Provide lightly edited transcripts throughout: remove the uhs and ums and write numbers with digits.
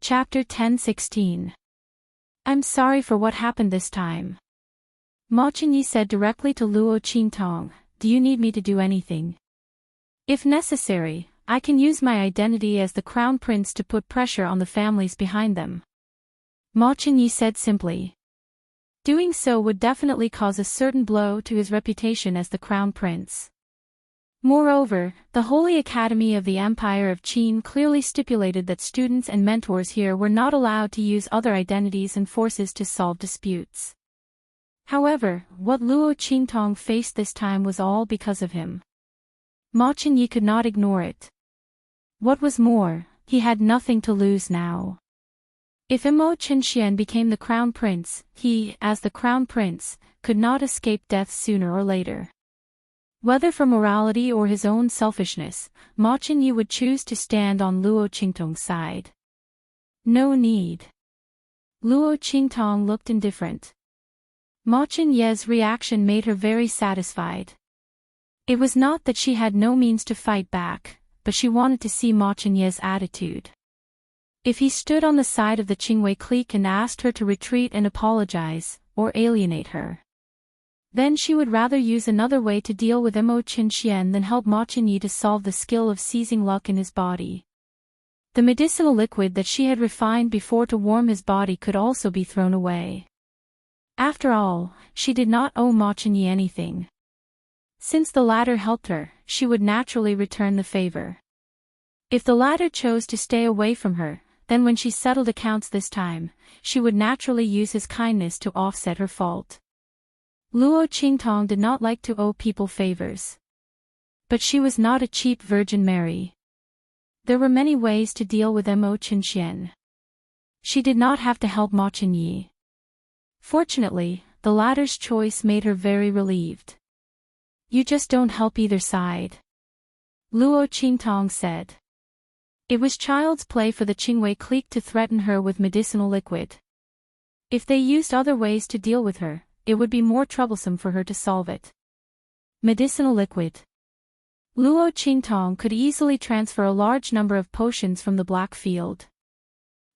Chapter 10:16. I'm sorry for what happened this time. Ma Chenyi said directly to Luo Qingtong, do you need me to do anything? If necessary, I can use my identity as the crown prince to put pressure on the families behind them. Ma Chenyi said simply. Doing so would definitely cause a certain blow to his reputation as the crown prince. Moreover, the Holy Academy of the Empire of Qin clearly stipulated that students and mentors here were not allowed to use other identities and forces to solve disputes. However, what Luo Qingtong faced this time was all because of him. Ma Chenyi could not ignore it. What was more, he had nothing to lose now. If Imo Chenxian became the crown prince, he, as the crown prince, could not escape death sooner or later. Whether for morality or his own selfishness, Ma Chenyi would choose to stand on Luo Qingtong's side. No need. Luo Qingtong looked indifferent. Ma Chenyi's reaction made her very satisfied. It was not that she had no means to fight back, but she wanted to see Ma Chenyi's attitude. If he stood on the side of the Qingwei clique and asked her to retreat and apologize, or alienate her, then she would rather use another way to deal with Imo Chenxian than help Ma Chenyi to solve the skill of seizing luck in his body. The medicinal liquid that she had refined before to warm his body could also be thrown away. After all, she did not owe Ma Chenyi anything. Since the latter helped her, she would naturally return the favor. If the latter chose to stay away from her, then when she settled accounts this time, she would naturally use his kindness to offset her fault. Luo Qingtong did not like to owe people favors. But she was not a cheap Virgin Mary. There were many ways to deal with Imo Chenxian. She did not have to help Ma Chenyi. Fortunately, the latter's choice made her very relieved. You just don't help either side, Luo Qingtong said. It was child's play for the Qingwei clique to threaten her with medicinal liquid. If they used other ways to deal with her, it would be more troublesome for her to solve it. Medicinal liquid. Luo Qingtong could easily transfer a large number of potions from the black field.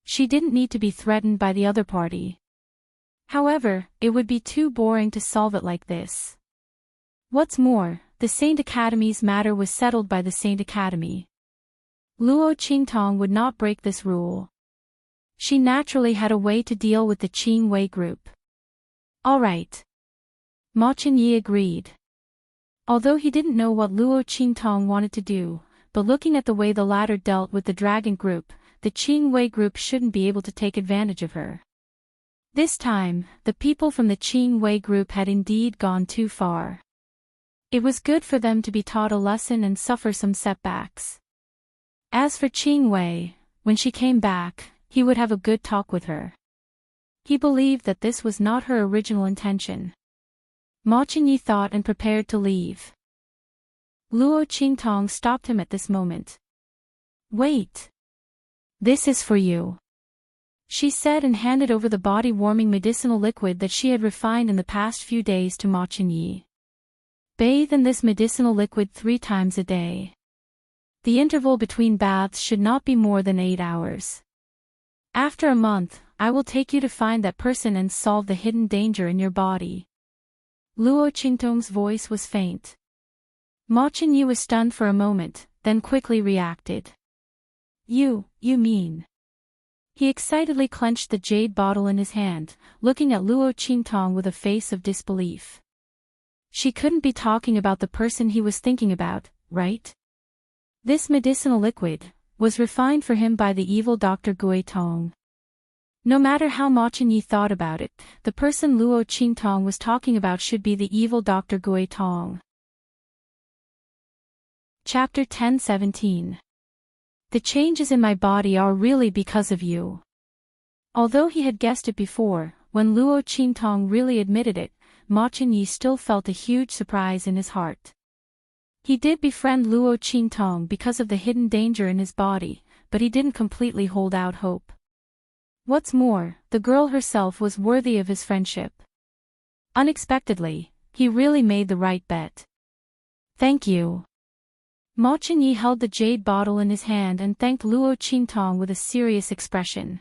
She didn't need to be threatened by the other party. However, it would be too boring to solve it like this. What's more, the Saint Academy's matter was settled by the Saint Academy. Luo Qingtong would not break this rule. She naturally had a way to deal with the Qingwei group. All right. Ma Chenyi agreed. Although he didn't know what Luo Qingtong wanted to do, but looking at the way the latter dealt with the dragon group, the Qingwei group shouldn't be able to take advantage of her. This time, the people from the Qingwei group had indeed gone too far. It was good for them to be taught a lesson and suffer some setbacks. As for Qingwei, when she came back, he would have a good talk with her. He believed that this was not her original intention. Ma Chenyi thought and prepared to leave. Luo Qingtong stopped him at this moment. Wait. This is for you, she said and handed over the body-warming medicinal liquid that she had refined in the past few days to Ma Chenyi. Bathe in this medicinal liquid 3 times a day. The interval between baths should not be more than 8 hours. After a month, I will take you to find that person and solve the hidden danger in your body. Luo Qingtong's voice was faint. Ma Chenyi was stunned for a moment, then quickly reacted. You mean? He excitedly clenched the jade bottle in his hand, looking at Luo Qingtong with a face of disbelief. She couldn't be talking about the person he was thinking about, right? This medicinal liquid was refined for him by the evil Dr. Gui Tong. No matter how Ma Chenyi thought about it, the person Luo Qingtong was talking about should be the evil Dr. Gui Tong. Chapter 10:17. The changes in my body are really because of you. Although he had guessed it before, when Luo Qingtong really admitted it, Ma Chenyi still felt a huge surprise in his heart. He did befriend Luo Qingtong because of the hidden danger in his body, but he didn't completely hold out hope. What's more, the girl herself was worthy of his friendship. Unexpectedly, he really made the right bet. Thank you. Ma Qingyi held the jade bottle in his hand and thanked Luo Qingtong with a serious expression.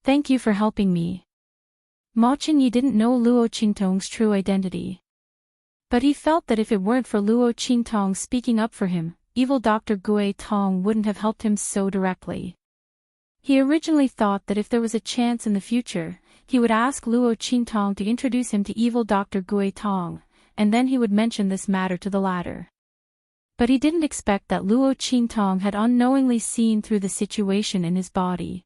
Thank you for helping me. Ma Qingyi didn't know Luo Qingtong's true identity. But he felt that if it weren't for Luo Qingtong speaking up for him, evil Dr. Gui Tong wouldn't have helped him so directly. He originally thought that if there was a chance in the future, he would ask Luo Qingtong to introduce him to evil Dr. Gui Tong, and then he would mention this matter to the latter. But he didn't expect that Luo Qingtong had unknowingly seen through the situation in his body.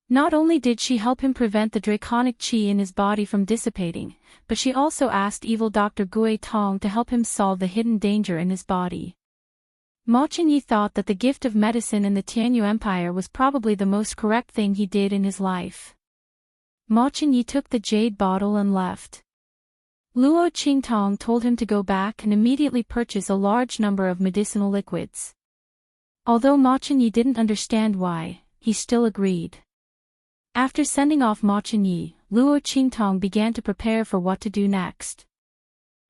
Not only did she help him prevent the draconic qi in his body from dissipating, but she also asked evil Dr. Gui Tong to help him solve the hidden danger in his body. Ma Qingyi thought that the gift of medicine in the Tianyu Empire was probably the most correct thing he did in his life. Ma Qingyi took the jade bottle and left. Luo Qingtong told him to go back and immediately purchase a large number of medicinal liquids. Although Ma Qingyi didn't understand why, he still agreed. After sending off Ma Qingyi, Luo Qingtong began to prepare for what to do next.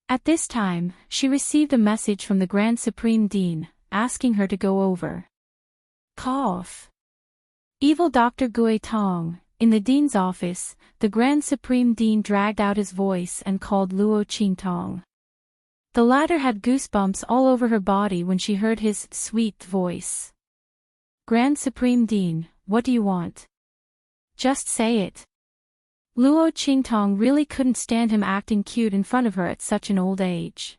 At this time, she received a message from the Grand Supreme Dean, asking her to go over. Cough. Evil Dr. Gui Tong. In the Dean's office, the Grand Supreme Dean dragged out his voice and called Luo Qingtong. The latter had goosebumps all over her body when she heard his sweet voice. Grand Supreme Dean, what do you want? Just say it. Luo Qingtong really couldn't stand him acting cute in front of her at such an old age.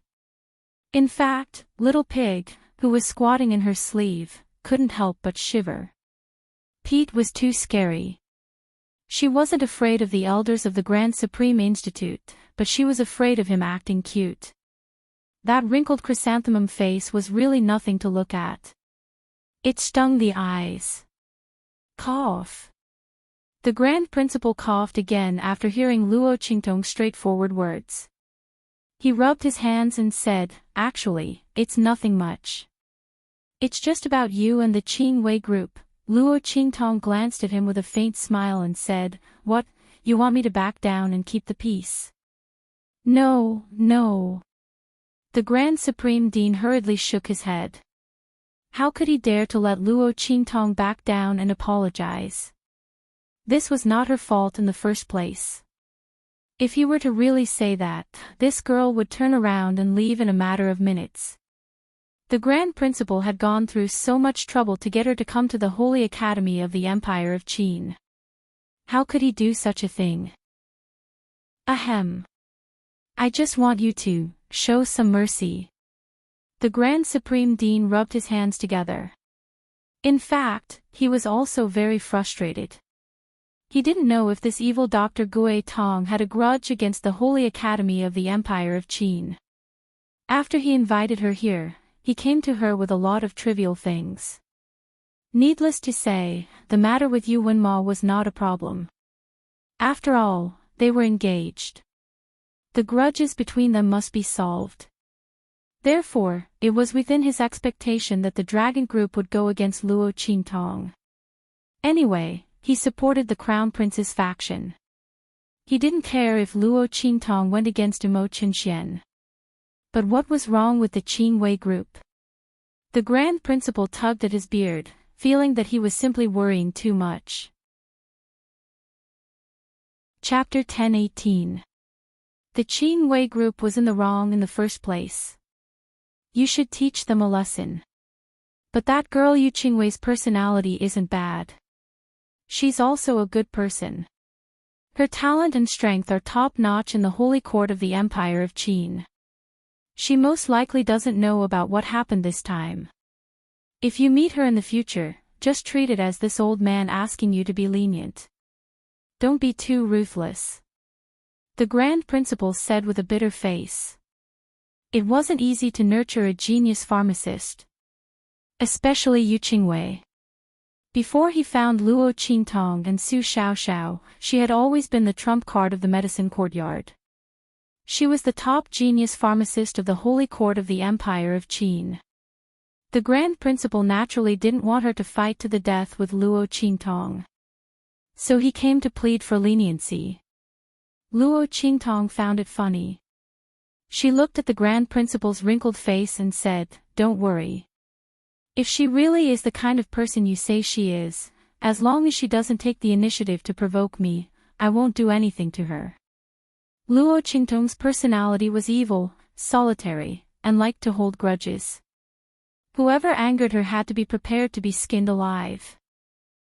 In fact, Little Pig, who was squatting in her sleeve, couldn't help but shiver. Pete was too scary. She wasn't afraid of the elders of the Grand Supreme Institute, but she was afraid of him acting cute. That wrinkled chrysanthemum face was really nothing to look at. It stung the eyes. Cough. The Grand Principal coughed again after hearing Luo Qingtong's straightforward words. He rubbed his hands and said, actually, it's nothing much. It's just about you and the Qing Wei group. Luo Qingtong glanced at him with a faint smile and said, what, you want me to back down and keep the peace? No, no. The Grand Supreme Dean hurriedly shook his head. How could he dare to let Luo Qingtong back down and apologize? This was not her fault in the first place. If he were to really say that, this girl would turn around and leave in a matter of minutes. The Grand Principal had gone through so much trouble to get her to come to the Holy Academy of the Empire of Qin. How could he do such a thing? Ahem. I just want you to show some mercy. The Grand Supreme Dean rubbed his hands together. In fact, he was also very frustrated. He didn't know if this evil Dr. Gui Tong had a grudge against the Holy Academy of the Empire of Qin. After he invited her here, he came to her with a lot of trivial things. Needless to say, the matter with Yu Wenma was not a problem. After all, they were engaged. The grudges between them must be solved. Therefore, it was within his expectation that the dragon group would go against Luo Qingtong. Anyway, he supported the Crown Prince's faction. He didn't care if Luo Qingtong went against Mo Qinxian. But what was wrong with the Qing Wei group? The Grand Principal tugged at his beard, feeling that he was simply worrying too much. Chapter 10:18. The Qing Wei group was in the wrong in the first place. You should teach them a lesson. But that girl Yu Qingwei's personality isn't bad. She's also a good person. Her talent and strength are top-notch in the Holy Court of the Empire of Qin. She most likely doesn't know about what happened this time. If you meet her in the future, just treat it as this old man asking you to be lenient. Don't be too ruthless. The Grand Principal said with a bitter face. It wasn't easy to nurture a genius pharmacist. Especially Yu Qingwei. Before he found Luo Qingtong and Su Xiaoxiao, she had always been the trump card of the medicine courtyard. She was the top genius pharmacist of the Holy Court of the Empire of Qin. The Grand Principal naturally didn't want her to fight to the death with Luo Qingtong. So he came to plead for leniency. Luo Qingtong found it funny. She looked at the Grand Principal's wrinkled face and said, "Don't worry. If she really is the kind of person you say she is, as long as she doesn't take the initiative to provoke me, I won't do anything to her." Luo Qingtong's personality was evil, solitary, and liked to hold grudges. Whoever angered her had to be prepared to be skinned alive.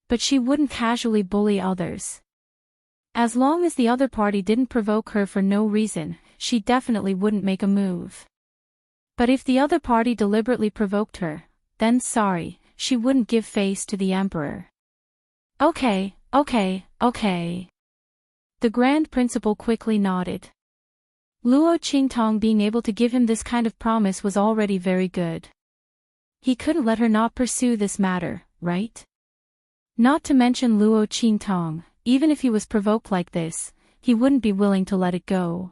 But she wouldn't casually bully others. As long as the other party didn't provoke her for no reason, she definitely wouldn't make a move. But if the other party deliberately provoked her, then sorry, she wouldn't give face to the emperor. Okay. The Grand Principal quickly nodded. Luo Qingtong being able to give him this kind of promise was already very good. He couldn't let her not pursue this matter, right? Not to mention Luo Qingtong, even if he was provoked like this, he wouldn't be willing to let it go.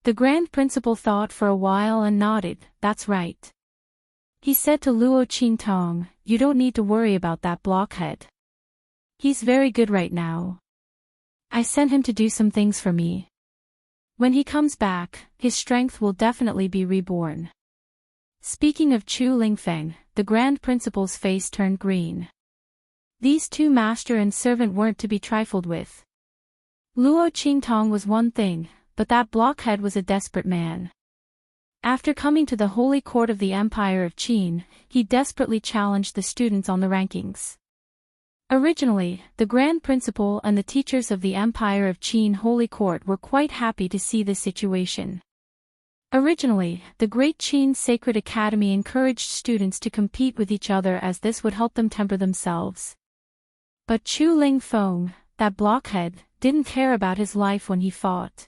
The Grand Principal thought for a while and nodded, "That's right." He said to Luo Qingtong, "You don't need to worry about that blockhead. He's very good right now. I sent him to do some things for me. When he comes back, his strength will definitely be reborn." Speaking of Chu Lingfeng, the Grand Principal's face turned green. These two master and servant weren't to be trifled with. Luo Qingtong was one thing, but that blockhead was a desperate man. After coming to the holy court of the Empire of Qin, he desperately challenged the students on the rankings. Originally, the Grand Principal and the teachers of the Empire of Qin Holy Court were quite happy to see this situation. Originally, the Great Qin Sacred Academy encouraged students to compete with each other as this would help them temper themselves. But Chu Lingfeng, that blockhead, didn't care about his life when he fought.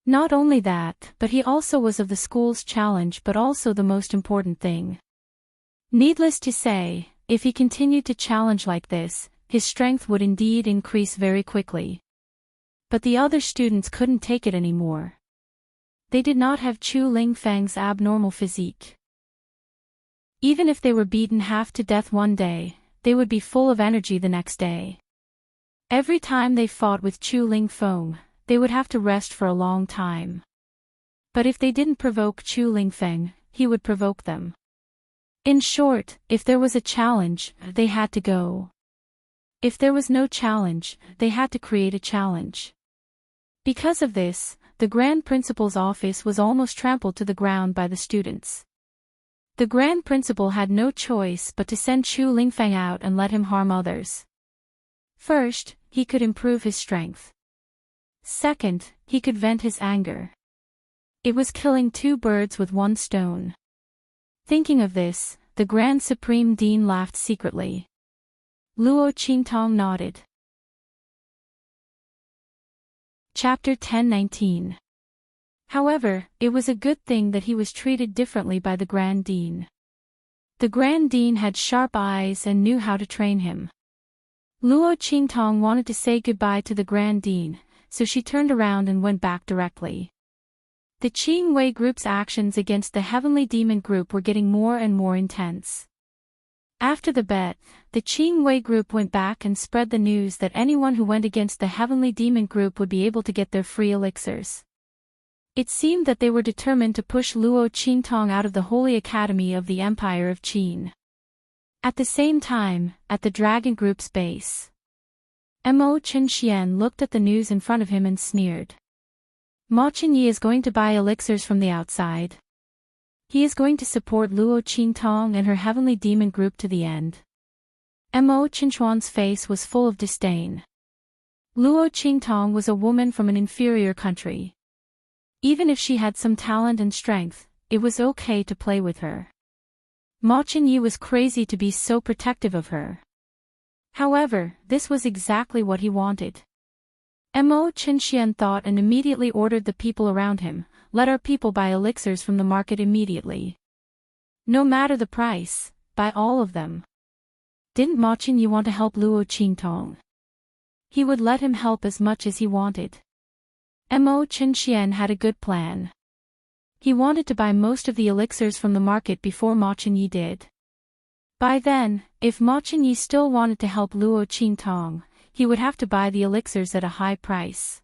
Not only that, but he also was of the school's challenge, but also the most important thing. Needless to say, if he continued to challenge like this, his strength would indeed increase very quickly. But the other students couldn't take it anymore. They did not have Chu Lingfeng's abnormal physique. Even if they were beaten half to death one day, they would be full of energy the next day. Every time they fought with Chu Lingfeng, they would have to rest for a long time. But if they didn't provoke Chu Lingfeng, he would provoke them. In short, if there was a challenge, they had to go. If there was no challenge, they had to create a challenge. Because of this, the Grand Principal's office was almost trampled to the ground by the students. The Grand Principal had no choice but to send Chu Lingfeng out and let him harm others. First, he could improve his strength. Second, he could vent his anger. It was killing two birds with one stone. Thinking of this, the Grand Supreme Dean laughed secretly. Luo Qingtong nodded. Chapter 10:19. However, it was a good thing that he was treated differently by the Grand Dean. The Grand Dean had sharp eyes and knew how to train him. Luo Qingtong wanted to say goodbye to the Grand Dean, so she turned around and went back directly. The Qing Wei group's actions against the Heavenly Demon group were getting more and more intense. After the bet, the Qing Wei group went back and spread the news that anyone who went against the Heavenly Demon group would be able to get their free elixirs. It seemed that they were determined to push Luo Qingtong out of the Holy Academy of the Empire of Qin. At the same time, at the Dragon Group's base, Mo Chenxian looked at the news in front of him and sneered. Ma Chenyi is going to buy elixirs from the outside. He is going to support Luo Qingtong and her Heavenly Demon group to the end. Mo Chenxuan's face was full of disdain. Luo Qingtong was a woman from an inferior country. Even if she had some talent and strength, it was okay to play with her. Ma Chenyi was crazy to be so protective of her. However, this was exactly what he wanted. Mo Chenxian thought and immediately ordered the people around him, "Let our people buy elixirs from the market immediately. No matter the price, buy all of them." Didn't Ma Chenyi want to help Luo Qingtong? He would let him help as much as he wanted. Mo Chenxian had a good plan. He wanted to buy most of the elixirs from the market before Ma Chenyi did. By then, if Ma Chenyi still wanted to help Luo Qingtong, he would have to buy the elixirs at a high price.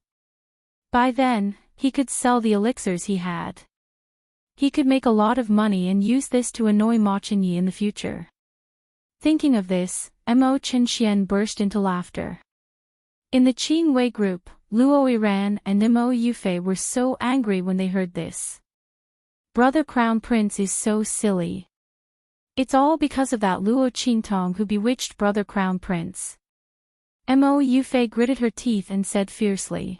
By then, he could sell the elixirs he had. He could make a lot of money and use this to annoy Ma Chenyi in the future. Thinking of this, Mo Chenxian burst into laughter. In the Qing Wei group, Luo Yiran and Mo Yufei were so angry when they heard this. Brother Crown Prince is so silly. It's all because of that Luo Qingtong who bewitched Brother Crown Prince. Mo Yufei gritted her teeth and said fiercely.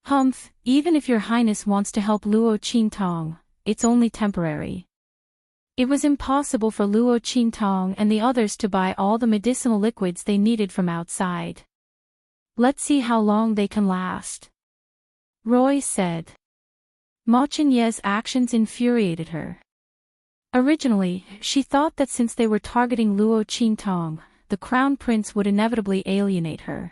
Humph, even if your highness wants to help Luo Qingtong, it's only temporary. It was impossible for Luo Qingtong and the others to buy all the medicinal liquids they needed from outside. Let's see how long they can last. Roy said. Ma Chenye's actions infuriated her. Originally, she thought that since they were targeting Luo Qingtong, the crown prince would inevitably alienate her.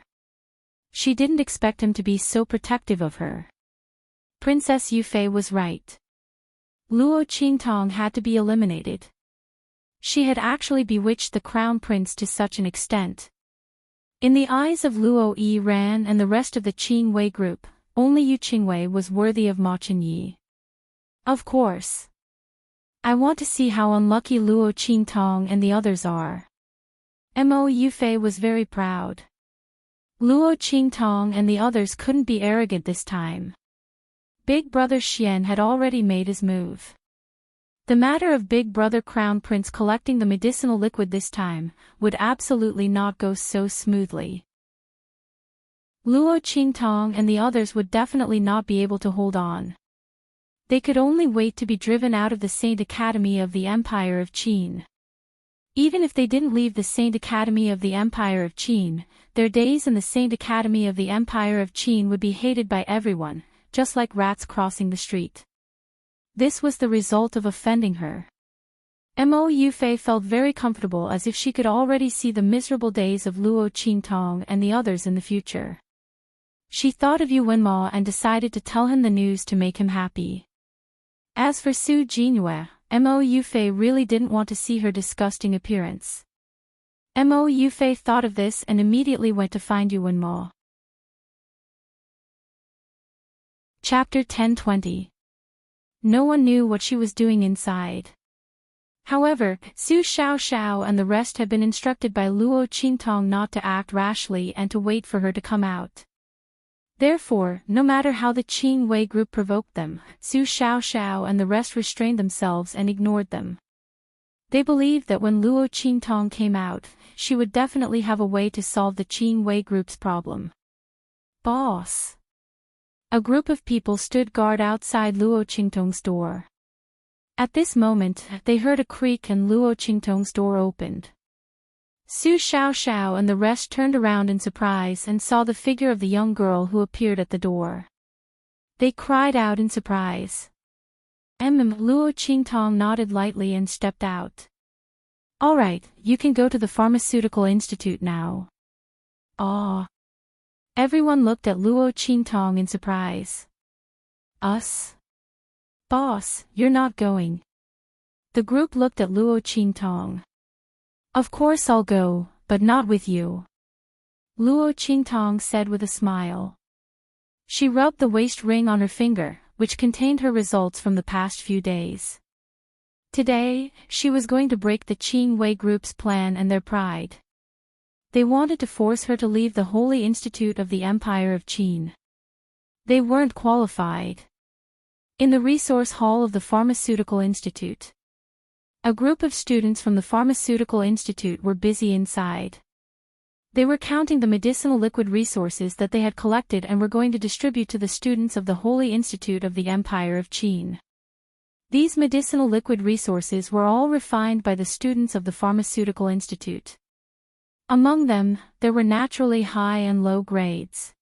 She didn't expect him to be so protective of her. Princess Yufei was right. Luo Qingtong had to be eliminated. She had actually bewitched the crown prince to such an extent. In the eyes of Luo Yiran and the rest of the Qing Wei group, only Yu Qingwei was worthy of Ma Chenyi. Of course. I want to see how unlucky Luo Qingtong and the others are. Mo Yufei was very proud. Luo Qingtong and the others couldn't be arrogant this time. Big Brother Xian had already made his move. The matter of Big Brother Crown Prince collecting the medicinal liquid this time would absolutely not go so smoothly. Luo Qingtong and the others would definitely not be able to hold on. They could only wait to be driven out of the Saint Academy of the Empire of Qin. Even if they didn't leave the Saint Academy of the Empire of Qin, their days in the Saint Academy of the Empire of Qin would be hated by everyone, just like rats crossing the street. This was the result of offending her. Mo Yufei felt very comfortable as if she could already see the miserable days of Luo Qingtong and the others in the future. She thought of Yu Wenma and decided to tell him the news to make him happy. As for Su Jinyue, Mo Yufei really didn't want to see her disgusting appearance. Mo Yufei thought of this and immediately went to find Yu Wenma. Chapter 1020. No one knew what she was doing inside. However, Su Xiaoxiao and the rest had been instructed by Luo Qingtong not to act rashly and to wait for her to come out. Therefore, no matter how the Qing Wei group provoked them, Su Xiaoxiao and the rest restrained themselves and ignored them. They believed that when Luo Qingtong came out, she would definitely have a way to solve the Qing Wei group's problem. Boss. A group of people stood guard outside Luo Qingtong's door. At this moment, they heard a creak and Luo Qingtong's door opened. Su Xiaoxiao and the rest turned around in surprise and saw the figure of the young girl who appeared at the door. They cried out in surprise. Luo Qingtong nodded lightly and stepped out. All right, you can go to the Pharmaceutical Institute now. Ah. Everyone looked at Luo Qingtong in surprise. Us? Boss, you're not going. The group looked at Luo Qingtong. Of course I'll go, but not with you. Luo Qingtong said with a smile. She rubbed the waist ring on her finger, which contained her results from the past few days. Today, she was going to break the Qing Wei group's plan and their pride. They wanted to force her to leave the Holy Institute of the Empire of Qin. They weren't qualified. In the resource hall of the Pharmaceutical Institute, a group of students from the Pharmaceutical Institute were busy inside. They were counting the medicinal liquid resources that they had collected and were going to distribute to the students of the Holy Institute of the Empire of Qin. These medicinal liquid resources were all refined by the students of the Pharmaceutical Institute. Among them, there were naturally high and low grades.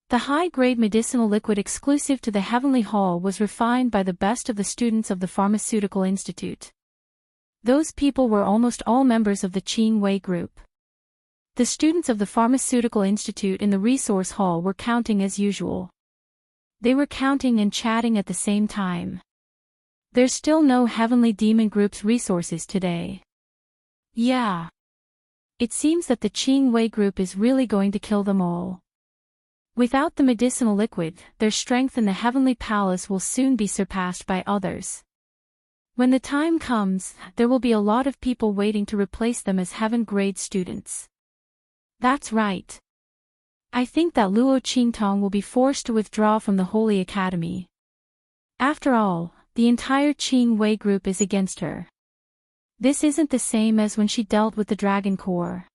The high-grade medicinal liquid exclusive to the Heavenly Hall was refined by the best of the students of the Pharmaceutical Institute. Those people were almost all members of the Qing Wei group. The students of the Pharmaceutical Institute in the resource hall were counting as usual. They were counting and chatting at the same time. There's still no Heavenly Demon Group's resources today. Yeah. It seems that the Qing Wei group is really going to kill them all. Without the medicinal liquid, their strength in the heavenly palace will soon be surpassed by others. When the time comes, there will be a lot of people waiting to replace them as heaven-grade students. That's right. I think that Luo Qingtong will be forced to withdraw from the Holy Academy. After all, the entire Qing Wei group is against her. This isn't the same as when she dealt with the Dragon Corps.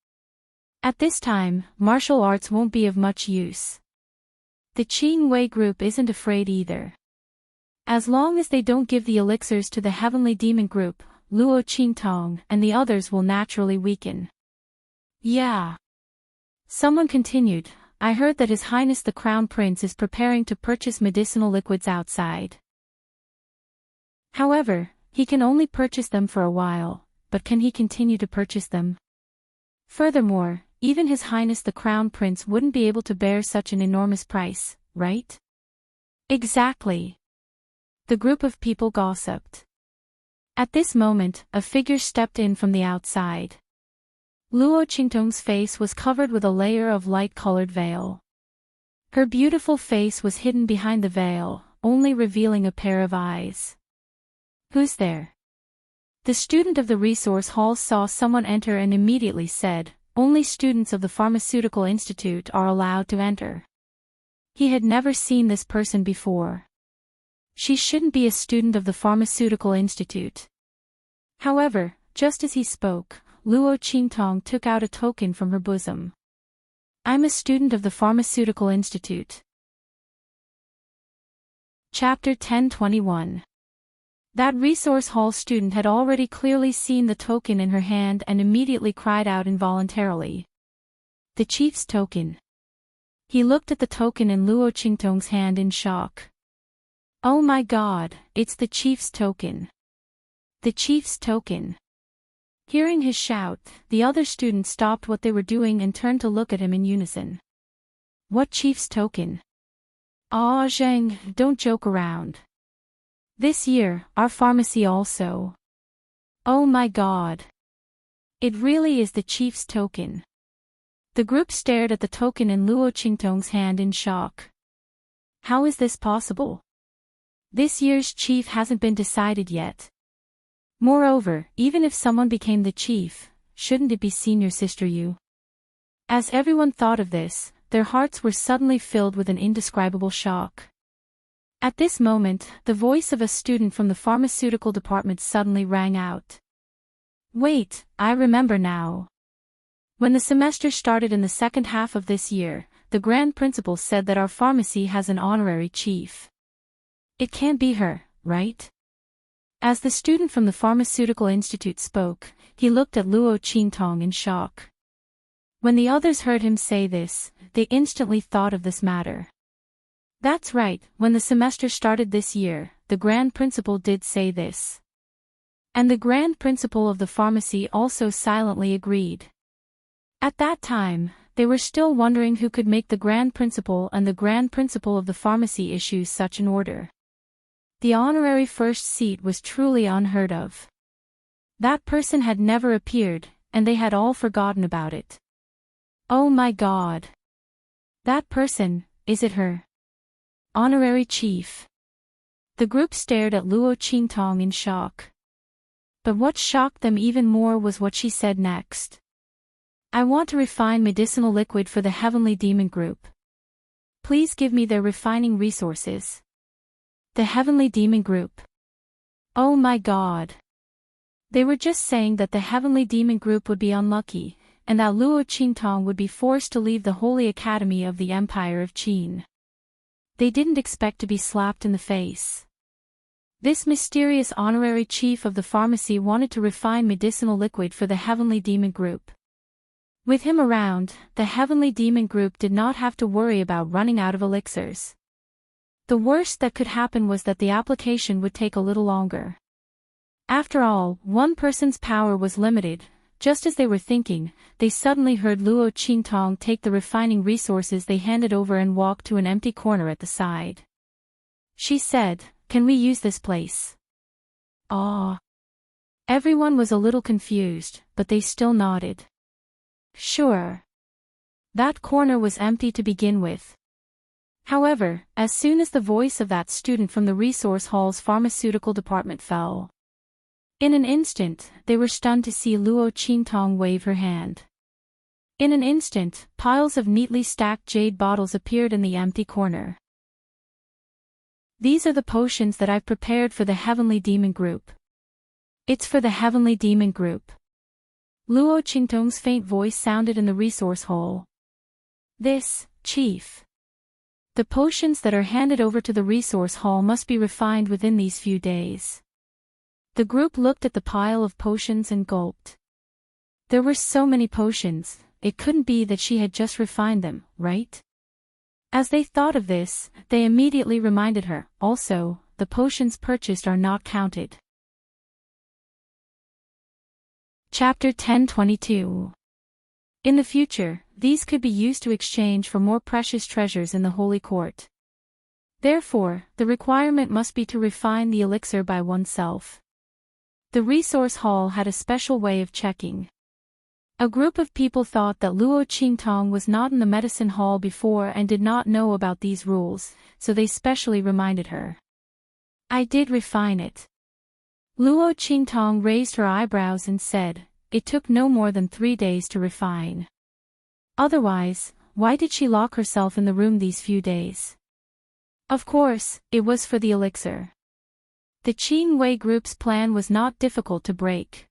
At this time, martial arts won't be of much use. The Qing Wei group isn't afraid either. As long as they don't give the elixirs to the Heavenly Demon group, Luo Qingtong and the others will naturally weaken. Yeah. Someone continued, I heard that His Highness the Crown Prince is preparing to purchase medicinal liquids outside. However, he can only purchase them for a while, but can he continue to purchase them? Furthermore, even His Highness the Crown Prince wouldn't be able to bear such an enormous price, right? Exactly. The group of people gossiped. At this moment, a figure stepped in from the outside. Luo Qingtong's face was covered with a layer of light-colored veil. Her beautiful face was hidden behind the veil, only revealing a pair of eyes. Who's there? The student of the resource hall saw someone enter and immediately said, only students of the Pharmaceutical Institute are allowed to enter. He had never seen this person before. She shouldn't be a student of the Pharmaceutical Institute. However, just as he spoke, Luo Qingtong took out a token from her bosom. I'm a student of the Pharmaceutical Institute. Chapter 1021. That resource hall student had already clearly seen the token in her hand and immediately cried out involuntarily. The chief's token. He looked at the token in Luo Qingtong's hand in shock. Oh my god, it's the chief's token. The chief's token. Hearing his shout, the other students stopped what they were doing and turned to look at him in unison. What chief's token? Aw Zheng, don't joke around. This year, our pharmacy also. Oh my god. It really is the chief's token. The group stared at the token in Luo Qingtong's hand in shock. How is this possible? This year's chief hasn't been decided yet. Moreover, even if someone became the chief, shouldn't it be Senior Sister Yu? As everyone thought of this, their hearts were suddenly filled with an indescribable shock. At this moment, the voice of a student from the pharmaceutical department suddenly rang out. Wait, I remember now. When the semester started in the second half of this year, the Grand Principal said that our pharmacy has an honorary chief. It can't be her, right? As the student from the Pharmaceutical Institute spoke, he looked at Luo Qingtong in shock. When the others heard him say this, they instantly thought of this matter. That's right, when the semester started this year, the Grand Principal did say this. And the Grand Principal of the pharmacy also silently agreed. At that time, they were still wondering who could make the Grand Principal and the Grand Principal of the pharmacy issue such an order. The honorary first seat was truly unheard of. That person had never appeared, and they had all forgotten about it. Oh my god. That person, is it her? Honorary chief. The group stared at Luo Qingtong in shock. But what shocked them even more was what she said next. I want to refine medicinal liquid for the Heavenly Demon group. Please give me their refining resources. The Heavenly Demon group. Oh my god. They were just saying that the Heavenly Demon group would be unlucky, and that Luo Qingtong would be forced to leave the Holy Academy of the Empire of Qin. They didn't expect to be slapped in the face. This mysterious honorary chief of the pharmacy wanted to refine medicinal liquid for the Heavenly Demon group. With him around, the Heavenly Demon group did not have to worry about running out of elixirs. The worst that could happen was that the application would take a little longer. After all, one person's power was limited. Just as they were thinking, they suddenly heard Luo Qingtong take the refining resources they handed over and walk to an empty corner at the side. She said, "Can we use this place?" Ah. Everyone was a little confused, but they still nodded. Sure. That corner was empty to begin with. However, as soon as the voice of that student from the resource hall's pharmaceutical department fell, in an instant, they were stunned to see Luo Qingtong wave her hand. In an instant, piles of neatly stacked jade bottles appeared in the empty corner. These are the potions that I've prepared for the Heavenly Demon Group. It's for the Heavenly Demon Group. Luo Qingtong's faint voice sounded in the resource hall. This, Chief. The potions that are handed over to the resource hall must be refined within these few days. The group looked at the pile of potions and gulped. There were so many potions, it couldn't be that she had just refined them, right? As they thought of this, they immediately reminded her, also, the potions purchased are not counted. Chapter 10:22. In the future, these could be used to exchange for more precious treasures in the Holy Court. Therefore, the requirement must be to refine the elixir by oneself. The resource hall had a special way of checking. A group of people thought that Luo Qingtong was not in the medicine hall before and did not know about these rules, so they specially reminded her. I did refine it. Luo Qingtong raised her eyebrows and said, it took no more than 3 days to refine. Otherwise, why did she lock herself in the room these few days? Of course, it was for the elixir. The Qing Wei group's plan was not difficult to break.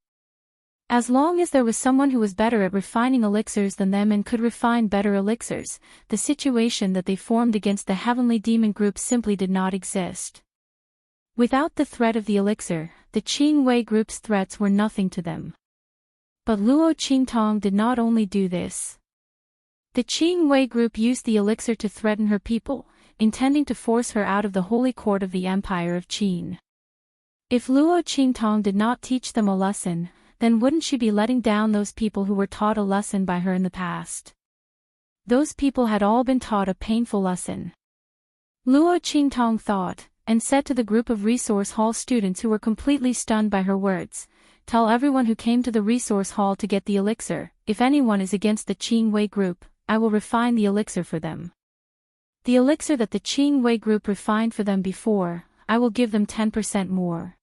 As long as there was someone who was better at refining elixirs than them and could refine better elixirs, the situation that they formed against the Heavenly Demon Group simply did not exist. Without the threat of the elixir, the Qing Wei group's threats were nothing to them. But Luo Qingtong did not only do this. The Qing Wei group used the elixir to threaten her people, intending to force her out of the holy court of the Empire of Qin. If Luo Qingtong did not teach them a lesson, then wouldn't she be letting down those people who were taught a lesson by her in the past? Those people had all been taught a painful lesson. Luo Qingtong thought, and said to the group of resource hall students who were completely stunned by her words, tell everyone who came to the resource hall to get the elixir, if anyone is against the Qing Wei group, I will refine the elixir for them. The elixir that the Qing Wei group refined for them before, I will give them 10% more.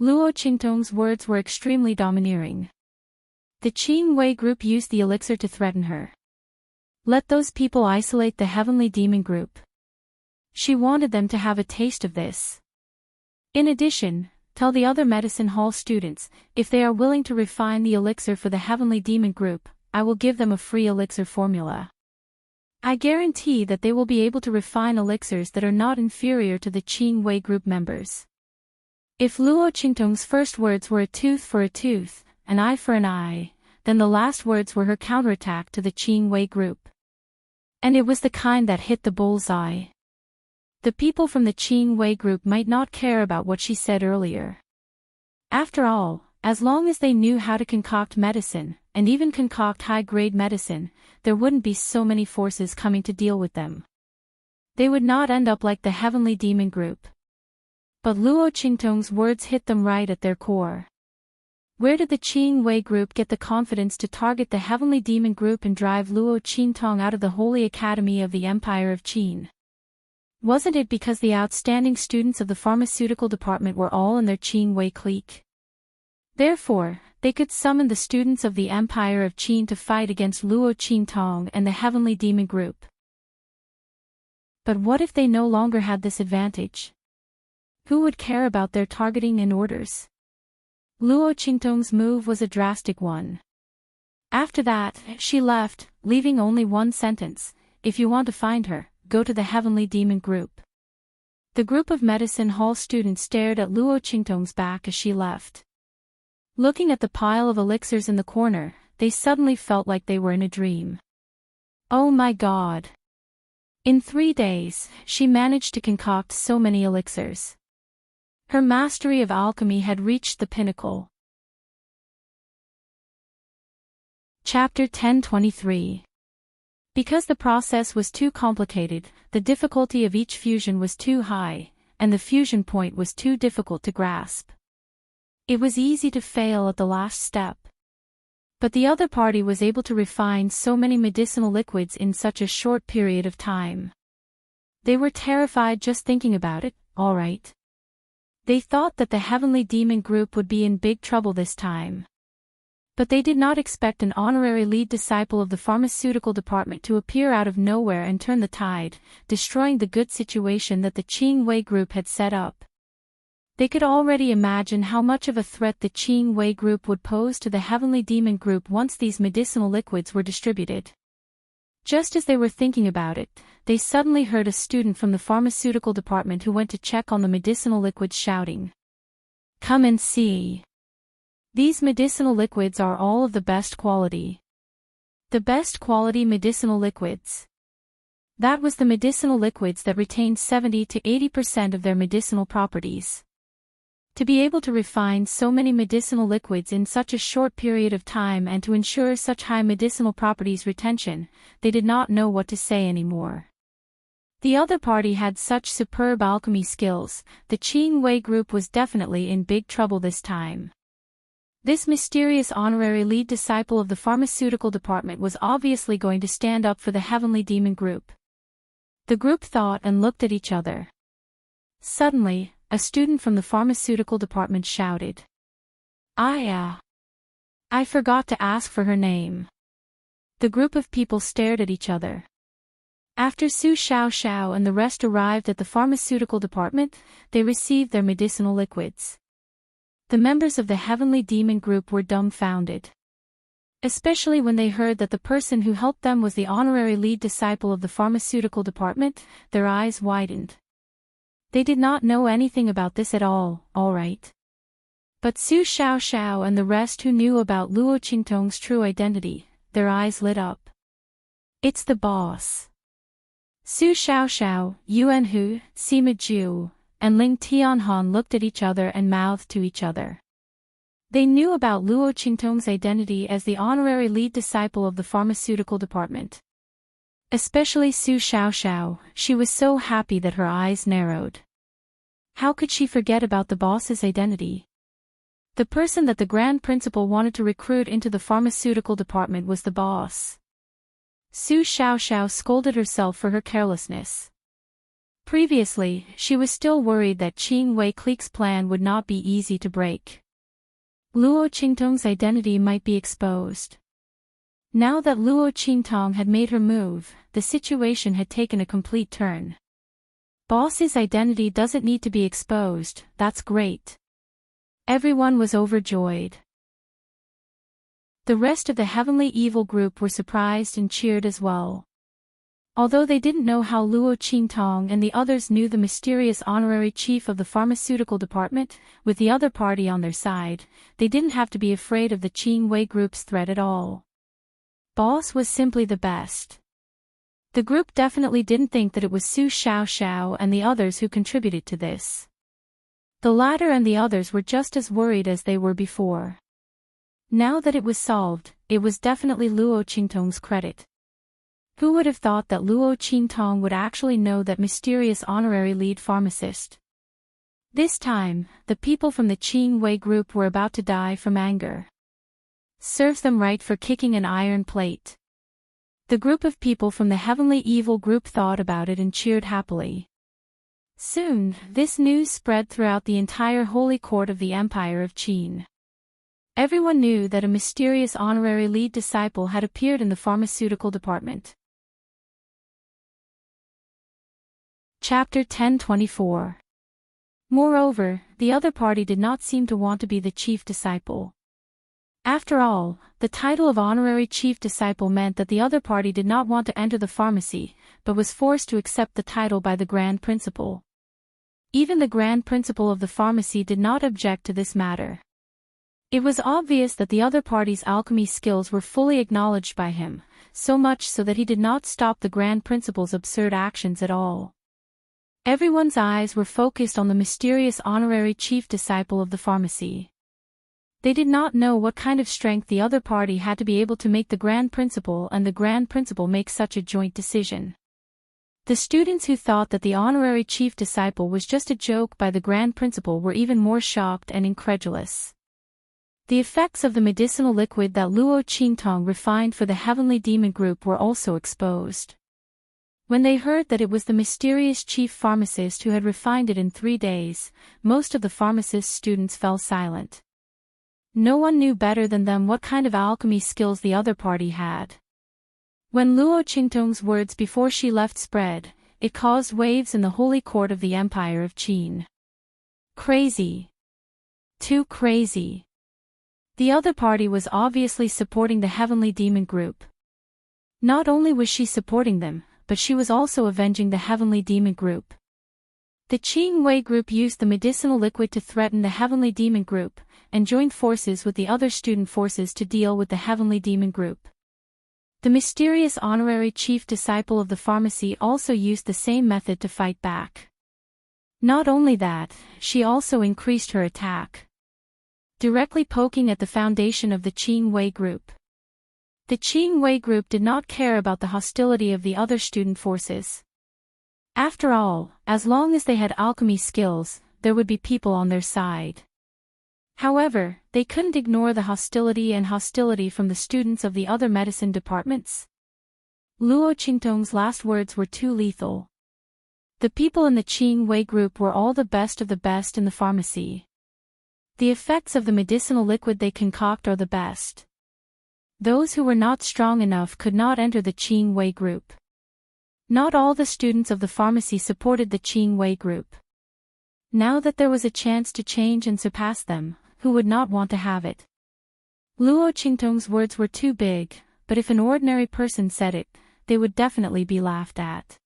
Luo Qingtong's words were extremely domineering. The Qing Wei group used the elixir to threaten her. Let those people isolate the Heavenly Demon Group. She wanted them to have a taste of this. In addition, tell the other medicine hall students, if they are willing to refine the elixir for the Heavenly Demon Group, I will give them a free elixir formula. I guarantee that they will be able to refine elixirs that are not inferior to the Qing Wei group members. If Luo Qingtong's first words were a tooth for a tooth, an eye for an eye, then the last words were her counterattack to the Qing Wei group. And it was the kind that hit the bullseye. The people from the Qing Wei group might not care about what she said earlier. After all, as long as they knew how to concoct medicine, and even concoct high-grade medicine, there wouldn't be so many forces coming to deal with them. They would not end up like the Heavenly Demon Group. But Luo Qingtong's words hit them right at their core. Where did the Qing Wei group get the confidence to target the Heavenly Demon Group and drive Luo Qingtong out of the Holy Academy of the Empire of Qin? Wasn't it because the outstanding students of the pharmaceutical department were all in their Qing Wei clique? Therefore, they could summon the students of the Empire of Qin to fight against Luo Qingtong and the Heavenly Demon Group. But what if they no longer had this advantage? Who would care about their targeting and orders? Luo Qingtong's move was a drastic one. After that, she left, leaving only one sentence, if you want to find her, go to the Heavenly Demon Group. The group of medicine hall students stared at Luo Qingtong's back as she left. Looking at the pile of elixirs in the corner, they suddenly felt like they were in a dream. Oh my God! In 3 days, she managed to concoct so many elixirs. Her mastery of alchemy had reached the pinnacle. Chapter 10:23. Because the process was too complicated, the difficulty of each fusion was too high, and the fusion point was too difficult to grasp. It was easy to fail at the last step. But the other party was able to refine so many medicinal liquids in such a short period of time. They were terrified just thinking about it, all right. They thought that the Heavenly Demon group would be in big trouble this time. But they did not expect an honorary lead disciple of the pharmaceutical department to appear out of nowhere and turn the tide, destroying the good situation that the Qing Wei group had set up. They could already imagine how much of a threat the Qing Wei group would pose to the Heavenly Demon group once these medicinal liquids were distributed. Just as they were thinking about it, they suddenly heard a student from the pharmaceutical department who went to check on the medicinal liquids shouting, "Come and see! These medicinal liquids are all of the best quality. The best quality medicinal liquids." That was the medicinal liquids that retained 70 to 80% of their medicinal properties. To be able to refine so many medicinal liquids in such a short period of time and to ensure such high medicinal properties retention, they did not know what to say anymore. The other party had such superb alchemy skills, the Qing Wei group was definitely in big trouble this time. This mysterious honorary lead disciple of the pharmaceutical department was obviously going to stand up for the Heavenly Demon group. The group thought and looked at each other. Suddenly, a student from the pharmaceutical department shouted, I forgot to ask for her name." The group of people stared at each other. After Su Xiao and the rest arrived at the pharmaceutical department, they received their medicinal liquids. The members of the Heavenly Demon group were dumbfounded. Especially when they heard that the person who helped them was the honorary lead disciple of the pharmaceutical department, their eyes widened. They did not know anything about this at all right. But Su Xiao and the rest who knew about Luo Qingtong's true identity, their eyes lit up. "It's the boss." Su Xiao, Yuan Hu, Sima Ju, and Ling Tianhan looked at each other and mouthed to each other. They knew about Luo Qingtong's identity as the honorary lead disciple of the pharmaceutical department. Especially Su Xiao, she was so happy that her eyes narrowed. How could she forget about the boss's identity? The person that the grand principal wanted to recruit into the pharmaceutical department was the boss. Su Xiao scolded herself for her carelessness. Previously, she was still worried that Qing Wei clique's plan would not be easy to break. Luo Qingtong's identity might be exposed. Now that Luo Qingtong had made her move, the situation had taken a complete turn. Boss's identity doesn't need to be exposed, that's great. Everyone was overjoyed. The rest of the Heavenly Evil group were surprised and cheered as well. Although they didn't know how Luo Qingtong and the others knew the mysterious honorary chief of the pharmaceutical department, with the other party on their side, they didn't have to be afraid of the Qing Wei group's threat at all. Boss was simply the best. The group definitely didn't think that it was Su Xiao and the others who contributed to this. The latter and the others were just as worried as they were before. Now that it was solved, it was definitely Luo Qingtong's credit. Who would have thought that Luo Qingtong would actually know that mysterious honorary lead pharmacist? This time, the people from the Qing Wei group were about to die from anger. Serves them right for kicking an iron plate. The group of people from the Heavenly Evil group thought about it and cheered happily. Soon, this news spread throughout the entire holy court of the Empire of Qin. Everyone knew that a mysterious honorary lead disciple had appeared in the pharmaceutical department. Chapter 1024. Moreover, the other party did not seem to want to be the chief disciple. After all, the title of honorary chief disciple meant that the other party did not want to enter the pharmacy, but was forced to accept the title by the grand principal. Even the grand principal of the pharmacy did not object to this matter. It was obvious that the other party's alchemy skills were fully acknowledged by him, so much so that he did not stop the grand principal's absurd actions at all. Everyone's eyes were focused on the mysterious honorary chief disciple of the pharmacy. They did not know what kind of strength the other party had to be able to make the grand principal and the grand principal make such a joint decision. The students who thought that the honorary chief disciple was just a joke by the grand principal were even more shocked and incredulous. The effects of the medicinal liquid that Luo Qingtong refined for the Heavenly Demon group were also exposed. When they heard that it was the mysterious chief pharmacist who had refined it in 3 days, most of the pharmacist's students fell silent. No one knew better than them what kind of alchemy skills the other party had. When Luo Qingtong's words before she left spread, it caused waves in the holy court of the Empire of Qin. Crazy. Too crazy. The other party was obviously supporting the Heavenly Demon Group. Not only was she supporting them, but she was also avenging the Heavenly Demon Group. The Qing Wei Group used the medicinal liquid to threaten the Heavenly Demon Group, and joined forces with the other student forces to deal with the Heavenly Demon Group. The mysterious honorary chief disciple of the pharmacy also used the same method to fight back. Not only that, she also increased her attack, directly poking at the foundation of the Qing Wei Group. The Qing Wei Group did not care about the hostility of the other student forces. After all, as long as they had alchemy skills, there would be people on their side. However, they couldn't ignore the hostility from the students of the other medicine departments. Luo Qingtong's last words were too lethal. The people in the Qing Wei Group were all the best of the best in the pharmacy. The effects of the medicinal liquid they concoct are the best. Those who were not strong enough could not enter the Qing Wei Group. Not all the students of the pharmacy supported the Qing Wei Group. Now that there was a chance to change and surpass them, who would not want to have it? Luo Qingtong's words were too big, but if an ordinary person said it, they would definitely be laughed at.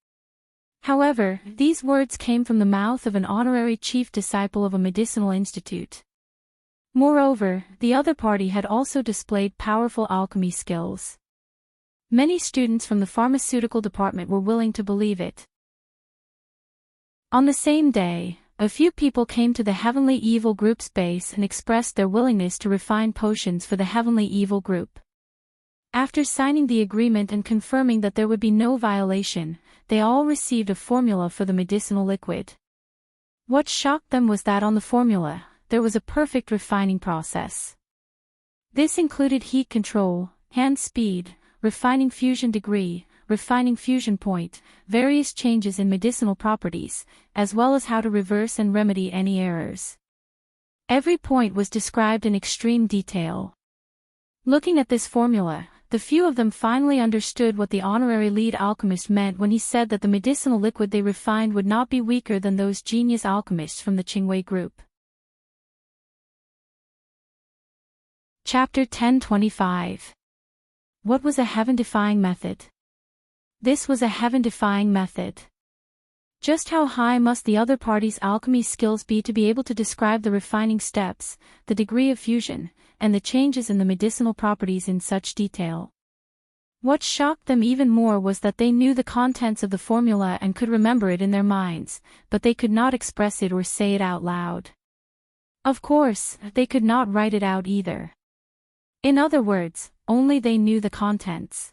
However, these words came from the mouth of an honorary chief disciple of a medicinal institute. Moreover, the other party had also displayed powerful alchemy skills. Many students from the pharmaceutical department were willing to believe it. On the same day, a few people came to the Heavenly Evil Group's base and expressed their willingness to refine potions for the Heavenly Evil Group. After signing the agreement and confirming that there would be no violation, they all received a formula for the medicinal liquid. What shocked them was that on the formula, there was a perfect refining process. This included heat control, hand speed, refining fusion degree, refining fusion point, various changes in medicinal properties, as well as how to reverse and remedy any errors. Every point was described in extreme detail. Looking at this formula, the few of them finally understood what the honorary lead alchemist meant when he said that the medicinal liquid they refined would not be weaker than those genius alchemists from the Qingwei Group. Chapter 1025. What was a heaven-defying method? This was a heaven-defying method. Just how high must the other party's alchemy skills be to be able to describe the refining steps, the degree of fusion, and the changes in the medicinal properties in such detail? What shocked them even more was that they knew the contents of the formula and could remember it in their minds, but they could not express it or say it out loud. Of course, they could not write it out either. In other words, only they knew the contents.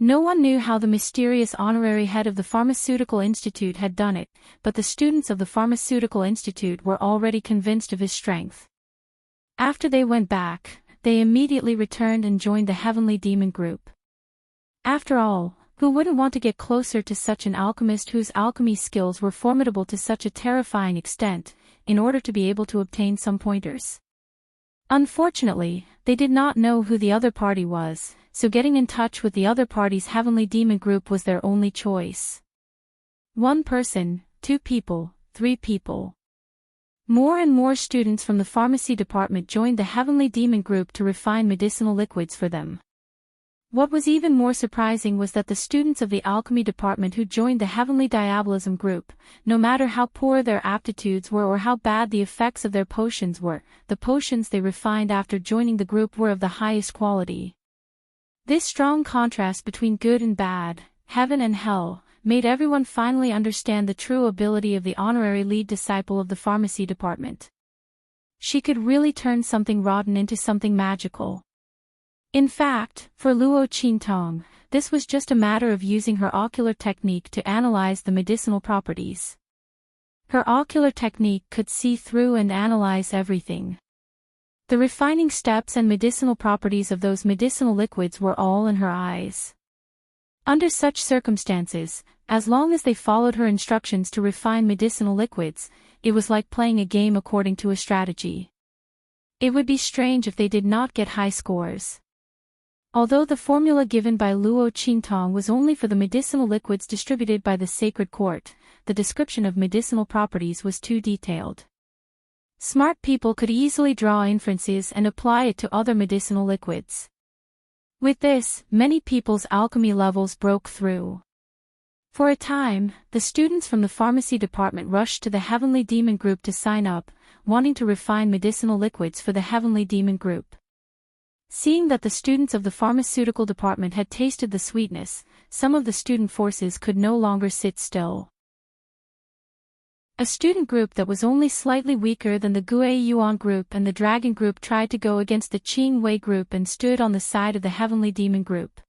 No one knew how the mysterious honorary head of the Pharmaceutical Institute had done it, but the students of the Pharmaceutical Institute were already convinced of his strength. After they went back, they immediately returned and joined the Heavenly Demon Group. After all, who wouldn't want to get closer to such an alchemist whose alchemy skills were formidable to such a terrifying extent, in order to be able to obtain some pointers? Unfortunately, they did not know who the other party was, so getting in touch with the other party's Heavenly Demon Group was their only choice. 1 person, 2 people, 3 people. More and more students from the pharmacy department joined the Heavenly Demon Group to refine medicinal liquids for them. What was even more surprising was that the students of the alchemy department who joined the Heavenly Diabolism Group, no matter how poor their aptitudes were or how bad the effects of their potions were, the potions they refined after joining the group were of the highest quality. This strong contrast between good and bad, heaven and hell, made everyone finally understand the true ability of the honorary lead disciple of the pharmacy department. She could really turn something rotten into something magical. In fact, for Luo Qingtong, this was just a matter of using her ocular technique to analyze the medicinal properties. Her ocular technique could see through and analyze everything. The refining steps and medicinal properties of those medicinal liquids were all in her eyes. Under such circumstances, as long as they followed her instructions to refine medicinal liquids, it was like playing a game according to a strategy. It would be strange if they did not get high scores. Although the formula given by Luo Qingtong was only for the medicinal liquids distributed by the sacred court, the description of medicinal properties was too detailed. Smart people could easily draw inferences and apply it to other medicinal liquids. With this, many people's alchemy levels broke through. For a time, the students from the pharmacy department rushed to the Heavenly Demon Group to sign up, wanting to refine medicinal liquids for the Heavenly Demon Group. Seeing that the students of the pharmaceutical department had tasted the sweetness, some of the student forces could no longer sit still. A student group that was only slightly weaker than the Gue Yuan group and the Dragon group tried to go against the Qing Wei group and stood on the side of the Heavenly Demon group.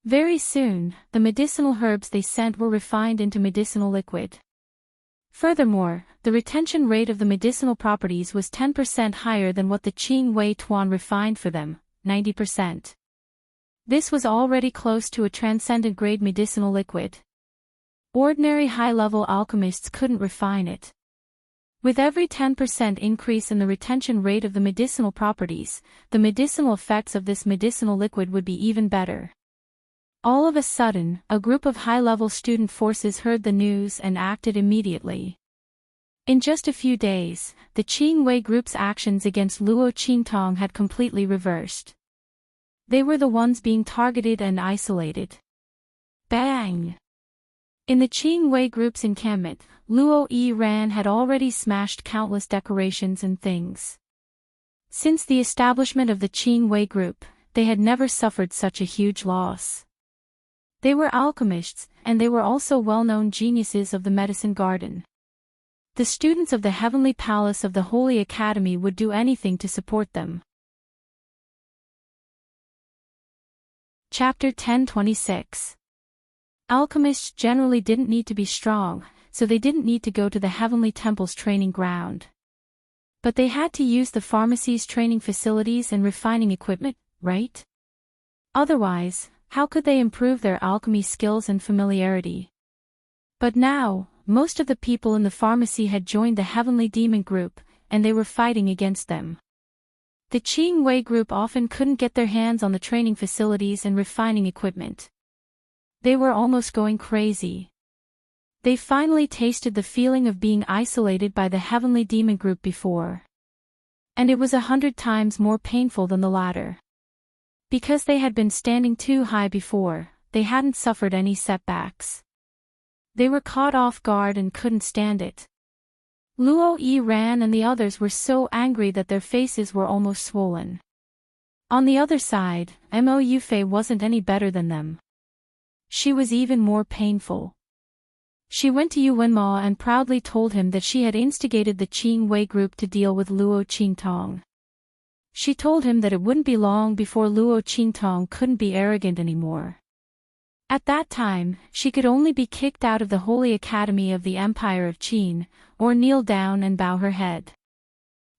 Very soon, the medicinal herbs they sent were refined into medicinal liquid. Furthermore, the retention rate of the medicinal properties was 10% higher than what the Qing Wei Tuan refined for them, 90%. This was already close to a transcendent grade medicinal liquid. Ordinary high-level alchemists couldn't refine it. With every 10% increase in the retention rate of the medicinal properties, the medicinal effects of this medicinal liquid would be even better. All of a sudden, a group of high-level student forces heard the news and acted immediately. In just a few days, the Qing Wei group's actions against Luo Qingtong had completely reversed. They were the ones being targeted and isolated. Bang! In the Qing Wei group's encampment, Luo Yiran had already smashed countless decorations and things. Since the establishment of the Qing Wei group, they had never suffered such a huge loss. They were alchemists, and they were also well-known geniuses of the medicine garden. The students of the Heavenly Palace of the Holy Academy would do anything to support them. Chapter 1026. Alchemists generally didn't need to be strong, so they didn't need to go to the Heavenly Temple's training ground. But they had to use the pharmacy's training facilities and refining equipment, right? Otherwise, how could they improve their alchemy skills and familiarity? But now, most of the people in the pharmacy had joined the Heavenly Demon Group, and they were fighting against them. The Qing Wei group often couldn't get their hands on the training facilities and refining equipment. They were almost going crazy. They finally tasted the feeling of being isolated by the Heavenly Demon Group before. And it was 100 times more painful than the latter. Because they had been standing too high before, they hadn't suffered any setbacks. They were caught off guard and couldn't stand it. Luo Yiran and the others were so angry that their faces were almost swollen. On the other side, Mo Yufei wasn't any better than them. She was even more painful. She went to Yu Wenma and proudly told him that she had instigated the Qing Wei group to deal with Luo Qingtong. She told him that it wouldn't be long before Luo Qingtong couldn't be arrogant anymore. At that time, she could only be kicked out of the Holy Academy of the Empire of Qin, or kneel down and bow her head.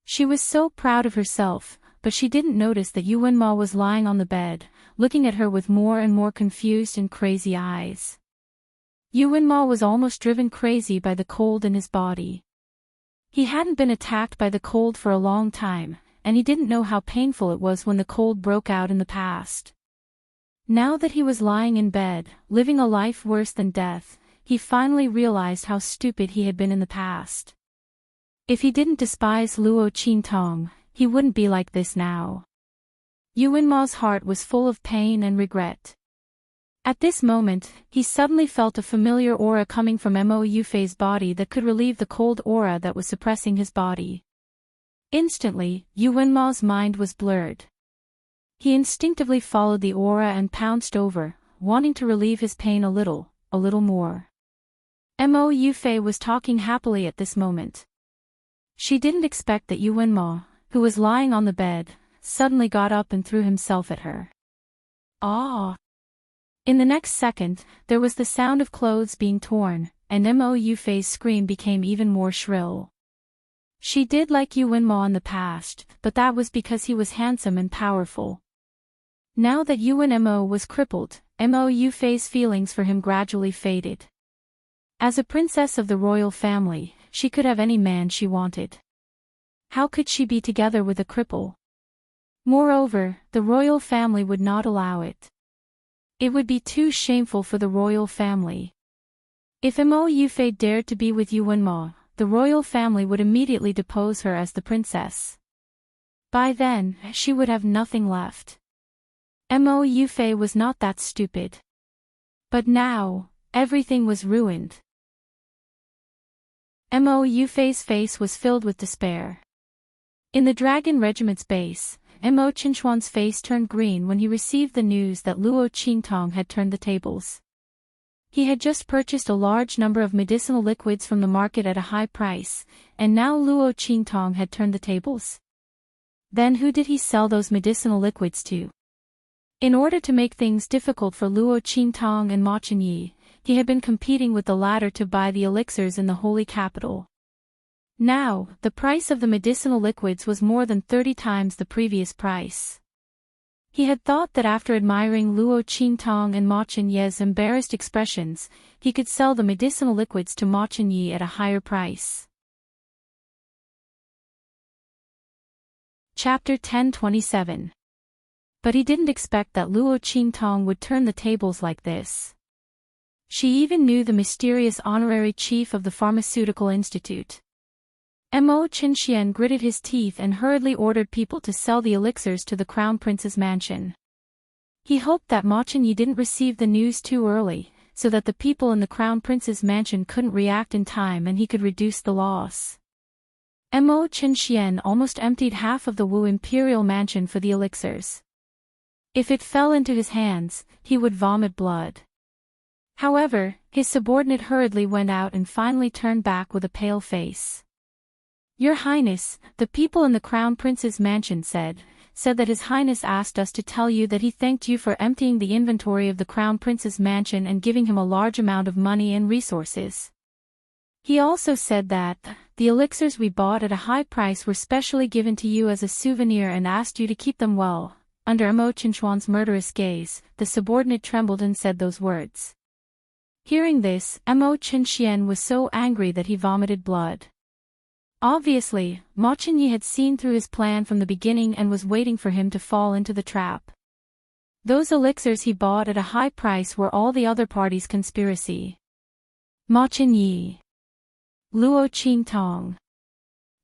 She was so proud of herself, but she didn't notice that Yu Wenma was lying on the bed, looking at her with more and more confused and crazy eyes. Yu Wenma was almost driven crazy by the cold in his body. He hadn't been attacked by the cold for a long time, and he didn't know how painful it was when the cold broke out in the past. Now that he was lying in bed, living a life worse than death, he finally realized how stupid he had been in the past. If he didn't despise Luo Qingtong, he wouldn't be like this now. Yu Wenma's heart was full of pain and regret. At this moment, he suddenly felt a familiar aura coming from Mo Yufei's body that could relieve the cold aura that was suppressing his body. Instantly, Yu Wenma's mind was blurred. He instinctively followed the aura and pounced over, wanting to relieve his pain a little more. Mo Yufei was talking happily at this moment. She didn't expect that Yu Wenma, who was lying on the bed, suddenly got up and threw himself at her. Ah! In the next second, there was the sound of clothes being torn, and Mo Yufei's scream became even more shrill. She did like Yu Wenma in the past, but that was because he was handsome and powerful. Now that Yu Wenmo was crippled, Mo Yufei's feelings for him gradually faded. As a princess of the royal family, she could have any man she wanted. How could she be together with a cripple? Moreover, the royal family would not allow it. It would be too shameful for the royal family. If Mo Yufei dared to be with Yuan Mo, the royal family would immediately depose her as the princess. By then, she would have nothing left. Mo Yufei was not that stupid. But now, everything was ruined. Mo Yufei's face was filled with despair. In the Dragon Regiment's base, Mo Qinchuan's face turned green when he received the news that Luo Qingtong had turned the tables. He had just purchased a large number of medicinal liquids from the market at a high price, and now Luo Qingtong had turned the tables. Then who did he sell those medicinal liquids to? In order to make things difficult for Luo Qingtong and Ma Chenyi, he had been competing with the latter to buy the elixirs in the holy capital. Now, the price of the medicinal liquids was more than 30 times the previous price. He had thought that after admiring Luo Qingtong and Ma Chenyi's embarrassed expressions, he could sell the medicinal liquids to Ma Chenyi at a higher price. Chapter 1027. But he didn't expect that Luo Qingtong would turn the tables like this. She even knew the mysterious honorary chief of the Pharmaceutical Institute. Mo Qinxian gritted his teeth and hurriedly ordered people to sell the elixirs to the Crown Prince's mansion. He hoped that Ma Chenyi didn't receive the news too early, so that the people in the Crown Prince's mansion couldn't react in time and he could reduce the loss. Mo Qinxian almost emptied half of the Wu Imperial Mansion for the elixirs. If it fell into his hands, he would vomit blood. However, his subordinate hurriedly went out and finally turned back with a pale face. Your Highness, the people in the Crown Prince's mansion said that His Highness asked us to tell you that he thanked you for emptying the inventory of the Crown Prince's mansion and giving him a large amount of money and resources. He also said that the elixirs we bought at a high price were specially given to you as a souvenir and asked you to keep them well. Under Mo Qinchuan's murderous gaze, the subordinate trembled and said those words. Hearing this, Mo Qinxian was so angry that he vomited blood. Obviously, Ma Chenyi had seen through his plan from the beginning and was waiting for him to fall into the trap. Those elixirs he bought at a high price were all the other party's conspiracy. Ma Chenyi. Luo Qingtong.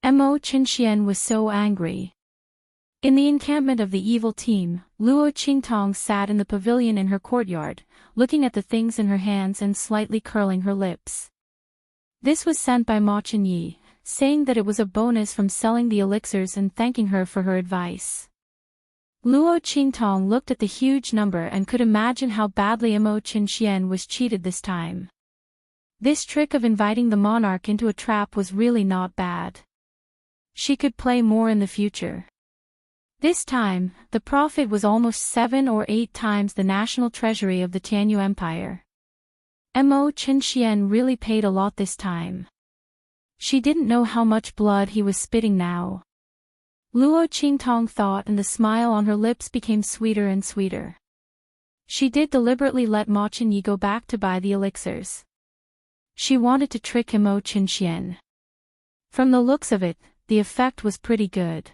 Mo Qinxian was so angry. In the encampment of the evil team, Luo Qingtong sat in the pavilion in her courtyard, looking at the things in her hands and slightly curling her lips. This was sent by Ma Chenyi, saying that it was a bonus from selling the elixirs and thanking her for her advice. Luo Qingtong looked at the huge number and could imagine how badly Mo Qinxian was cheated this time. This trick of inviting the monarch into a trap was really not bad. She could play more in the future. This time, the profit was almost 7 or 8 times the national treasury of the Tianyu Empire. Mo Qinxian really paid a lot this time. She didn't know how much blood he was spitting now. Luo Qingtong thought, and the smile on her lips became sweeter and sweeter. She did deliberately let Ma Chenyi go back to buy the elixirs. She wanted to trick Mo Qinxian. From the looks of it, the effect was pretty good.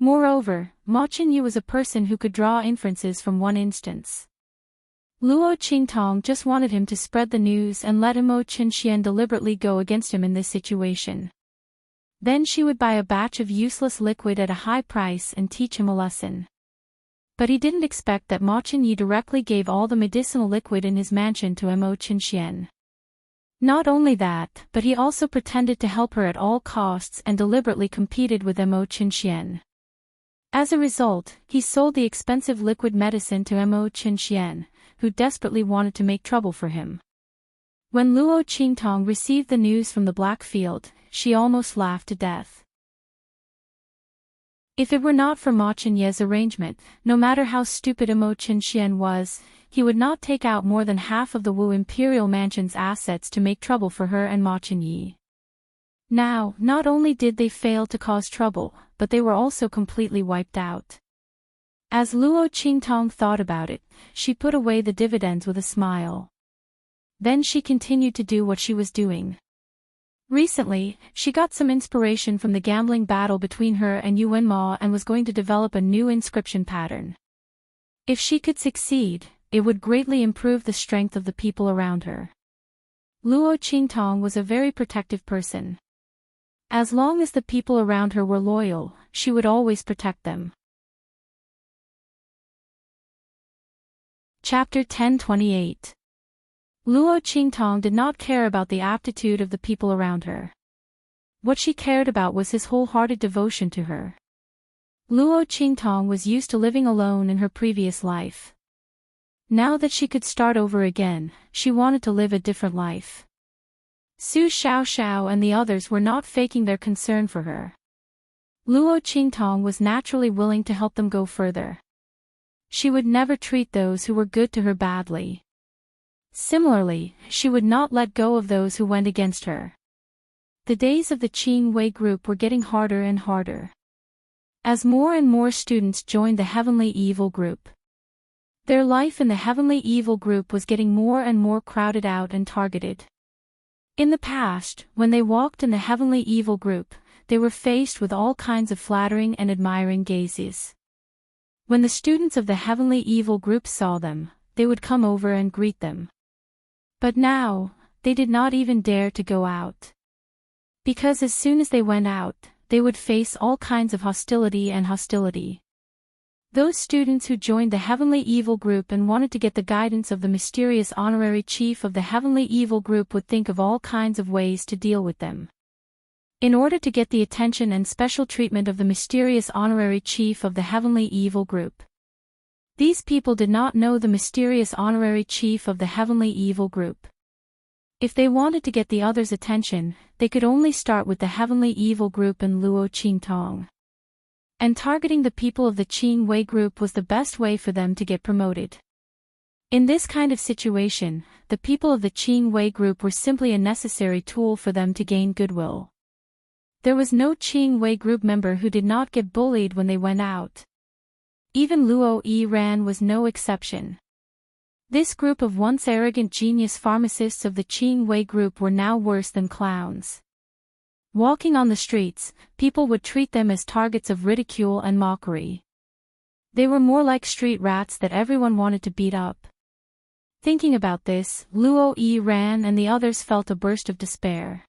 Moreover, Ma Chenyi was a person who could draw inferences from one instance. Luo Qingtong just wanted him to spread the news and let Mo Qinxian deliberately go against him in this situation. Then she would buy a batch of useless liquid at a high price and teach him a lesson. But he didn't expect that Ma Chenyi directly gave all the medicinal liquid in his mansion to Mo Qinxian. Not only that, but he also pretended to help her at all costs and deliberately competed with Mo Qinxian. As a result, he sold the expensive liquid medicine to Mo Qinxian, who desperately wanted to make trouble for him. When Luo Qingtong received the news from the Black Field, she almost laughed to death. If it were not for Ma Chenyi's arrangement, no matter how stupid Mo Qinxian was, he would not take out more than half of the Wu Imperial Mansion's assets to make trouble for her and Ma Chenyi. Now, not only did they fail to cause trouble, but they were also completely wiped out. As Luo Qingtong thought about it, she put away the dividends with a smile. Then she continued to do what she was doing. Recently, she got some inspiration from the gambling battle between her and Yuan Ma and was going to develop a new inscription pattern. If she could succeed, it would greatly improve the strength of the people around her. Luo Qingtong was a very protective person. As long as the people around her were loyal, she would always protect them. Chapter 1028. Luo Qingtong did not care about the aptitude of the people around her. What she cared about was his wholehearted devotion to her. Luo Qingtong was used to living alone in her previous life. Now that she could start over again, she wanted to live a different life. Su Xiaoxiao and the others were not faking their concern for her. Luo Qingtong was naturally willing to help them go further. She would never treat those who were good to her badly. Similarly, she would not let go of those who went against her. The days of the Qing Wei group were getting harder and harder. As more and more students joined the Heavenly Evil group. Their life in the Heavenly Evil group was getting more and more crowded out and targeted. In the past, when they walked in the Heavenly Evil group, they were faced with all kinds of flattering and admiring gazes. When the students of the Heavenly Evil group saw them, they would come over and greet them. But now, they did not even dare to go out. Because as soon as they went out, they would face all kinds of hostility. Those students who joined the Heavenly Evil group and wanted to get the guidance of the mysterious honorary chief of the Heavenly Evil group would think of all kinds of ways to deal with them. In order to get the attention and special treatment of the mysterious honorary chief of the Heavenly Evil group. These people did not know the mysterious honorary chief of the Heavenly Evil group. If they wanted to get the others' attention, they could only start with the Heavenly Evil group and Luo Qingtong. And targeting the people of the Qing Wei group was the best way for them to get promoted. In this kind of situation, the people of the Qing Wei group were simply a necessary tool for them to gain goodwill. There was no Qing Wei group member who did not get bullied when they went out. Even Luo Yiran was no exception. This group of once arrogant genius pharmacists of the Qing Wei group were now worse than clowns. Walking on the streets, people would treat them as targets of ridicule and mockery. They were more like street rats that everyone wanted to beat up. Thinking about this, Luo Yiran and the others felt a burst of despair.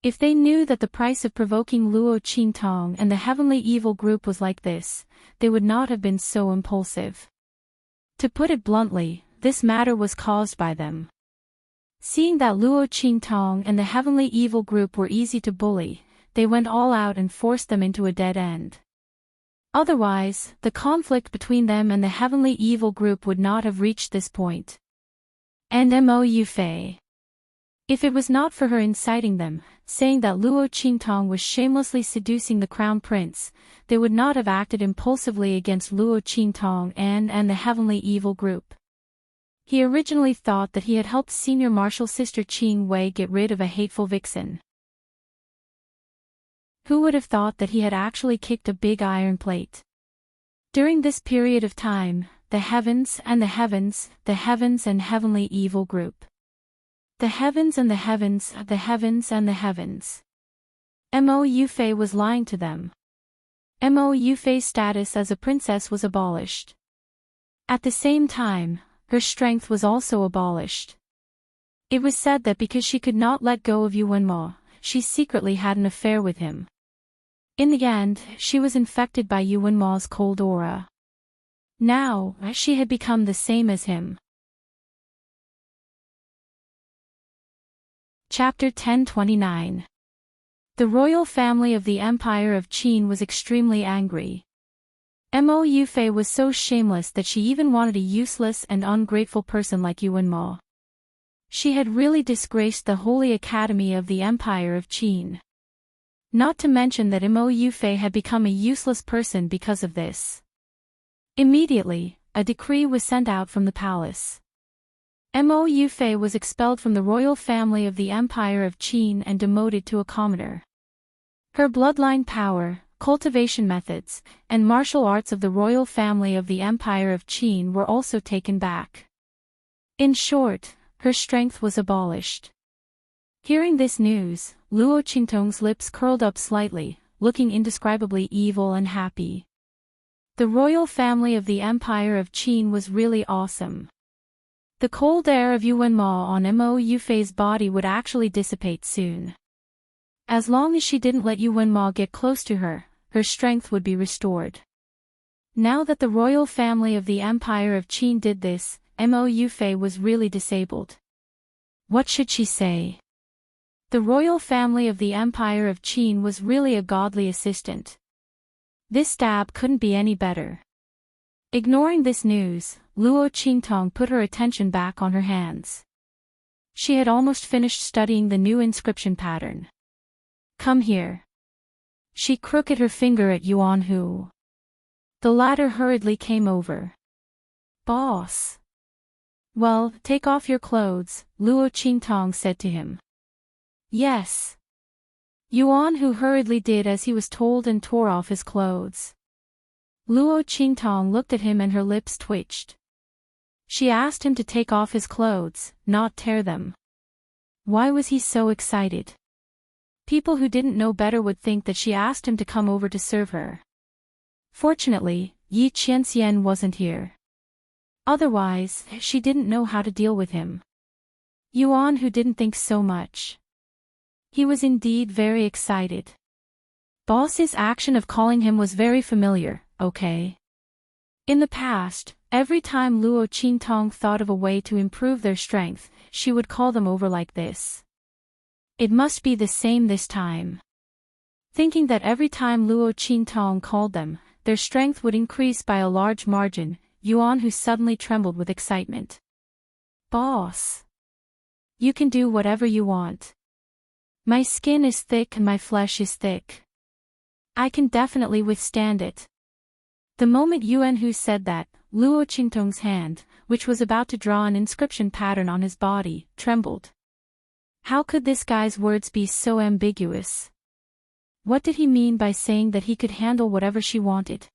If they knew that the price of provoking Luo Qingtong and the Heavenly Evil group was like this, they would not have been so impulsive. To put it bluntly, this matter was caused by them. Seeing that Luo Qingtong and the Heavenly Evil group were easy to bully, they went all out and forced them into a dead end. Otherwise, the conflict between them and the Heavenly Evil group would not have reached this point. And Mo Yufei. If it was not for her inciting them, saying that Luo Qingtong was shamelessly seducing the crown prince, they would not have acted impulsively against Luo Qingtong and the Heavenly Evil group. He originally thought that he had helped senior martial sister Qing Wei get rid of a hateful vixen. Who would have thought that he had actually kicked a big iron plate? During this period of time, the heavens and Heavenly Evil group. The heavens and the heavens. Mo Yufei was lying to them. Mo Yufei's status as a princess was abolished. At the same time, her strength was also abolished. It was said that because she could not let go of Yuan Ma, she secretly had an affair with him. In the end, she was infected by Yuan Ma's cold aura. Now, she had become the same as him. Chapter 1029. The royal family of the Empire of Qin was extremely angry. Mo Yufei was so shameless that she even wanted a useless and ungrateful person like Yuan Ma. She had really disgraced the Holy Academy of the Empire of Qin. Not to mention that Mo Yufei had become a useless person because of this. Immediately, a decree was sent out from the palace. Mo Yufei was expelled from the royal family of the Empire of Qin and demoted to a commoner. Her bloodline power, cultivation methods, and martial arts of the royal family of the Empire of Qin were also taken back. In short, her strength was abolished. Hearing this news, Luo Qingtong's lips curled up slightly, looking indescribably evil and happy. The royal family of the Empire of Qin was really awesome. The cold air of Yuan Ma on Mo Yufei's body would actually dissipate soon. As long as she didn't let Yuan Ma get close to her, her strength would be restored. Now that the royal family of the Empire of Qin did this, Mo Yufei was really disabled. What should she say? The royal family of the Empire of Qin was really a godly assistant. This stab couldn't be any better. Ignoring this news, Luo Qingtong put her attention back on her hands. She had almost finished studying the new inscription pattern. Come here. She crooked her finger at Yuan Hu. The latter hurriedly came over. Boss. Well, take off your clothes, Luo Qingtong said to him. Yes. Yuan Hu hurriedly did as he was told and tore off his clothes. Luo Qingtong looked at him and her lips twitched. She asked him to take off his clothes, not tear them. Why was he so excited? People who didn't know better would think that she asked him to come over to serve her. Fortunately, Yi Qianxian wasn't here. Otherwise, she didn't know how to deal with him. Yuan Hu didn't think so much. He was indeed very excited. Boss's action of calling him was very familiar, okay? In the past, every time Luo Qingtong thought of a way to improve their strength, she would call them over like this. It must be the same this time. Thinking that every time Luo Qingtong called them, their strength would increase by a large margin, Yuan Hu suddenly trembled with excitement. Boss! You can do whatever you want. My skin is thick and my flesh is thick. I can definitely withstand it. The moment Yuan Hu said that, Luo Qingtong's hand, which was about to draw an inscription pattern on his body, trembled. How could this guy's words be so ambiguous? What did he mean by saying that he could handle whatever she wanted?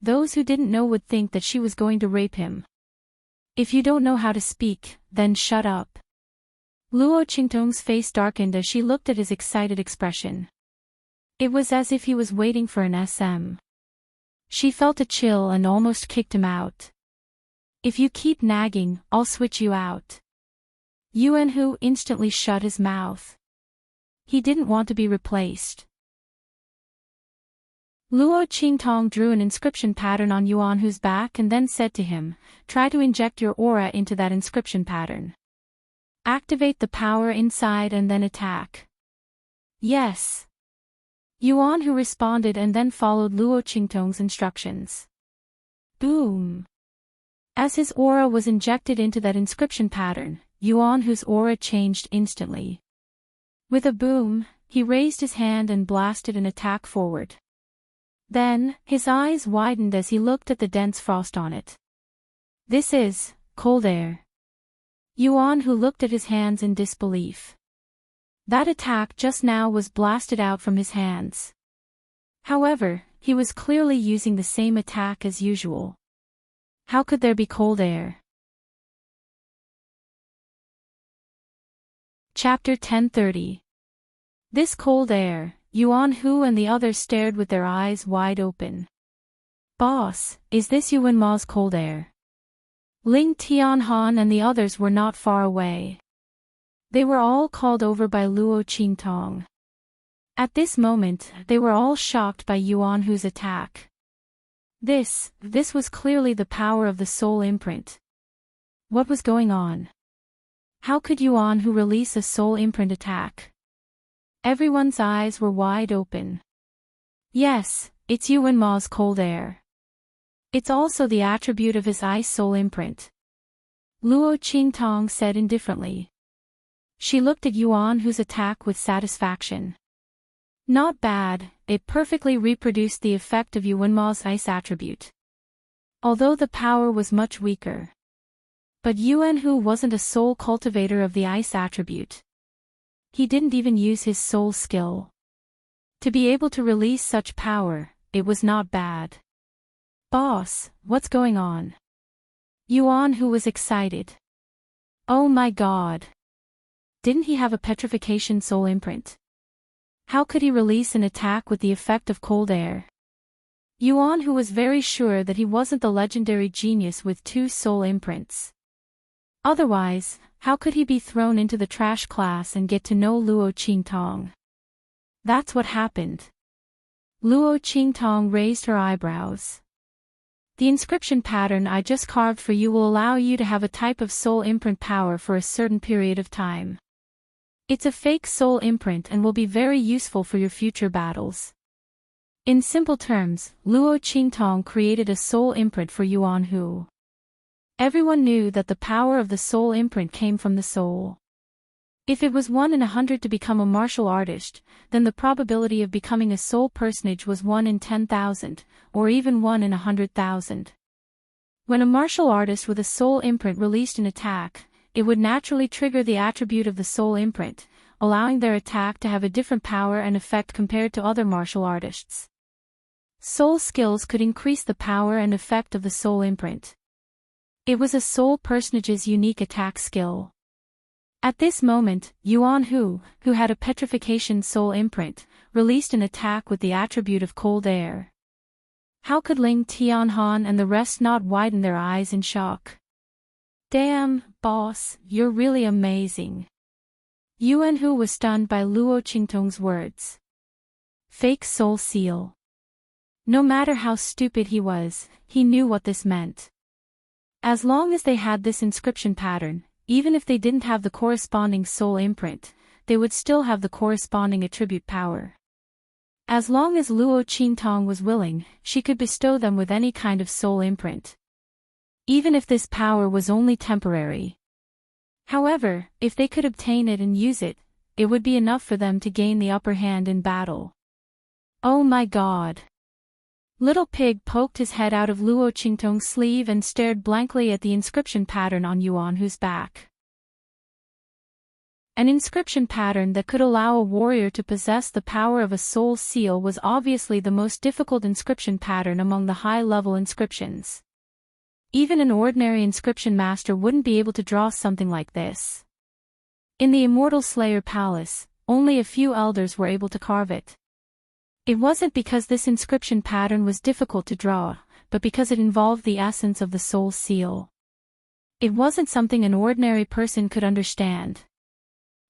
Those who didn't know would think that she was going to rape him. If you don't know how to speak, then shut up. Luo Qingtong's face darkened as she looked at his excited expression. It was as if he was waiting for an SM. She felt a chill and almost kicked him out. If you keep nagging, I'll switch you out. Yuan Hu instantly shut his mouth. He didn't want to be replaced. Luo Qingtong drew an inscription pattern on Yuan Hu's back and then said to him, try to inject your aura into that inscription pattern. Activate the power inside and then attack. Yes. Yuan Hu responded and then followed Luo Qingtong's instructions. Boom. As his aura was injected into that inscription pattern, Yuan Hu's aura changed instantly. With a boom, he raised his hand and blasted an attack forward. Then, his eyes widened as he looked at the dense frost on it. This is cold air. Yuan Hu looked at his hands in disbelief. That attack just now was blasted out from his hands. However, he was clearly using the same attack as usual. How could there be cold air? Chapter 1030. This cold air, Yuan Hu and the others stared with their eyes wide open. Boss, is this Yuan Ma's cold air? Ling Tianhan and the others were not far away. They were all called over by Luo Qingtong. At this moment, they were all shocked by Yuan Hu's attack. This was clearly the power of the soul imprint. What was going on? How could Yuan Hu release a soul imprint attack? Everyone's eyes were wide open. Yes, it's Yuan Ma's cold air. It's also the attribute of his ice soul imprint. Luo Qingtong said indifferently. She looked at Yuan Hu's attack with satisfaction. Not bad, it perfectly reproduced the effect of Yuan Ma's ice attribute. Although the power was much weaker. But Yuan Hu wasn't a soul cultivator of the ice attribute. He didn't even use his soul skill. To be able to release such power, it was not bad. Boss, what's going on? Yuan, who was excited. Oh my god. Didn't he have a petrification soul imprint? How could he release an attack with the effect of cold air? Yuan, who was very sure that he wasn't the legendary genius with 2 soul imprints. Otherwise, how could he be thrown into the trash class and get to know Luo Qingtong? That's what happened. Luo Qingtong raised her eyebrows. The inscription pattern I just carved for you will allow you to have a type of soul imprint power for a certain period of time. It's a fake soul imprint and will be very useful for your future battles. In simple terms, Luo Qingtong created a soul imprint for Yuan Hu. Everyone knew that the power of the soul imprint came from the soul. If it was 1 in 100 to become a martial artist, then the probability of becoming a soul personage was 1 in 10,000, or even 1 in 100,000. When a martial artist with a soul imprint released an attack, it would naturally trigger the attribute of the soul imprint, allowing their attack to have a different power and effect compared to other martial artists. Soul skills could increase the power and effect of the soul imprint. It was a soul personage's unique attack skill. At this moment, Yuan Hu, who had a petrification soul imprint, released an attack with the attribute of cold air. How could Ling Tianhan and the rest not widen their eyes in shock? Damn, boss, you're really amazing. Yuan Hu was stunned by Luo Qingtong's words. Fake soul seal. No matter how stupid he was, he knew what this meant. As long as they had this inscription pattern, even if they didn't have the corresponding soul imprint, they would still have the corresponding attribute power. As long as Luo Qingtong was willing, she could bestow them with any kind of soul imprint. Even if this power was only temporary. However, if they could obtain it and use it, it would be enough for them to gain the upper hand in battle. Oh my god. Little Pig poked his head out of Luo Qingtong's sleeve and stared blankly at the inscription pattern on Yuan Hu's back. An inscription pattern that could allow a warrior to possess the power of a soul seal was obviously the most difficult inscription pattern among the high-level inscriptions. Even an ordinary inscription master wouldn't be able to draw something like this. In the Immortal Slayer Palace, only a few elders were able to carve it. It wasn't because this inscription pattern was difficult to draw, but because it involved the essence of the soul seal. It wasn't something an ordinary person could understand.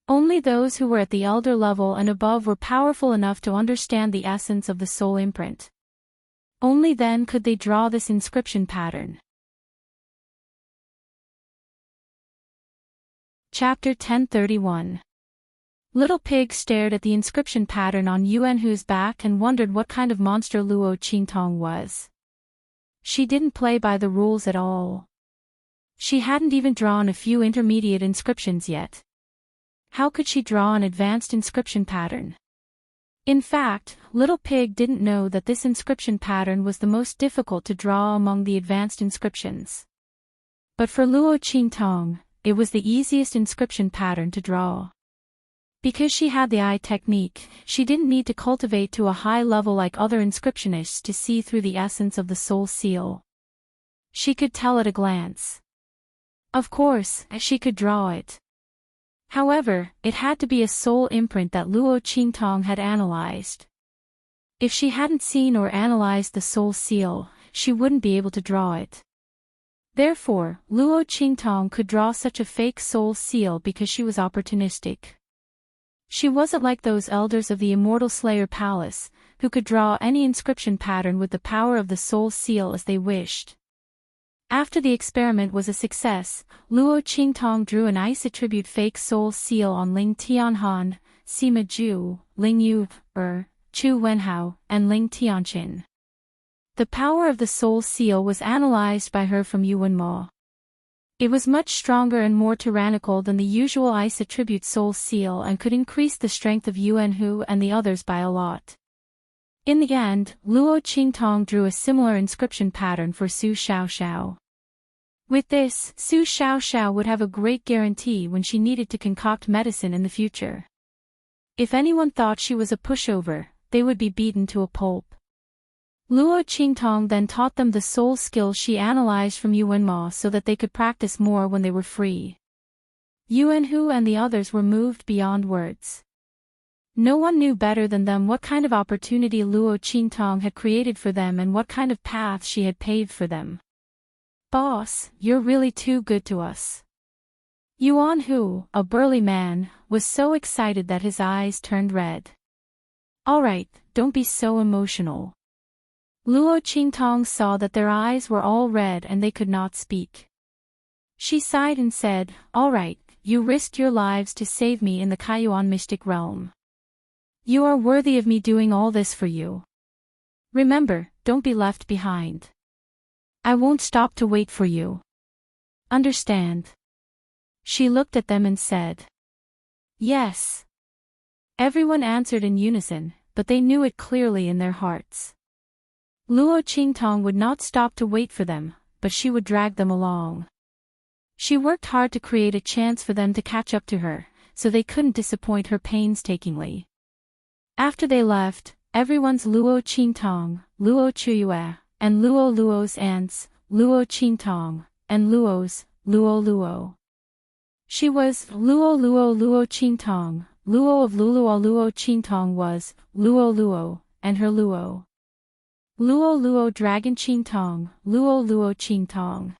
Only those who were at the elder level and above were powerful enough to understand the essence of the soul imprint. Only then could they draw this inscription pattern. Chapter 1031. Little Pig stared at the inscription pattern on Yuan Hu's back and wondered what kind of monster Luo Qingtong was. She didn't play by the rules at all. She hadn't even drawn a few intermediate inscriptions yet. How could she draw an advanced inscription pattern? In fact, Little Pig didn't know that this inscription pattern was the most difficult to draw among the advanced inscriptions. But for Luo Qingtong, it was the easiest inscription pattern to draw. Because she had the eye technique, she didn't need to cultivate to a high level like other inscriptionists to see through the essence of the soul seal. She could tell at a glance. Of course, she could draw it. However, it had to be a soul imprint that Luo Qingtong had analyzed. If she hadn't seen or analyzed the soul seal, she wouldn't be able to draw it. Therefore, Luo Qingtong could draw such a fake soul seal because she was opportunistic. She wasn't like those elders of the Immortal Slayer Palace, who could draw any inscription pattern with the power of the soul seal as they wished. After the experiment was a success, Luo Qingtong drew an ice attribute fake soul seal on Ling Tianhan, Sima Zhu, Ling Yu, Chu Wenhao, and Ling Tianqin. The power of the soul seal was analyzed by her from Yuan Mo. It was much stronger and more tyrannical than the usual ice attribute soul seal and could increase the strength of Yuan Hu and the others by a lot. In the end, Luo Qingtong drew a similar inscription pattern for Su Xiaoxiao. With this, Su Xiaoxiao would have a great guarantee when she needed to concoct medicine in the future. If anyone thought she was a pushover, they would be beaten to a pulp. Luo Qingtong then taught them the soul skill she analyzed from Yuan Ma so that they could practice more when they were free. Yuan Hu and the others were moved beyond words. No one knew better than them what kind of opportunity Luo Qingtong had created for them and what kind of path she had paved for them. "Boss, you're really too good to us." Yuan Hu, a burly man, was so excited that his eyes turned red. "All right, don't be so emotional." Luo Qingtong saw that their eyes were all red and they could not speak. She sighed and said, "All right, you risked your lives to save me in the Kaiyuan mystic realm. You are worthy of me doing all this for you. Remember, don't be left behind. I won't stop to wait for you. Understand?" She looked at them and said, "Yes." Everyone answered in unison, but they knew it clearly in their hearts. Luo Qingtong would not stop to wait for them, but she would drag them along. She worked hard to create a chance for them to catch up to her, so they couldn't disappoint her painstakingly. After they left, everyone's Luo Qingtong, Luo Chuyue, and Luo's aunts, Luo Qingtong, and Luo's, Luo. She was Luo Qingtong, Luo of Luo Qingtong was Luo, and her Luo Dragon Qingtong, Luo Qingtong.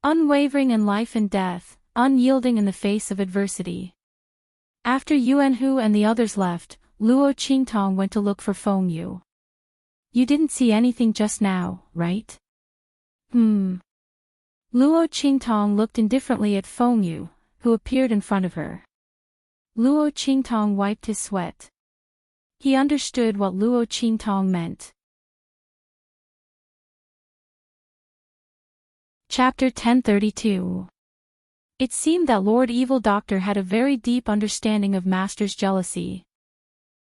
Unwavering in life and death, unyielding in the face of adversity. After Yuan Hu and the others left, Luo Qingtong went to look for Feng Yu. "You didn't see anything just now, right?" Luo Qingtong looked indifferently at Feng Yu, who appeared in front of her. Luo Qingtong wiped his sweat. He understood what Luo Qingtong meant. Chapter 1032. It seemed that Lord Evil Doctor had a very deep understanding of Master's jealousy.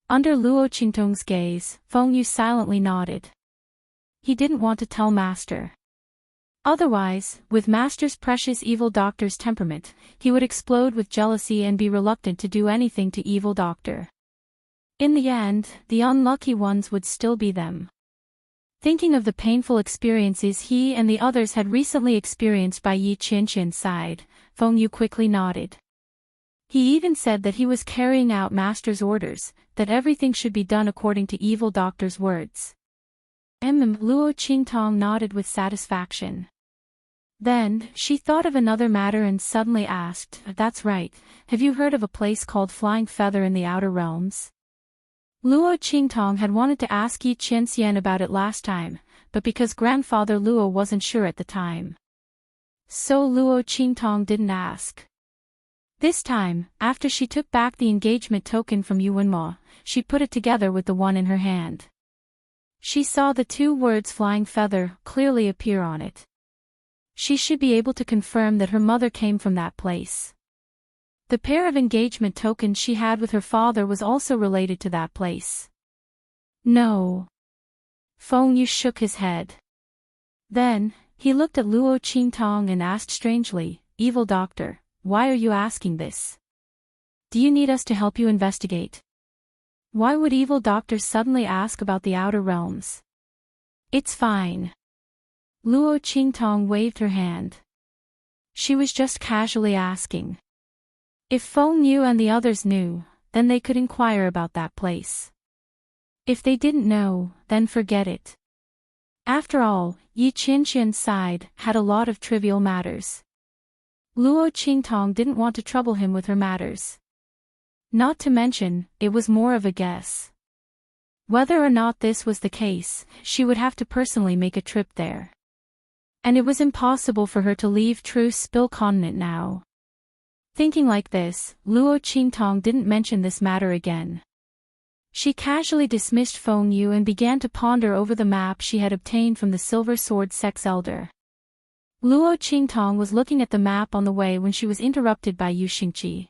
Under Luo Qingtong's gaze, Feng Yu silently nodded. He didn't want to tell Master. Otherwise, with Master's precious Evil Doctor's temperament, he would explode with jealousy and be reluctant to do anything to Evil Doctor. In the end, the unlucky ones would still be them. Thinking of the painful experiences he and the others had recently experienced by Yi Qianqian's side, Feng Yu quickly nodded. He even said that he was carrying out Master's orders, that everything should be done according to Evil Doctor's words. Luo Qingtong nodded with satisfaction. Then, she thought of another matter and suddenly asked, "That's right, have you heard of a place called Flying Feather in the Outer Realms?" Luo Qingtong had wanted to ask Yi Qianxian about it last time, but because grandfather Luo wasn't sure at the time. So Luo Qingtong didn't ask. This time, after she took back the engagement token from Yuan Ma, she put it together with the one in her hand. She saw the two words "Flying Feather" clearly appear on it. She should be able to confirm that her mother came from that place. The pair of engagement tokens she had with her father was also related to that place. No. Feng Yu shook his head. Then, he looked at Luo Qingtong and asked strangely, "Evil Doctor, why are you asking this? Do you need us to help you investigate? Why would Evil Doctor suddenly ask about the outer realms?" "It's fine." Luo Qingtong waved her hand. She was just casually asking. If Feng Yu and the others knew, then they could inquire about that place. If they didn't know, then forget it. After all, Yi Qianxian's side had a lot of trivial matters. Luo Qingtong didn't want to trouble him with her matters. Not to mention, it was more of a guess. Whether or not this was the case, she would have to personally make a trip there. And it was impossible for her to leave True Spill Continent now. Thinking like this, Luo Qingtong didn't mention this matter again. She casually dismissed Feng Yu and began to ponder over the map she had obtained from the Silver Sword Sex Elder. Luo Qingtong was looking at the map on the way when she was interrupted by Yu Xingqi.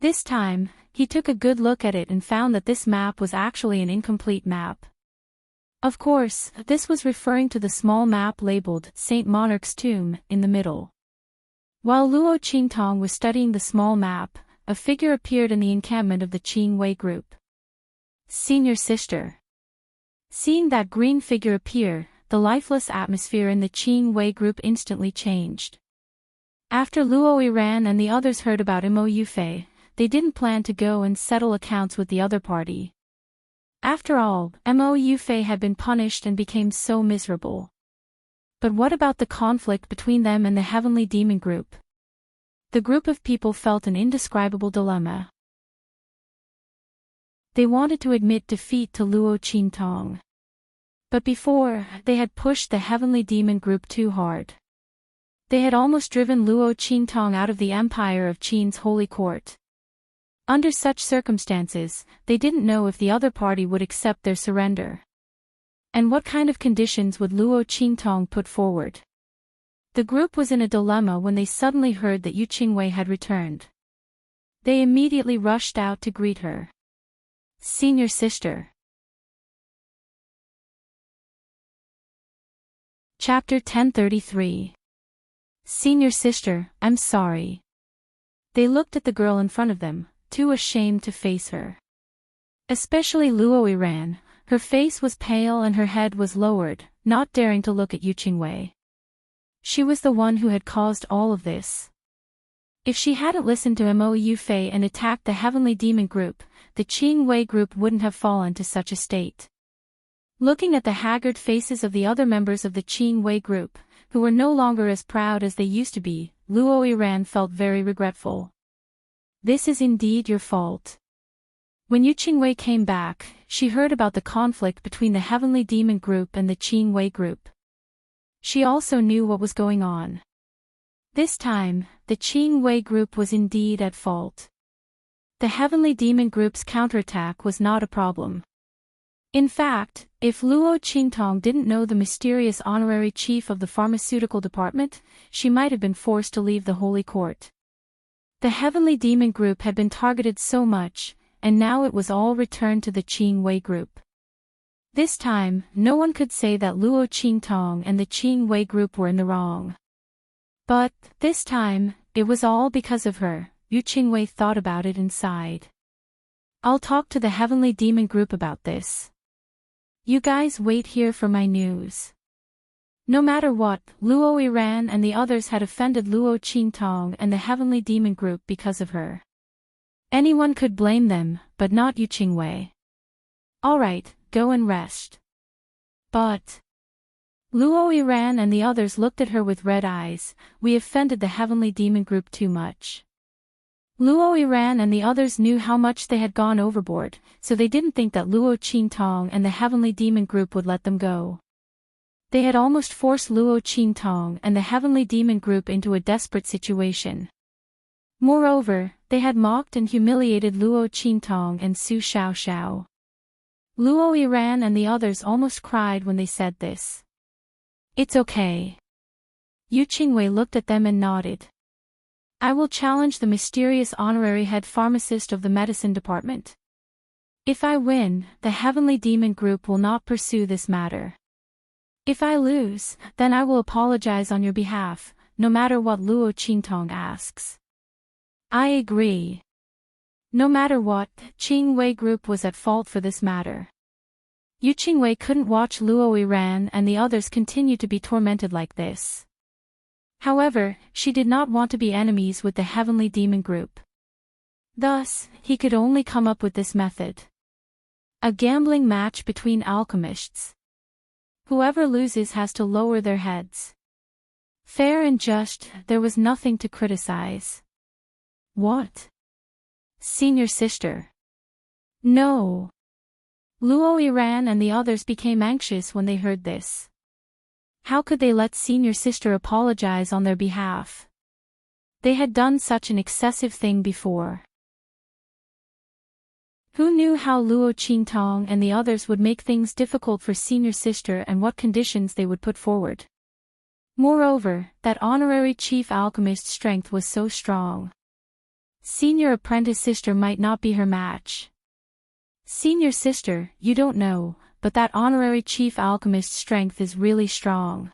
This time, he took a good look at it and found that this map was actually an incomplete map. Of course, this was referring to the small map labeled Saint Monarch's Tomb in the middle. While Luo Qingtong was studying the small map, a figure appeared in the encampment of the Qing Wei group. Senior sister. Seeing that green figure appear, the lifeless atmosphere in the Qing Wei group instantly changed. After Luo Yiran and the others heard about Mo Yufei, they didn't plan to go and settle accounts with the other party. After all, Mo Yufei had been punished and became so miserable. But what about the conflict between them and the Heavenly Demon group? The group of people felt an indescribable dilemma. They wanted to admit defeat to Luo Qintong. But before, they had pushed the Heavenly Demon group too hard. They had almost driven Luo Qintong out of the empire of Qin's holy court. Under such circumstances, they didn't know if the other party would accept their surrender. And what kind of conditions would Luo Qintong put forward? The group was in a dilemma when they suddenly heard that Yu Qingwei had returned. They immediately rushed out to greet her. Senior sister. Chapter 1033. Senior sister, I'm sorry. They looked at the girl in front of them, too ashamed to face her. Especially Luo Yiran, her face was pale and her head was lowered, not daring to look at Yu Qingwei. She was the one who had caused all of this. If she hadn't listened to Mo Yufei and attacked the Heavenly Demon group, the Qing Wei group wouldn't have fallen to such a state. Looking at the haggard faces of the other members of the Qing Wei group, who were no longer as proud as they used to be, Luo Yiran felt very regretful. This is indeed your fault. When Yu Qingwei came back, she heard about the conflict between the Heavenly Demon group and the Qing Wei group. She also knew what was going on. This time, the Qing Wei group was indeed at fault. The Heavenly Demon group's counterattack was not a problem. In fact, if Luo Qintong didn't know the mysterious honorary chief of the pharmaceutical department, she might have been forced to leave the holy court. The Heavenly Demon group had been targeted so much, and now it was all returned to the Qing Wei group. This time, no one could say that Luo Qintong and the Qing Wei group were in the wrong. But, this time, it was all because of her. Yu Qingwei thought about it and sighed. I'll talk to the Heavenly Demon group about this. You guys wait here for my news. No matter what, Luo Yiran and the others had offended Luo Qintong and the Heavenly Demon group because of her. Anyone could blame them, but not Yu Qingwei. Alright, go and rest. But Luo Yiran and the others looked at her with red eyes. We offended the Heavenly Demon group too much. Luo Yiran and the others knew how much they had gone overboard, so they didn't think that Luo Qintong and the Heavenly Demon group would let them go. They had almost forced Luo Qintong and the Heavenly Demon group into a desperate situation. Moreover, they had mocked and humiliated Luo Qintong and Su Xiaoxiao. Luo Yiran and the others almost cried when they said this. It's okay. Yu Qingwei looked at them and nodded. I will challenge the mysterious honorary head pharmacist of the medicine department. If I win, the Heavenly Demon group will not pursue this matter. If I lose, then I will apologize on your behalf, no matter what Luo Qintong asks. I agree. No matter what, Qing Wei group was at fault for this matter. Yu Qingwei couldn't watch Luo Yiran and the others continue to be tormented like this. However, she did not want to be enemies with the Heavenly Demon group. Thus, he could only come up with this method. A gambling match between alchemists. Whoever loses has to lower their heads. Fair and just, there was nothing to criticize. What? Senior sister. No. Luo Yiran and the others became anxious when they heard this. How could they let senior sister apologize on their behalf? They had done such an excessive thing before. Who knew how Luo Qintong and the others would make things difficult for senior sister and what conditions they would put forward? Moreover, that honorary chief alchemist's strength was so strong. Senior apprentice sister might not be her match. Senior sister, you don't know, but that honorary chief alchemist's strength is really strong.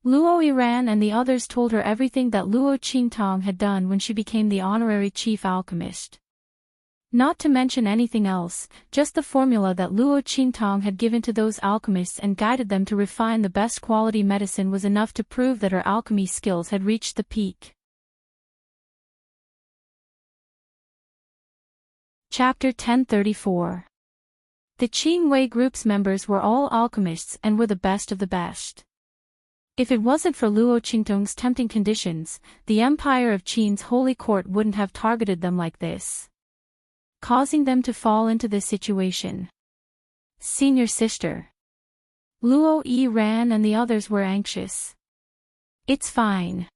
Luo Yiran and the others told her everything that Luo Qintong had done when she became the honorary chief alchemist. Not to mention anything else, just the formula that Luo Qingtong had given to those alchemists and guided them to refine the best quality medicine was enough to prove that her alchemy skills had reached the peak. Chapter 1034. The Qingwei group's members were all alchemists and were the best of the best. If it wasn't for Luo Qingtong's tempting conditions, the Empire of Qin's holy court wouldn't have targeted them like this, causing them to fall into this situation. Senior sister. Luo Yiran and the others were anxious. It's fine.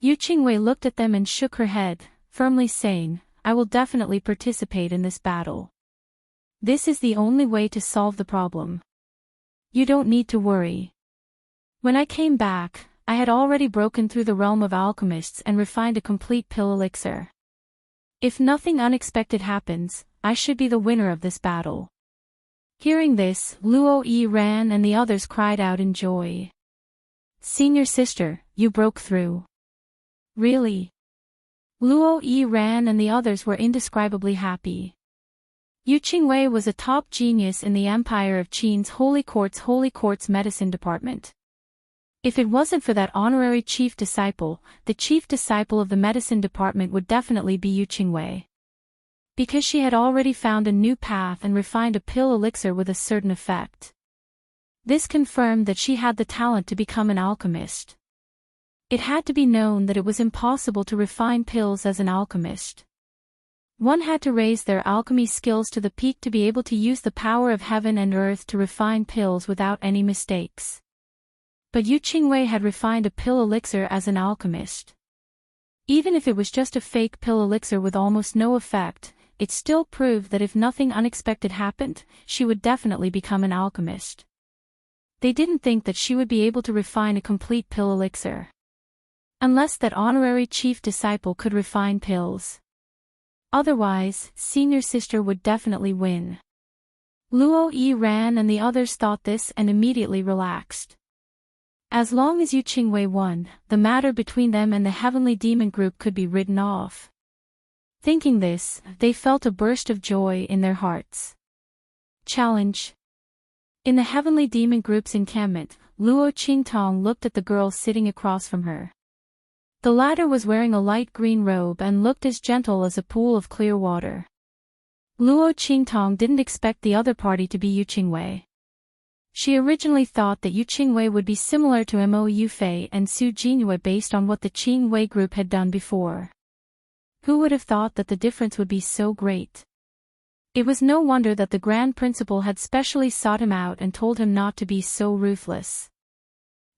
Yu Qingwei looked at them and shook her head, firmly saying, I will definitely participate in this battle. This is the only way to solve the problem. You don't need to worry. When I came back, I had already broken through the realm of alchemists and refined a complete pill elixir. If nothing unexpected happens, I should be the winner of this battle. Hearing this, Luo Yiran and the others cried out in joy. Senior sister, you broke through. Really? Luo Yiran and the others were indescribably happy. Yu Qingwei was a top genius in the Empire of Qin's Holy Court's medicine department. If it wasn't for that honorary chief disciple, the chief disciple of the medicine department would definitely be Yu Qingwei. Because she had already found a new path and refined a pill elixir with a certain effect. This confirmed that she had the talent to become an alchemist. It had to be known that it was impossible to refine pills as an alchemist. One had to raise their alchemy skills to the peak to be able to use the power of heaven and earth to refine pills without any mistakes. But Yu Qingwei had refined a pill elixir as an alchemist. Even if it was just a fake pill elixir with almost no effect, it still proved that if nothing unexpected happened, she would definitely become an alchemist. They didn't think that she would be able to refine a complete pill elixir. Unless that honorary chief disciple could refine pills. Otherwise, senior sister would definitely win. Luo Yiran and the others thought this and immediately relaxed. As long as Yu Qingwei won, the matter between them and the Heavenly Demon Group could be written off. Thinking this, they felt a burst of joy in their hearts. Challenge. In the Heavenly Demon Group's encampment, Luo Qingtong looked at the girl sitting across from her. The latter was wearing a light green robe and looked as gentle as a pool of clear water. Luo Qingtong didn't expect the other party to be Yu Qingwei. She originally thought that Yu Qingwei would be similar to Mo Yufei and Su Jinyue based on what the Qingwei group had done before. Who would have thought that the difference would be so great? It was no wonder that the Grand Principal had specially sought him out and told him not to be so ruthless.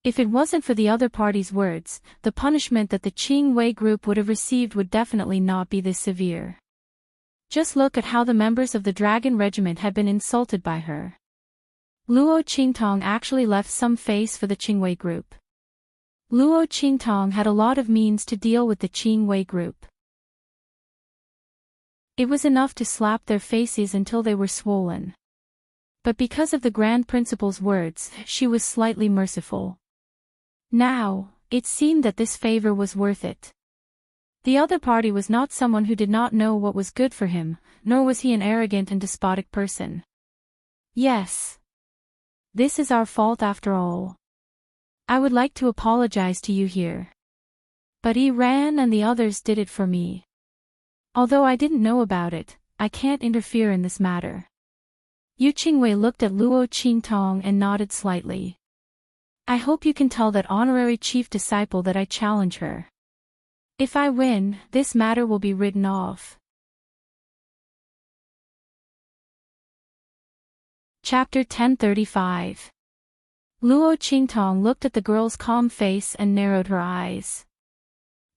If it wasn't for the other party's words, the punishment that the Qingwei group would have received would definitely not be this severe. Just look at how the members of the Dragon Regiment had been insulted by her. Luo Qingtong actually left some face for the Qingwei group. Luo Qingtong had a lot of means to deal with the Qingwei group. It was enough to slap their faces until they were swollen. But because of the Grand Principal's words, she was slightly merciful. Now, it seemed that this favor was worth it. The other party was not someone who did not know what was good for him, nor was he an arrogant and despotic person. Yes. This is our fault after all. I would like to apologize to you here. But Iran and the others did it for me. Although I didn't know about it, I can't interfere in this matter. Yu Qingwei looked at Luo Qingtong and nodded slightly. I hope you can tell that honorary chief disciple that I challenge her. If I win, this matter will be written off. Chapter 1035. Luo Qingtong looked at the girl's calm face and narrowed her eyes.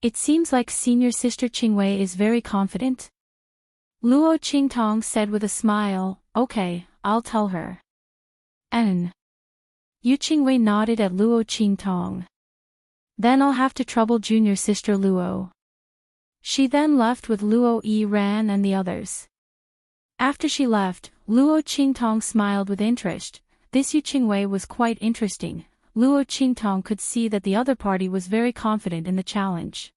It seems like senior sister Qingwei is very confident. Luo Qingtong said with a smile, okay, I'll tell her. Yu Qingwei nodded at Luo Qingtong. Then I'll have to trouble junior sister Luo. She then left with Luo Yiran and the others. After she left, Luo Qingtong smiled with interest. This Yu Qingwei was quite interesting. Luo Qingtong could see that the other party was very confident in the challenge.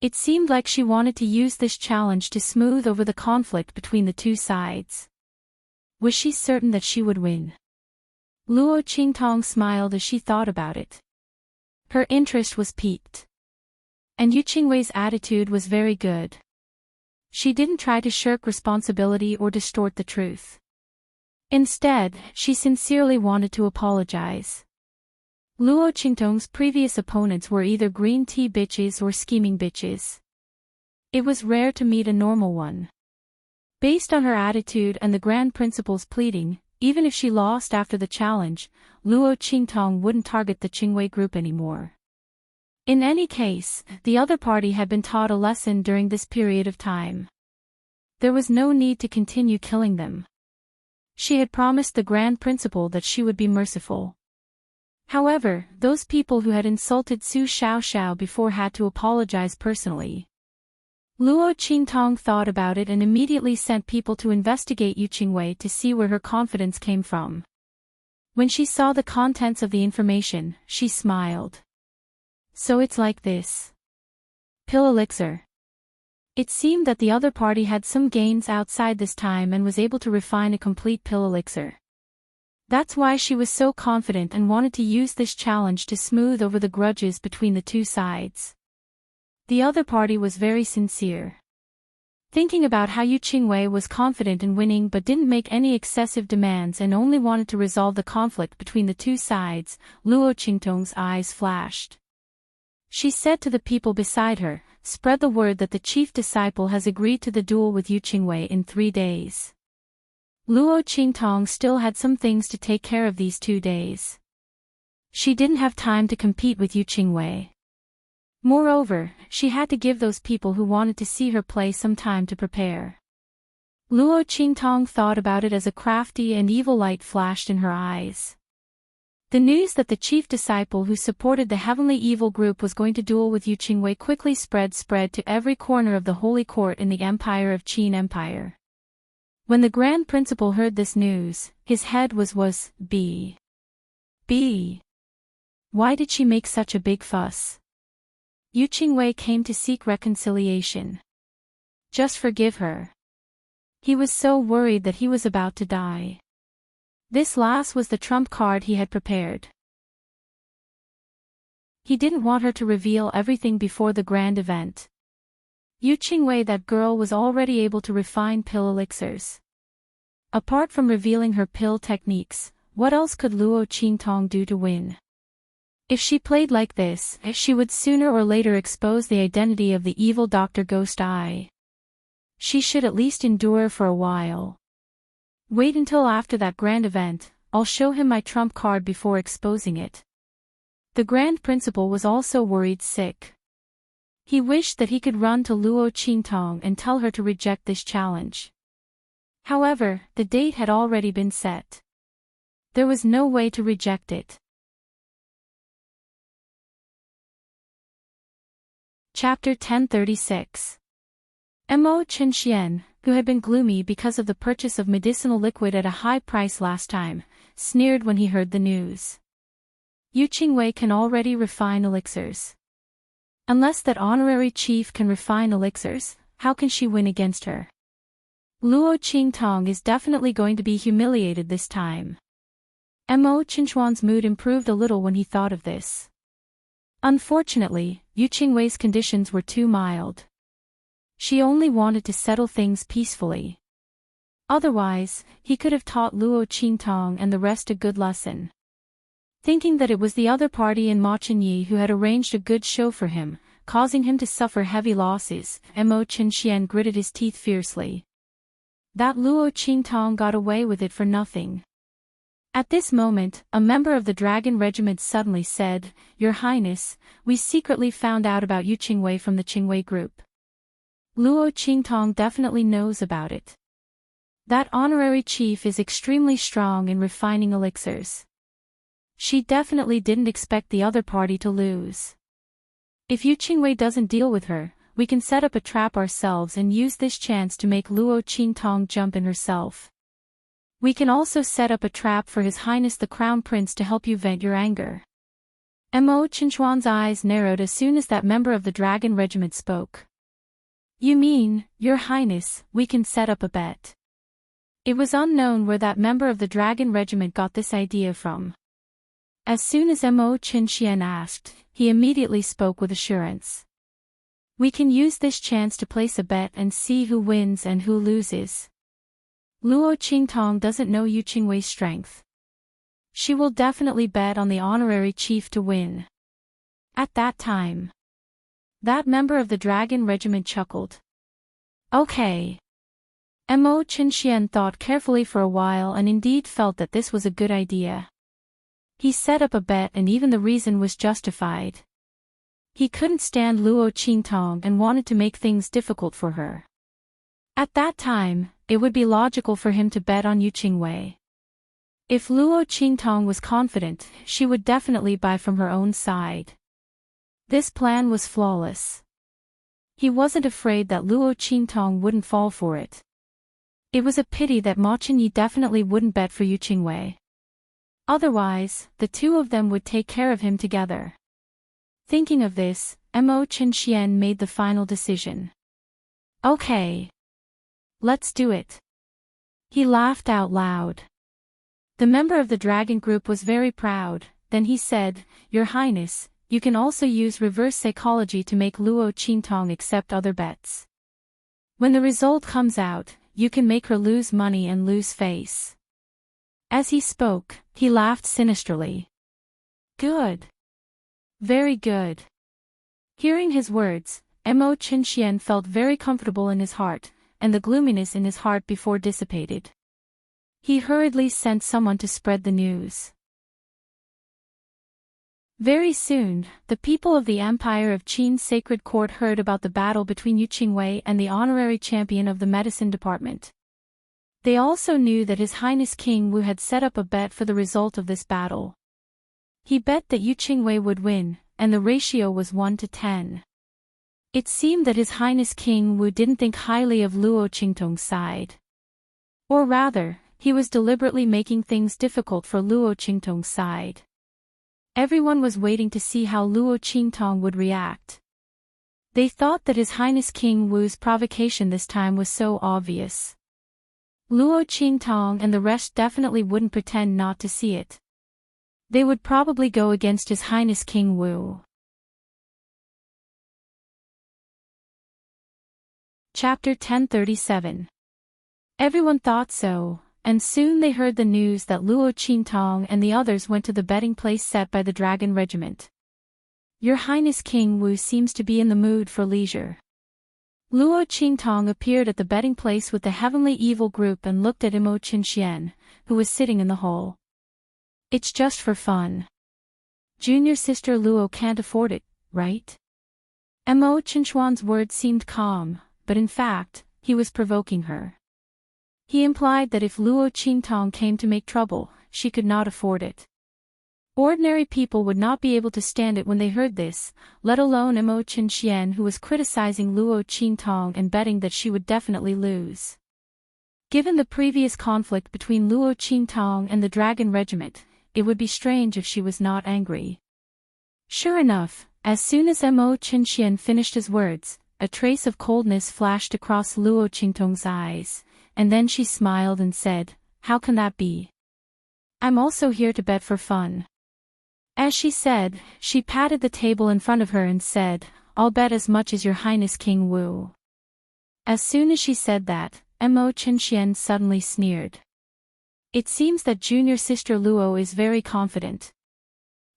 It seemed like she wanted to use this challenge to smooth over the conflict between the two sides. Was she certain that she would win? Luo Qingtong smiled as she thought about it. Her interest was piqued. And Yu Qingwei's attitude was very good. She didn't try to shirk responsibility or distort the truth. Instead, she sincerely wanted to apologize. Luo Qingtong's previous opponents were either green tea bitches or scheming bitches. It was rare to meet a normal one. Based on her attitude and the Grand Principal's pleading, even if she lost after the challenge, Luo Qingtong wouldn't target the Qingwei group anymore. In any case, the other party had been taught a lesson during this period of time. There was no need to continue killing them. She had promised the Grand Principal that she would be merciful. However, those people who had insulted Su Xiaoxiao before had to apologize personally. Luo Qingtong thought about it and immediately sent people to investigate Yu Qingwei to see where her confidence came from. When she saw the contents of the information, she smiled. So it's like this. Pill elixir. It seemed that the other party had some gains outside this time and was able to refine a complete pill elixir. That's why she was so confident and wanted to use this challenge to smooth over the grudges between the two sides. The other party was very sincere. Thinking about how Yu Qingwei was confident in winning but didn't make any excessive demands and only wanted to resolve the conflict between the two sides, Luo Qingtong's eyes flashed. She said to the people beside her, "Spread the word that the chief disciple has agreed to the duel with Yu Qingwei in 3 days." Luo Qingtong still had some things to take care of these 2 days. She didn't have time to compete with Yu Qingwei. Moreover, she had to give those people who wanted to see her play some time to prepare. Luo Qingtong thought about it as a crafty and evil light flashed in her eyes. The news that the chief disciple who supported the Heavenly Evil group was going to duel with Yu Qingwei quickly spread to every corner of the Holy Court in the Empire of Qin Empire. When the Grand Principal heard this news, his head was B. Why did she make such a big fuss? Yu Qingwei came to seek reconciliation. Just forgive her. He was so worried that he was about to die. This last was the trump card he had prepared. He didn't want her to reveal everything before the grand event. Yu Qingwei, that girl, was already able to refine pill elixirs. Apart from revealing her pill techniques, what else could Luo Qingtong do to win? If she played like this, she would sooner or later expose the identity of the evil Dr. Ghost Eye. She should at least endure for a while. Wait until after that grand event, I'll show him my trump card before exposing it. The Grand Principal was also worried sick. He wished that he could run to Luo Qingtong and tell her to reject this challenge. However, the date had already been set. There was no way to reject it. Chapter 1036. Mo Chenxian, who had been gloomy because of the purchase of medicinal liquid at a high price last time, sneered when he heard the news. Yu Qingwei can already refine elixirs. Unless that honorary chief can refine elixirs, how can she win against her? Luo Qingtong is definitely going to be humiliated this time. Mo Chenxuan's mood improved a little when he thought of this. Unfortunately, Yu Qingwei's conditions were too mild. She only wanted to settle things peacefully. Otherwise, he could have taught Luo Qingtong and the rest a good lesson. Thinking that it was the other party in Ma Chenyi who had arranged a good show for him, causing him to suffer heavy losses, Mo Chenxian gritted his teeth fiercely. That Luo Qingtong got away with it for nothing. At this moment, a member of the Dragon Regiment suddenly said, "Your Highness, we secretly found out about Yu Qingwei from the Qingwei group. Luo Qingtong definitely knows about it. That honorary chief is extremely strong in refining elixirs. She definitely didn't expect the other party to lose. If Yu Qingwei doesn't deal with her, we can set up a trap ourselves and use this chance to make Luo Qingtong jump in herself. We can also set up a trap for His Highness the Crown Prince to help you vent your anger." Mo Chinchuan's eyes narrowed as soon as that member of the dragon regiment spoke. You mean, Your Highness, we can set up a bet? It was unknown where that member of the dragon regiment got this idea from. As soon as Mo Chinxian asked, he immediately spoke with assurance. We can use this chance to place a bet and see who wins and who loses. Luo Qingtong doesn't know Yu Qingwei's strength. She will definitely bet on the honorary chief to win. At that time, that member of the dragon regiment chuckled. Okay. Mo Chinxian thought carefully for a while and indeed felt that this was a good idea. He set up a bet and even the reason was justified. He couldn't stand Luo Qingtong and wanted to make things difficult for her. At that time, it would be logical for him to bet on Yu Qingwei. If Luo Qingtong was confident, she would definitely buy from her own side. This plan was flawless. He wasn't afraid that Luo Qingtong wouldn't fall for it. It was a pity that Ma Qingyi definitely wouldn't bet for Yu Qingwei. Otherwise, the two of them would take care of him together. Thinking of this, Mo Chinxian made the final decision. Okay. Let's do it. He laughed out loud. The member of the dragon group was very proud, then he said, Your Highness, you can also use reverse psychology to make Luo Qingtong accept other bets. When the result comes out, you can make her lose money and lose face. As he spoke, he laughed sinisterly. Good. Very good. Hearing his words, Mo Chinxian felt very comfortable in his heart, and the gloominess in his heart before dissipated. He hurriedly sent someone to spread the news. Very soon, the people of the Empire of Qin's Sacred Court heard about the battle between Yu Qingwei and the honorary champion of the medicine department. They also knew that His Highness King Wu had set up a bet for the result of this battle. He bet that Yu Qingwei would win, and the ratio was 1-10. It seemed that His Highness King Wu didn't think highly of Luo Qingtong's side. Or rather, he was deliberately making things difficult for Luo Qingtong's side. Everyone was waiting to see how Luo Qingtong would react. They thought that His Highness King Wu's provocation this time was so obvious. Luo Qingtong and the rest definitely wouldn't pretend not to see it. They would probably go against His Highness King Wu. Chapter 1037. Everyone thought so, and soon they heard the news that Luo Qingtong and the others went to the betting place set by the dragon regiment. Your Highness King Wu seems to be in the mood for leisure. Luo Qingtong appeared at the betting place with the Heavenly Evil group and looked at Mo Chinxian, who was sitting in the hall. It's just for fun. Junior sister Luo can't afford it, right? Mo Chinchuan's words seemed calm, but in fact, he was provoking her. He implied that if Luo Qingtong came to make trouble, she could not afford it. Ordinary people would not be able to stand it when they heard this, let alone Mo Chinxian, who was criticizing Luo Qingtong and betting that she would definitely lose. Given the previous conflict between Luo Qingtong and the dragon regiment, it would be strange if she was not angry. Sure enough, as soon as Mo Chinxian finished his words, a trace of coldness flashed across Luo Qingtong's eyes, and then she smiled and said, How can that be? I'm also here to bet for fun. As she said, she patted the table in front of her and said, I'll bet as much as Your Highness King Wu. As soon as she said that, Mo Chinxian suddenly sneered. It seems that junior sister Luo is very confident.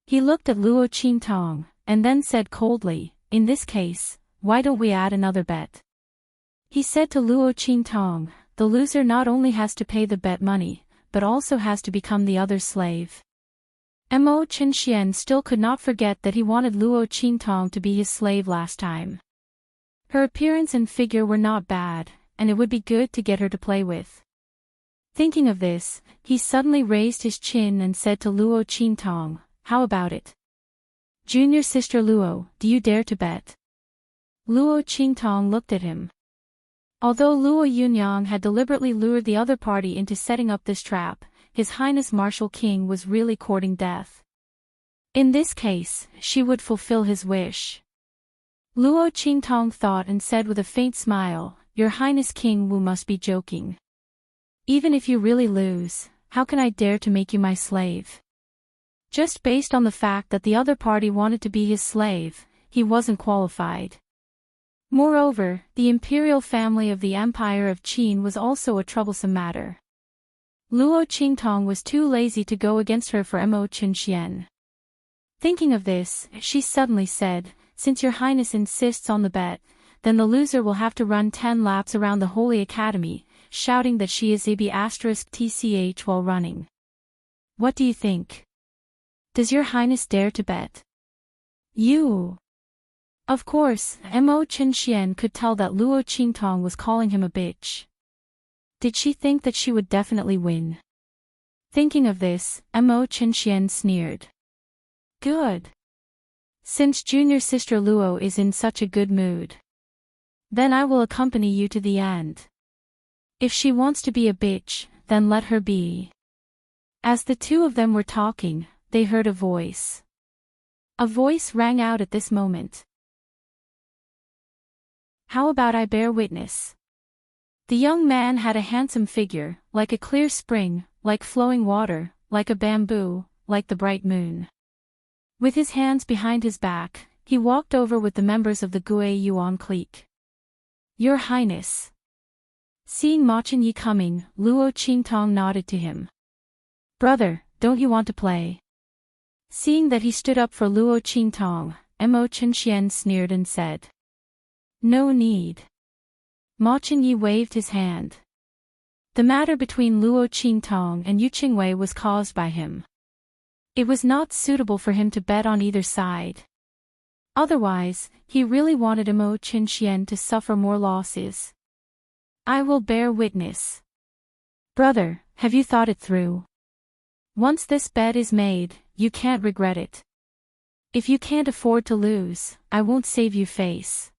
He looked at Luo Qingtong, and then said coldly, In this case, why don't we add another bet? He said to Luo Qingtong, The loser not only has to pay the bet money, but also has to become the other's slave. Mo Chinxian still could not forget that he wanted Luo Qingtong to be his slave last time. Her appearance and figure were not bad, and it would be good to get her to play with. Thinking of this, he suddenly raised his chin and said to Luo Qingtong, How about it? Junior sister Luo, do you dare to bet? Luo Qingtong looked at him. Although Luo Yunyang had deliberately lured the other party into setting up this trap, His Highness Martial King was really courting death. In this case, she would fulfill his wish. Luo Qingtong thought and said with a faint smile, Your Highness King Wu must be joking. Even if you really lose, how can I dare to make you my slave? Just based on the fact that the other party wanted to be his slave, he wasn't qualified. Moreover, the imperial family of the Empire of Qin was also a troublesome matter. Luo Qingtong was too lazy to go against her for Mo Qinxian. Thinking of this, she suddenly said, Since your highness insists on the bet, then the loser will have to run 10 laps around the Holy Academy, shouting that she is AB*TCH while running. What do you think? Does your highness dare to bet? You. Of course, Mo Qinxian could tell that Luo Qingtong was calling him a bitch. Did she think that she would definitely win? Thinking of this, Mo Qinxian sneered. Good. Since junior sister Luo is in such a good mood, then I will accompany you to the end. If she wants to be a bitch, then let her be. As the two of them were talking, they heard a voice. A voice rang out at this moment. How about I bear witness? The young man had a handsome figure, like a clear spring, like flowing water, like a bamboo, like the bright moon. With his hands behind his back, he walked over with the members of the Gui Yuan clique. Your Highness. Seeing Ma Qinyi coming, Luo Qingtong nodded to him. Brother, don't you want to play? Seeing that he stood up for Luo Qingtong, Mo Qinxian sneered and said. No need. Ma Qinyi waved his hand. The matter between Luo Qingtong and Yu Qingwei was caused by him. It was not suitable for him to bet on either side. Otherwise, he really wanted Mo Qinxian to suffer more losses. I will bear witness. Brother, have you thought it through? Once this bet is made, you can't regret it. If you can't afford to lose, I won't save you face.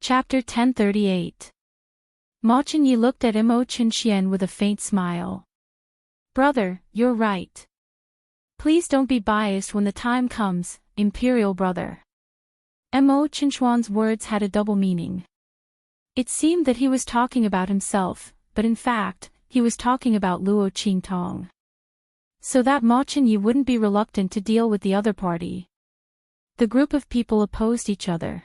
Chapter 1038. Ma Qinyi looked at Mo Qinxian with a faint smile. Brother, you're right. Please don't be biased when the time comes, imperial brother. Mo Qinxuan's words had a double meaning. It seemed that he was talking about himself, but in fact, he was talking about Luo Qingtong. So that Ma Qinyi wouldn't be reluctant to deal with the other party. The group of people opposed each other.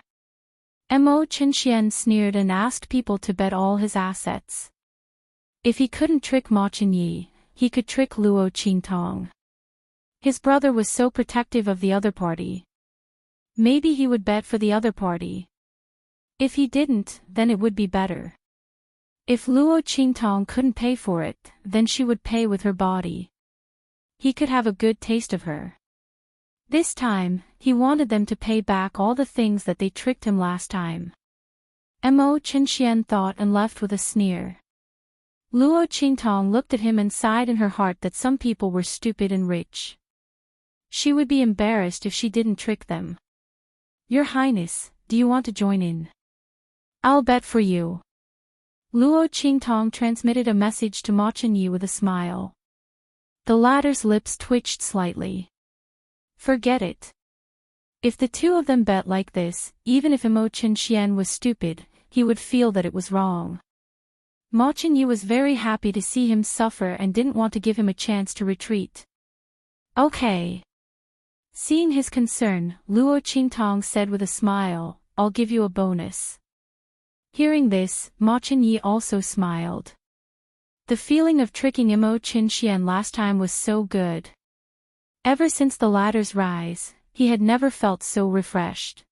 Mo Qinxian sneered and asked people to bet all his assets. If he couldn't trick Ma Qinyi, he could trick Luo Qingtong. His brother was so protective of the other party. Maybe he would bet for the other party. If he didn't, then it would be better. If Luo Qingtong couldn't pay for it, then she would pay with her body. He could have a good taste of her. This time, he wanted them to pay back all the things that they tricked him last time. Mo Qinxian thought and left with a sneer. Luo Qingtong looked at him and sighed in her heart that some people were stupid and rich. She would be embarrassed if she didn't trick them. Your Highness, do you want to join in? I'll bet for you. Luo Qingtong transmitted a message to Ma Qinyi with a smile. The latter's lips twitched slightly. Forget it. If the two of them bet like this, even if Mo Qinxian was stupid, he would feel that it was wrong. Ma Qinyi was very happy to see him suffer and didn't want to give him a chance to retreat. Okay. Seeing his concern, Luo Qingtong said with a smile, I'll give you a bonus. Hearing this, Ma Qinyi also smiled. The feeling of tricking Mo Qinxian last time was so good. Ever since the latter's rise, he had never felt so refreshed.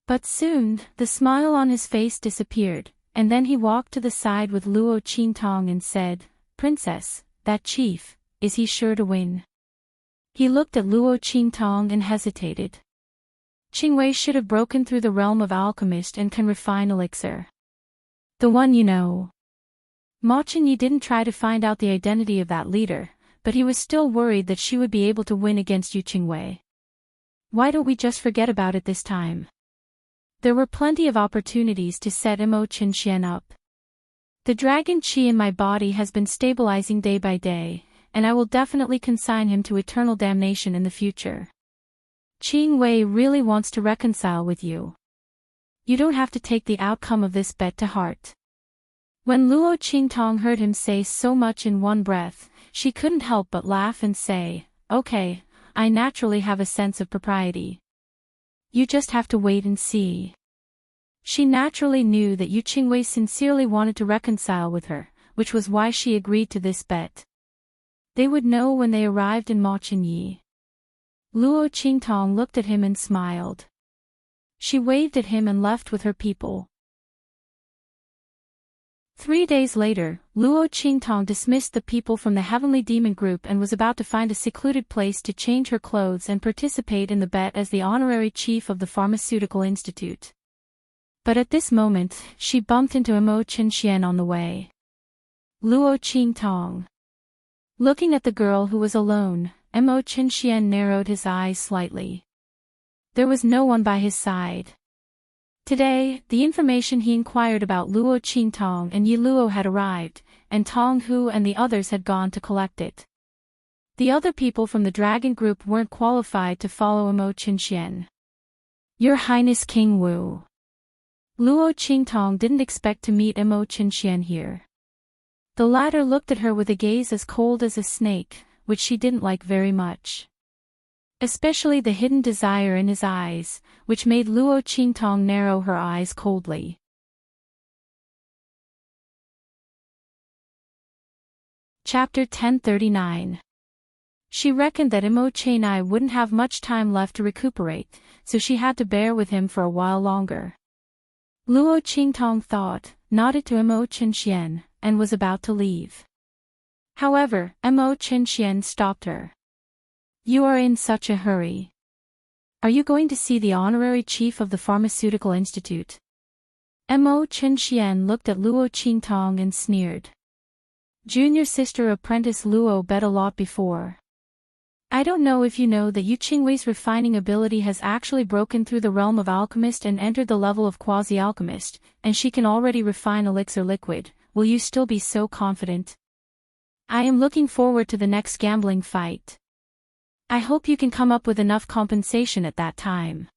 But soon, the smile on his face disappeared, and then he walked to the side with Luo Qingtong and said, Princess, that chief, is he sure to win? He looked at Luo Qingtong and hesitated. Qingwei should have broken through the realm of alchemist and can refine elixir. The one you know. Ma Qinyi didn't try to find out the identity of that leader, but he was still worried that she would be able to win against Yu Qingwei. Why don't we just forget about it this time? There were plenty of opportunities to set Mo Qinxian up. The dragon chi in my body has been stabilizing day by day, and I will definitely consign him to eternal damnation in the future. Qing Wei really wants to reconcile with you. You don't have to take the outcome of this bet to heart. When Luo Qingtong heard him say so much in one breath, she couldn't help but laugh and say, "Okay, I naturally have a sense of propriety. You just have to wait and see." She naturally knew that Yu Qingwei sincerely wanted to reconcile with her, which was why she agreed to this bet. They would know when they arrived in Mochenyi. Luo Qingtong looked at him and smiled. She waved at him and left with her people. 3 days later, Luo Qingtong dismissed the people from the Heavenly Demon Group and was about to find a secluded place to change her clothes and participate in the bet as the honorary chief of the Pharmaceutical Institute. But at this moment, she bumped into Emo Qinxian on the way. Luo Qingtong. Looking at the girl who was alone, Emo Qinxian narrowed his eyes slightly. There was no one by his side. Today, the information he inquired about Luo Qingtong and Yi Luo had arrived, and Tong Hu and the others had gone to collect it. The other people from the dragon group weren't qualified to follow Emo Qinxian. Your Highness King Wu. Luo Qingtong didn't expect to meet Emo Qinxian here. The latter looked at her with a gaze as cold as a snake, which she didn't like very much. Especially the hidden desire in his eyes, which made Luo Qingtong narrow her eyes coldly. Chapter 1039. She reckoned that Emo Chenai wouldn't have much time left to recuperate, so she had to bear with him for a while longer. Luo Qingtong thought, nodded to Emo Qinxian, and was about to leave. However, Emo Qinxian stopped her. You are in such a hurry. Are you going to see the honorary chief of the Pharmaceutical Institute? Emo Qinxian looked at Luo Qingtong and sneered. Junior sister apprentice Luo bet a lot before. I don't know if you know that Yu Qingwei's refining ability has actually broken through the realm of alchemist and entered the level of quasi-alchemist, and she can already refine elixir liquid. Will you still be so confident? I am looking forward to the next gambling fight. I hope you can come up with enough compensation at that time.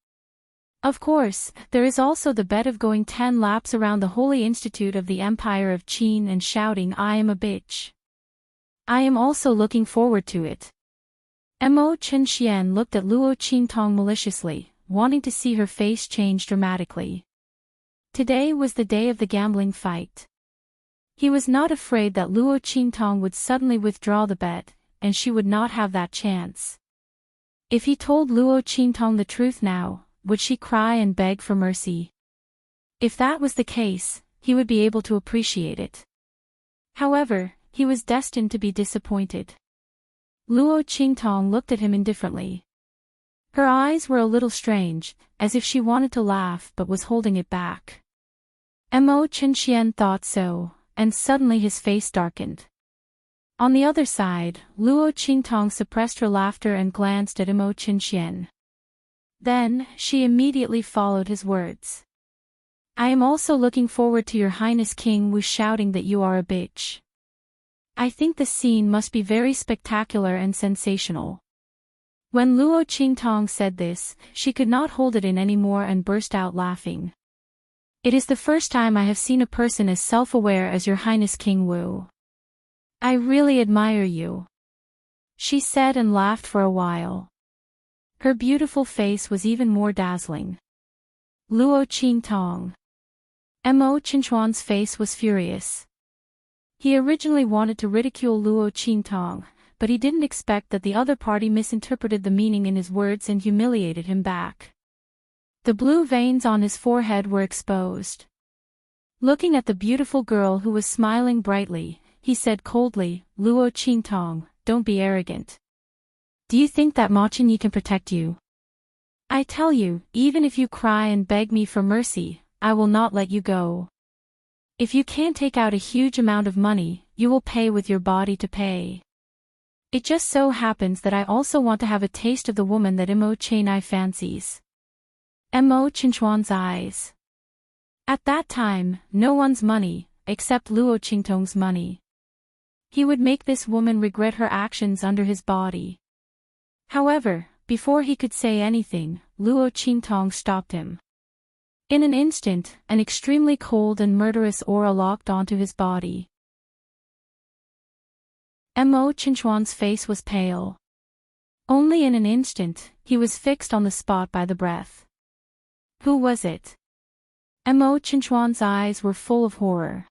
Of course, there is also the bet of going 10 laps around the Holy Institute of the Empire of Qin and shouting I am a bitch. I am also looking forward to it. Emo Qinxian looked at Luo Qingtong maliciously, wanting to see her face change dramatically. Today was the day of the gambling fight. He was not afraid that Luo Qingtong would suddenly withdraw the bet, and she would not have that chance. If he told Luo Qingtong the truth now, would she cry and beg for mercy? If that was the case, he would be able to appreciate it. However, he was destined to be disappointed. Luo Qingtong looked at him indifferently. Her eyes were a little strange, as if she wanted to laugh but was holding it back. Emo Qinxian thought so, and suddenly his face darkened. On the other side, Luo Qingtong suppressed her laughter and glanced at Emo Qinxian. Then, she immediately followed his words. I am also looking forward to your Highness King Wu shouting that you are a bitch. I think the scene must be very spectacular and sensational. When Luo Qingtong said this, she could not hold it in anymore and burst out laughing. It is the first time I have seen a person as self-aware as your Highness King Wu. I really admire you. She said and laughed for a while. Her beautiful face was even more dazzling. Luo Qingtong. Emo Qinchuan's face was furious. He originally wanted to ridicule Luo Qingtong, but he didn't expect that the other party misinterpreted the meaning in his words and humiliated him back. The blue veins on his forehead were exposed. Looking at the beautiful girl who was smiling brightly, he said coldly, Luo Qingtong, don't be arrogant. Do you think that Mochenyi can protect you? I tell you, even if you cry and beg me for mercy, I will not let you go. If you can't take out a huge amount of money, you will pay with your body to pay. It just so happens that I also want to have a taste of the woman that Emo Chenai fancies. Emo Qinchuan's eyes. At that time, no one's money, accept Luo Qingtong's money. He would make this woman regret her actions under his body. However, before he could say anything, Luo Qingtong stopped him. In an instant, an extremely cold and murderous aura locked onto his body. Mo Qinchuan's face was pale. Only in an instant, he was fixed on the spot by the breath. Who was it? Mo Qinchuan's eyes were full of horror.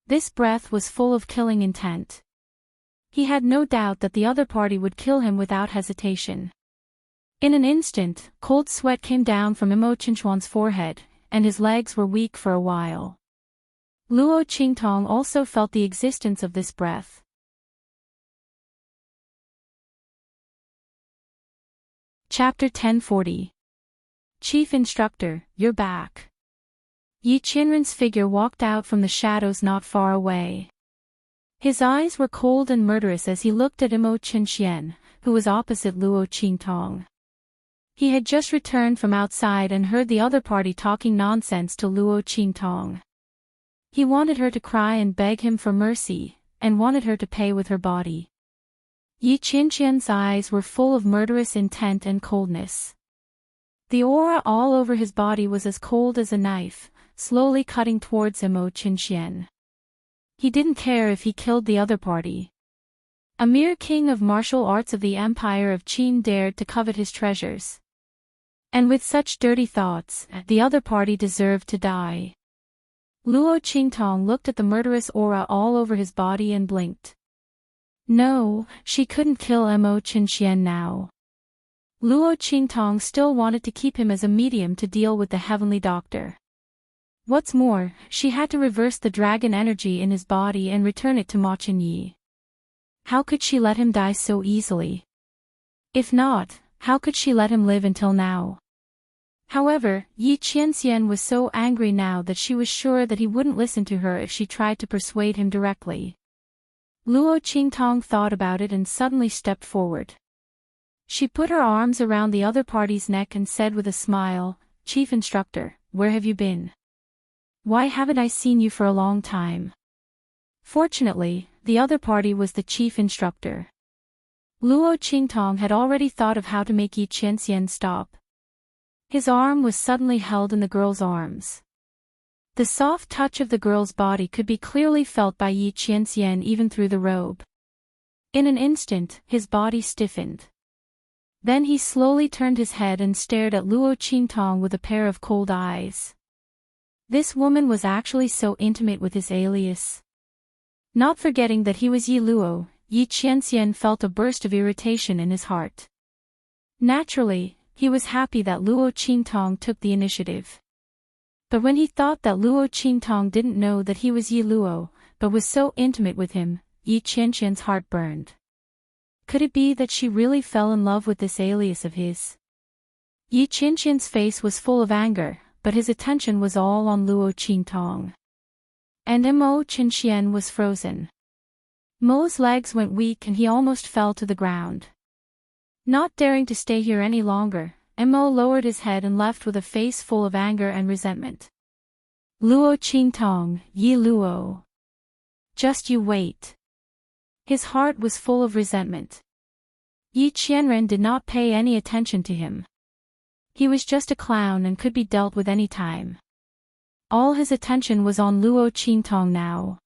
This breath was full of killing intent. He had no doubt that the other party would kill him without hesitation. In an instant, cold sweat came down from Mo Qinchuan's forehead, and his legs were weak for a while. Luo Qingtong also felt the existence of this breath. Chapter 1040. Chief Instructor, you're back. Yi Qianren's figure walked out from the shadows not far away. His eyes were cold and murderous as he looked at Mo Qinxian, who was opposite Luo Qingtong. He had just returned from outside and heard the other party talking nonsense to Luo Qingtong. He wanted her to cry and beg him for mercy, and wanted her to pay with her body. Yi Qianxian's eyes were full of murderous intent and coldness. The aura all over his body was as cold as a knife, slowly cutting towards Mo Qinxian. He didn't care if he killed the other party. A mere king of martial arts of the Empire of Qin dared to covet his treasures. And with such dirty thoughts, the other party deserved to die. Luo Qingtong looked at the murderous aura all over his body and blinked. No, she couldn't kill Mo Qinxian now. Luo Qingtong still wanted to keep him as a medium to deal with the heavenly doctor. What's more, she had to reverse the dragon energy in his body and return it to Ma Qinyi. How could she let him die so easily? If not, how could she let him live until now? However, Yi Qianxian was so angry now that she was sure that he wouldn't listen to her if she tried to persuade him directly. Luo Qingtong thought about it and suddenly stepped forward. She put her arms around the other party's neck and said with a smile, "Chief Instructor, where have you been? Why haven't I seen you for a long time?" Fortunately, the other party was the chief instructor. Luo Qingtong had already thought of how to make Yi Qianxian stop. His arm was suddenly held in the girl's arms. The soft touch of the girl's body could be clearly felt by Yi Qianxian even through the robe. In an instant, his body stiffened. Then he slowly turned his head and stared at Luo Qingtong with a pair of cold eyes. This woman was actually so intimate with his alias. Not forgetting that he was Yi Luo, Yi Qianxian felt a burst of irritation in his heart. Naturally, he was happy that Luo Qingtong took the initiative. But when he thought that Luo Qingtong didn't know that he was Yi Luo, but was so intimate with him, Yi Qianxian's heart burned. Could it be that she really fell in love with this alias of his? Yi Qianxian's face was full of anger, but his attention was all on Luo Qingtong. And Mo Qinxian was frozen. Mo's legs went weak and he almost fell to the ground. Not daring to stay here any longer, Mo lowered his head and left with a face full of anger and resentment. Luo Qingtong, Yi Luo. Just you wait. His heart was full of resentment. Yi Qianren did not pay any attention to him. He was just a clown and could be dealt with any time. All his attention was on Luo Qingtong now.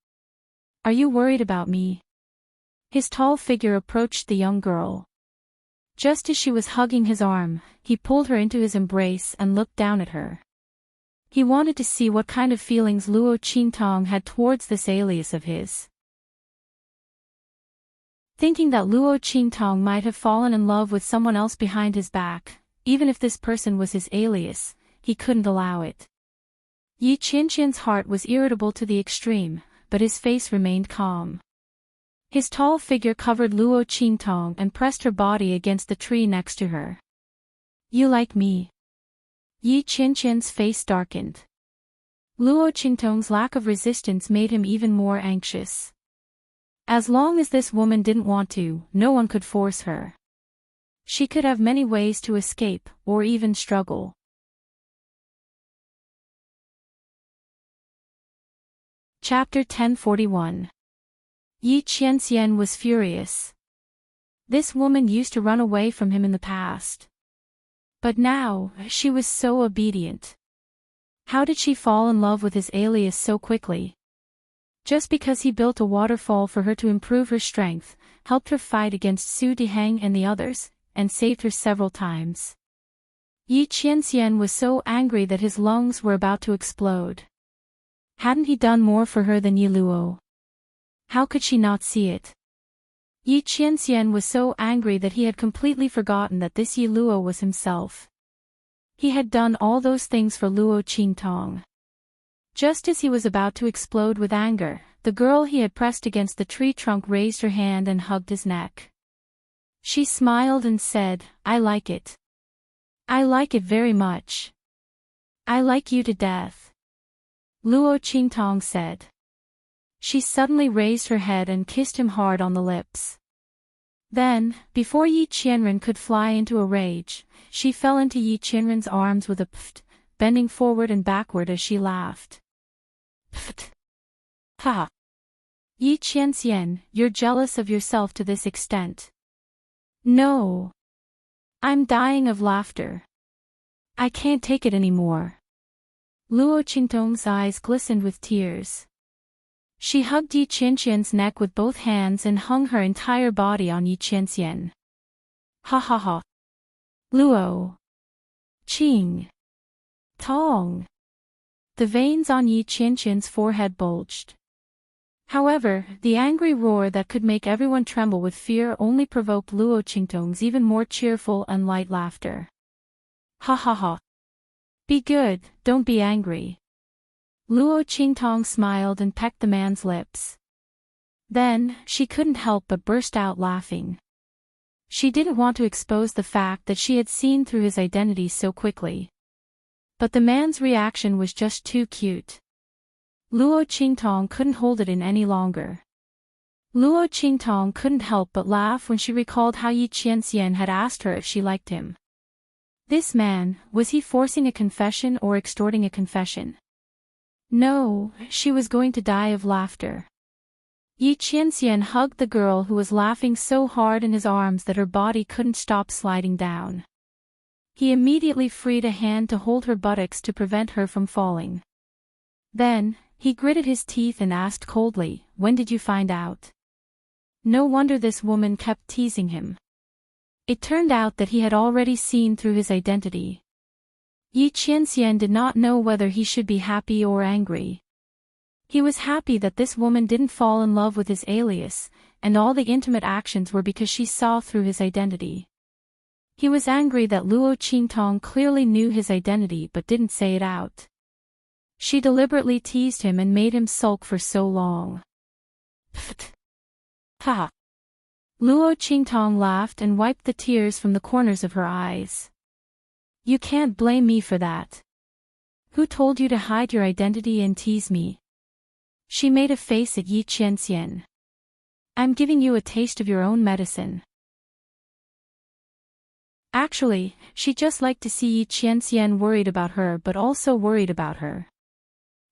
Are you worried about me? His tall figure approached the young girl. Just as she was hugging his arm, he pulled her into his embrace and looked down at her. He wanted to see what kind of feelings Luo Qingtong had towards this alias of his. Thinking that Luo Qingtong might have fallen in love with someone else behind his back, even if this person was his alias, he couldn't allow it. Yi Qianxian's heart was irritable to the extreme, but his face remained calm. His tall figure covered Luo Qingtong and pressed her body against the tree next to her. You like me? Yi Qianxian's face darkened. Luo Qingtong's lack of resistance made him even more anxious. As long as this woman didn't want to, no one could force her. She could have many ways to escape, or even struggle. Chapter 1041. Yi Qianxian was furious. This woman used to run away from him in the past. But now, she was so obedient. How did she fall in love with his alias so quickly? Just because he built a waterfall for her to improve her strength, helped her fight against Su Diheng and the others, and saved her several times. Yi Qianxian was so angry that his lungs were about to explode. Hadn't he done more for her than Yi Luo? How could she not see it? Yi Qianxian was so angry that he had completely forgotten that this Yi Luo was himself. He had done all those things for Luo Qingtong. Just as he was about to explode with anger, the girl he had pressed against the tree trunk raised her hand and hugged his neck. She smiled and said, "I like it. I like it very much. I like you to death." Luo Qingtong said. She suddenly raised her head and kissed him hard on the lips. Then, before Yi Qianren could fly into a rage, she fell into Yi Qianren's arms with a pft, bending forward and backward as she laughed. Pft. Ha! Yi Qianxian, you're jealous of yourself to this extent. No. I'm dying of laughter. I can't take it anymore. Luo Qingtong's eyes glistened with tears. She hugged Yi Qianxian's neck with both hands and hung her entire body on Yi Qianxian. Ha ha ha. Luo. Qing. Tong. The veins on Yi Qianxian's forehead bulged. However, the angry roar that could make everyone tremble with fear only provoked Luo Qingtong's even more cheerful and light laughter. Ha ha ha. Be good, don't be angry. Luo Qingtong smiled and pecked the man's lips. Then, she couldn't help but burst out laughing. She didn't want to expose the fact that she had seen through his identity so quickly. But the man's reaction was just too cute. Luo Qingtong couldn't hold it in any longer. Luo Qingtong couldn't help but laugh when she recalled how Yi Qianxian had asked her if she liked him. This man, was he forcing a confession or extorting a confession? No, she was going to die of laughter. Yi Qianxian hugged the girl who was laughing so hard in his arms that her body couldn't stop sliding down. He immediately freed a hand to hold her buttocks to prevent her from falling. Then, he gritted his teeth and asked coldly, "When did you find out?" No wonder this woman kept teasing him. It turned out that he had already seen through his identity. Yi Qianxian did not know whether he should be happy or angry. He was happy that this woman didn't fall in love with his alias, and all the intimate actions were because she saw through his identity. He was angry that Luo Qingtong clearly knew his identity but didn't say it out. She deliberately teased him and made him sulk for so long. Pfft. Ha! Luo Qingtong laughed and wiped the tears from the corners of her eyes. You can't blame me for that. Who told you to hide your identity and tease me? She made a face at Yi Qianxian. I'm giving you a taste of your own medicine. Actually, she just liked to see Yi Qianxian worried about her but also worried about her.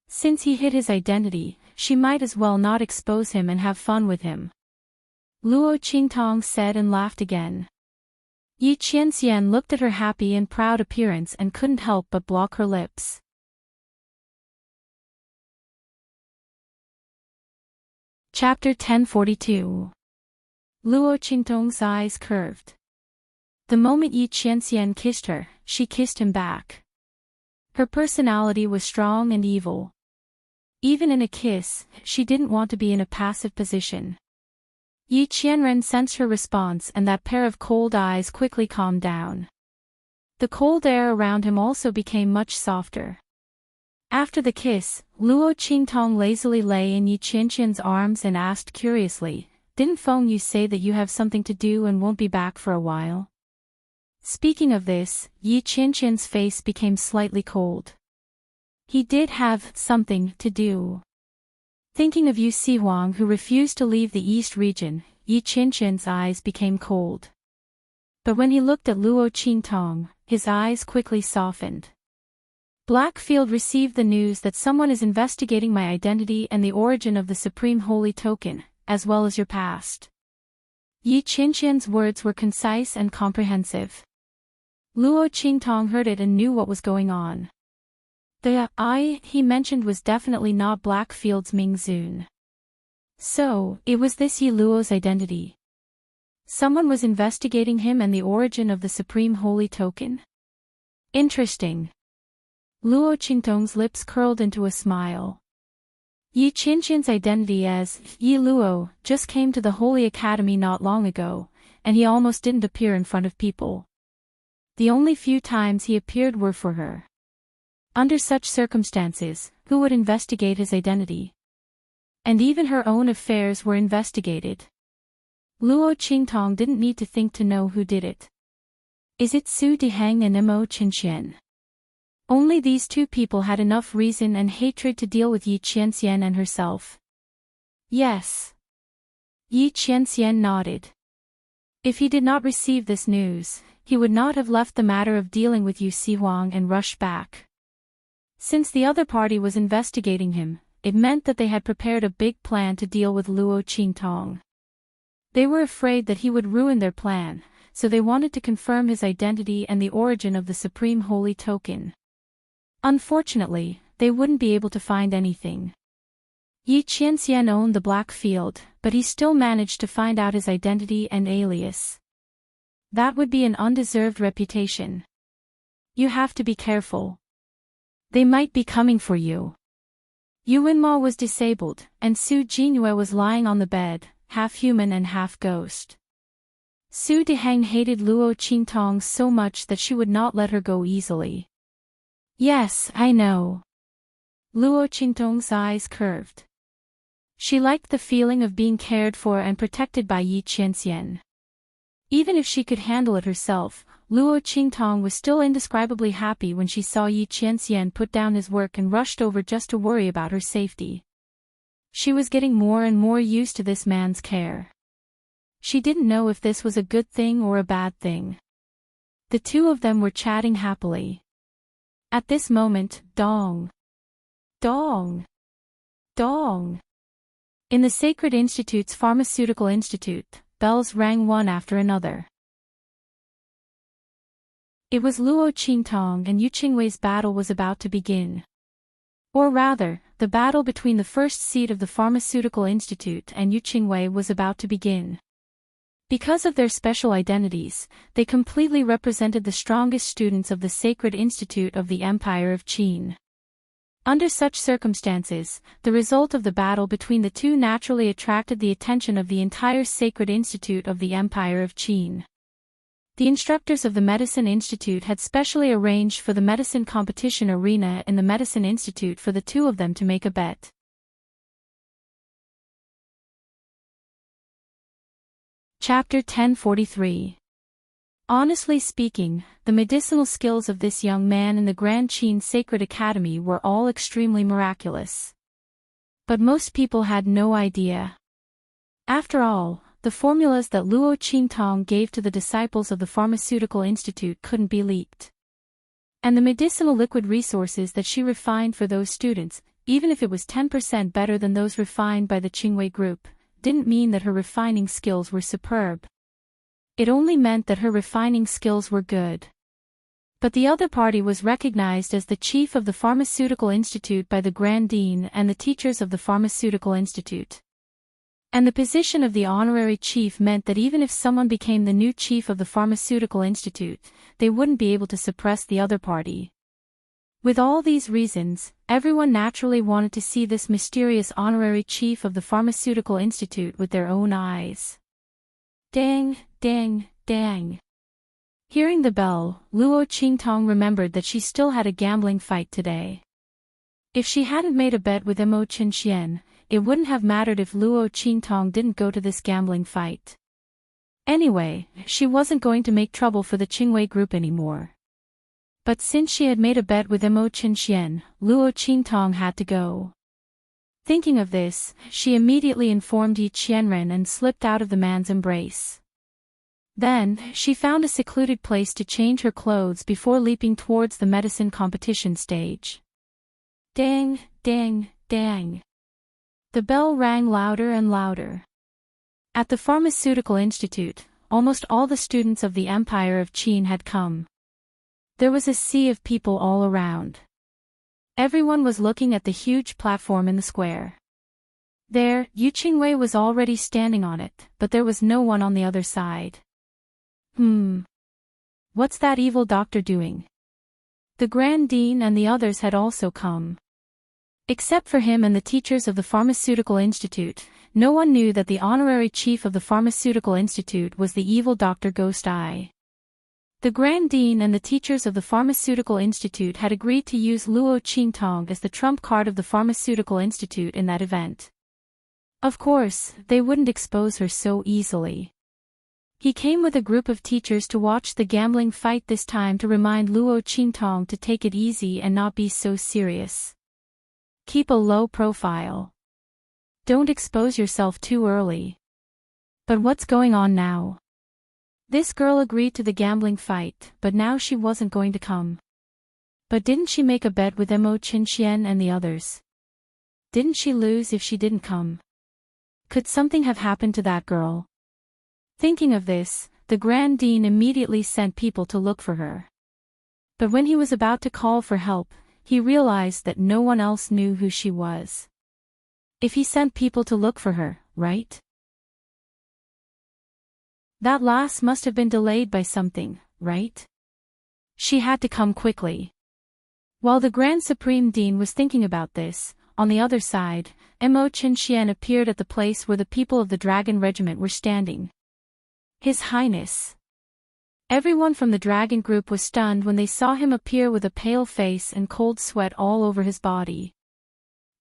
Since he hid his identity, she might as well not expose him and have fun with him. Luo Qingtong said and laughed again. Yi Qianxian looked at her happy and proud appearance and couldn't help but block her lips. Chapter 1042. Luo Qingtong's eyes curved. The moment Yi Qianxian kissed her, she kissed him back. Her personality was strong and evil. Even in a kiss, she didn't want to be in a passive position. Yi Qianren sensed her response and that pair of cold eyes quickly calmed down. The cold air around him also became much softer. After the kiss, Luo Qingtong lazily lay in Yi Qianxian's arms and asked curiously, "Didn't Feng Yu say that you have something to do and won't be back for a while?" Speaking of this, Yi Qianxian's face became slightly cold. He did have something to do. Thinking of Yu Sihuang who refused to leave the East region, Yi Qianxian's eyes became cold. But when he looked at Luo Qingtong, his eyes quickly softened. Blackfield received the news that someone is investigating my identity and the origin of the Supreme Holy Token, as well as your past. Yi Qianqian's words were concise and comprehensive. Luo Qingtong heard it and knew what was going on. The I he mentioned was definitely not Blackfield's Ming Zun. So, it was this Yi Luo's identity. Someone was investigating him and the origin of the Supreme Holy Token? Interesting. Luo Qingtong's lips curled into a smile. Yi Qianqian's identity as Yi Luo just came to the Holy Academy not long ago, and he almost didn't appear in front of people. The only few times he appeared were for her. Under such circumstances, who would investigate his identity? And even her own affairs were investigated. Luo Qingtong didn't need to think to know who did it. Is it Su Diheng and Mo Qinxian? Only these two people had enough reason and hatred to deal with Yi Qianxian and herself. Yes. Yi Qianxian nodded. If he did not receive this news, he would not have left the matter of dealing with Yu Sihuang and rushed back. Since the other party was investigating him, it meant that they had prepared a big plan to deal with Luo Qingtong. They were afraid that he would ruin their plan, so they wanted to confirm his identity and the origin of the Supreme Holy Token. Unfortunately, they wouldn't be able to find anything. Yi Qianxian owned the Blackfield, but he still managed to find out his identity and alias. That would be an undeserved reputation. You have to be careful. They might be coming for you. Yu Wenma was disabled, and Su Jinyue was lying on the bed, half human and half ghost. Su Diheng hated Luo Qingtong so much that she would not let her go easily. Yes, I know. Luo Qingtong's eyes curved. She liked the feeling of being cared for and protected by Yi Qianxian. Even if she could handle it herself, Luo Qingtong was still indescribably happy when she saw Yi Qianxian put down his work and rushed over just to worry about her safety. She was getting more and more used to this man's care. She didn't know if this was a good thing or a bad thing. The two of them were chatting happily. At this moment, dong. Dong. Dong. In the Sacred Institute's Pharmaceutical Institute, bells rang one after another. It was Luo Qingtong and Yu Qingwei's battle was about to begin. Or rather, the battle between the first seat of the Pharmaceutical Institute and Yu Qingwei was about to begin. Because of their special identities, they completely represented the strongest students of the Sacred Institute of the Empire of Qin. Under such circumstances, the result of the battle between the two naturally attracted the attention of the entire Sacred Institute of the Empire of Qin. The instructors of the Medicine Institute had specially arranged for the medicine competition arena in the Medicine Institute for the two of them to make a bet. Chapter 1043. Honestly speaking, the medicinal skills of this young man in the Grand Qin Sacred Academy were all extremely miraculous. But most people had no idea. After all, the formulas that Luo Qingtong gave to the disciples of the Pharmaceutical Institute couldn't be leaked. And the medicinal liquid resources that she refined for those students, even if it was 10% better than those refined by the Qingwei group, didn't mean that her refining skills were superb. It only meant that her refining skills were good. But the other party was recognized as the chief of the Pharmaceutical Institute by the Grand Dean and the teachers of the Pharmaceutical Institute. And the position of the honorary chief meant that even if someone became the new chief of the Pharmaceutical Institute, they wouldn't be able to suppress the other party. With all these reasons, everyone naturally wanted to see this mysterious honorary chief of the Pharmaceutical Institute with their own eyes. Dang, dang, dang. Hearing the bell, Luo Qingtong remembered that she still had a gambling fight today. If she hadn't made a bet with Mo Qinxian, it wouldn't have mattered if Luo Qingtong didn't go to this gambling fight. Anyway, she wasn't going to make trouble for the Qingwei group anymore. But since she had made a bet with Mo Qinxian, Luo Qingtong had to go. Thinking of this, she immediately informed Yi Qianren and slipped out of the man's embrace. Then, she found a secluded place to change her clothes before leaping towards the medicine competition stage. Dang, dang, dang. The bell rang louder and louder. At the Pharmaceutical Institute, almost all the students of the Empire of Qin had come. There was a sea of people all around. Everyone was looking at the huge platform in the square. There, Yu Qingwei was already standing on it, but there was no one on the other side. What's that evil doctor doing? The Grand Dean and the others had also come. Except for him and the teachers of the Pharmaceutical Institute, no one knew that the honorary chief of the Pharmaceutical Institute was the evil Dr. Ghost Eye. The Grand Dean and the teachers of the Pharmaceutical Institute had agreed to use Luo Qingtong as the trump card of the Pharmaceutical Institute in that event. Of course, they wouldn't expose her so easily. He came with a group of teachers to watch the gambling fight this time to remind Luo Qingtong to take it easy and not be so serious. Keep a low profile. Don't expose yourself too early. But what's going on now? This girl agreed to the gambling fight, but now she wasn't going to come. But didn't she make a bet with Mo Qinxian and the others? Didn't she lose if she didn't come? Could something have happened to that girl? Thinking of this, the Grand Dean immediately sent people to look for her. But when he was about to call for help, he realized that no one else knew who she was. If he sent people to look for her, right? That last must have been delayed by something, right? She had to come quickly. While the Grand Supreme Dean was thinking about this, on the other side, Mo Qinxian appeared at the place where the people of the Dragon Regiment were standing. His Highness. Everyone from the dragon group was stunned when they saw him appear with a pale face and cold sweat all over his body.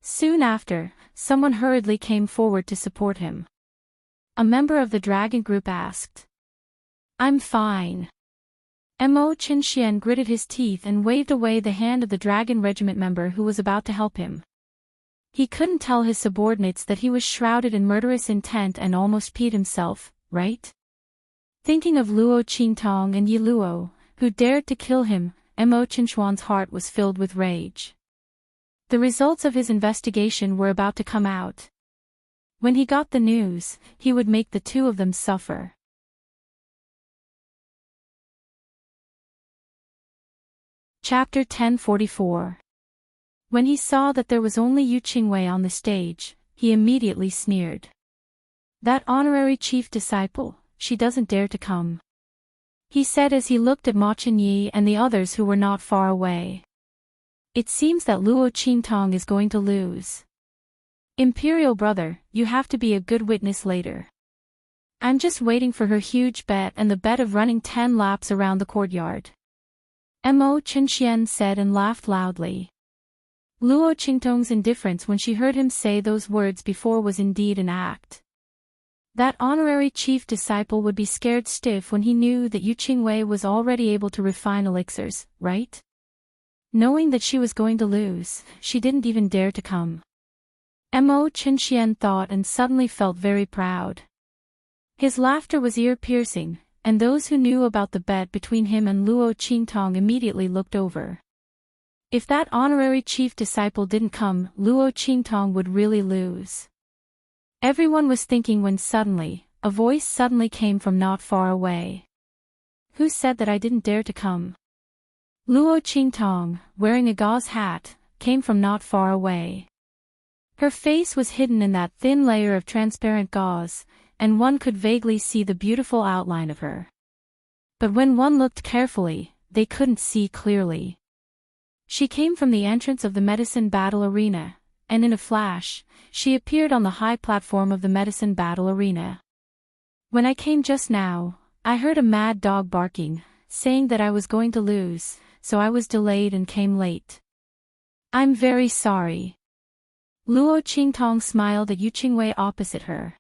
Soon after, someone hurriedly came forward to support him. A member of the dragon group asked. "I'm fine." Mo Qinxian gritted his teeth and waved away the hand of the dragon regiment member who was about to help him. He couldn't tell his subordinates that he was shrouded in murderous intent and almost peed himself, right? Thinking of Luo Qingtong and Yi Luo, who dared to kill him, Mo Qinxuan's heart was filled with rage. The results of his investigation were about to come out. When he got the news, he would make the two of them suffer. Chapter 1044. When he saw that there was only Yu Qingwei on the stage, he immediately sneered. "That honorary chief disciple, she doesn't dare to come," he said as he looked at Ma Chenyi and the others who were not far away. "It seems that Luo Qingtong is going to lose. Imperial brother, you have to be a good witness later. I'm just waiting for her huge bet and the bet of running 10 laps around the courtyard." Mo Qinxian said and laughed loudly. Luo Qingtong's indifference when she heard him say those words before was indeed an act. That honorary chief disciple would be scared stiff when he knew that Yu Qingwei was already able to refine elixirs, right? Knowing that she was going to lose, she didn't even dare to come. Mo Qinxian thought and suddenly felt very proud. His laughter was ear-piercing, and those who knew about the bet between him and Luo Qingtong immediately looked over. If that honorary chief disciple didn't come, Luo Qingtong would really lose. Everyone was thinking when suddenly, a voice suddenly came from not far away. "Who said that I didn't dare to come?" Luo Qingtong, wearing a gauze hat, came from not far away. Her face was hidden in that thin layer of transparent gauze, and one could vaguely see the beautiful outline of her. But when one looked carefully, they couldn't see clearly. She came from the entrance of the medicine battle arena, and in a flash, she appeared on the high platform of the medicine battle arena. "When I came just now, I heard a mad dog barking, saying that I was going to lose, so I was delayed and came late. I'm very sorry." Luo Qingtong smiled at Yu Qingwei opposite her.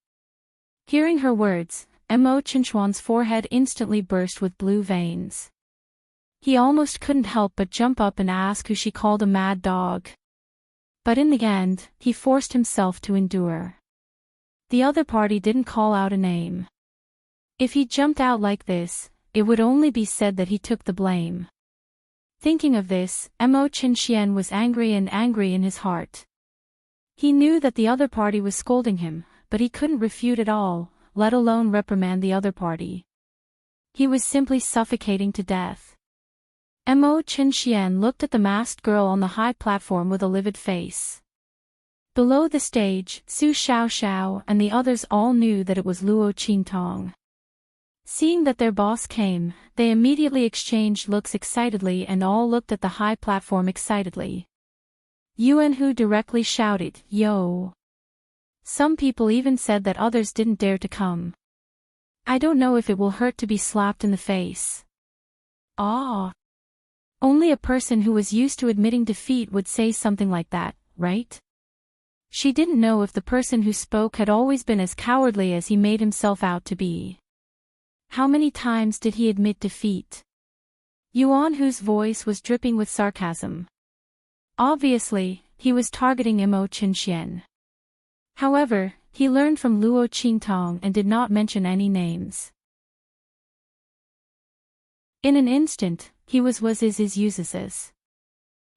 Hearing her words, Mo Qinxuan's forehead instantly burst with blue veins. He almost couldn't help but jump up and ask who she called a mad dog. But in the end, he forced himself to endure. The other party didn't call out a name. If he jumped out like this, it would only be said that he took the blame. Thinking of this, Mo Qinxian was angry in his heart. He knew that the other party was scolding him, but he couldn't refute it all, let alone reprimand the other party. He was simply suffocating to death. Mo Qinxian looked at the masked girl on the high platform with a livid face. Below the stage, Su Xiaoxiao and the others all knew that it was Luo Qingtong. Seeing that their boss came, they immediately exchanged looks excitedly and all looked at the high platform excitedly. Yuan Hu directly shouted, "Yo!" Some people even said that others didn't dare to come. I don't know if it will hurt to be slapped in the face. Ah! Only a person who was used to admitting defeat would say something like that, right? She didn't know if the person who spoke had always been as cowardly as he made himself out to be. How many times did he admit defeat? Yuan Hu's voice was dripping with sarcasm. Obviously, he was targeting Mo Qinxian. However, he learned from Luo Qingtong and did not mention any names. In an instant, he was his uses.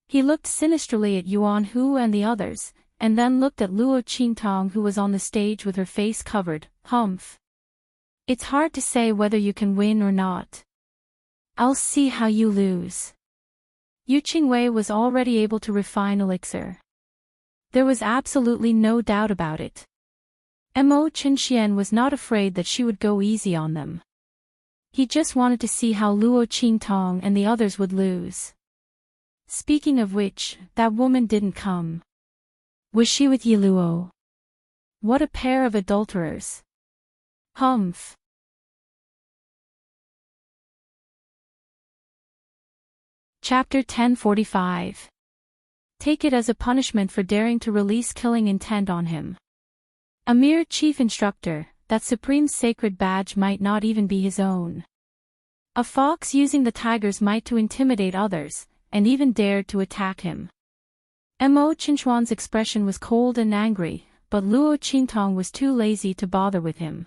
He looked sinisterly at Yuan Hu and the others, and then looked at Luo Qingtong who was on the stage with her face covered. Humph. It's hard to say whether you can win or not. I'll see how you lose. Yu Qingwei was already able to refine elixir. There was absolutely no doubt about it. Mo Qinxian was not afraid that she would go easy on them. He just wanted to see how Luo Qingtong and the others would lose. Speaking of which, that woman didn't come. Was she with Yi Luo? What a pair of adulterers. Humph. Chapter 1045. Take it as a punishment for daring to release killing intent on him. A mere chief instructor, that supreme sacred badge might not even be his own. A fox using the tiger's might to intimidate others, and even dared to attack him. Mo Qinchuan's expression was cold and angry, but Luo Qingtong was too lazy to bother with him.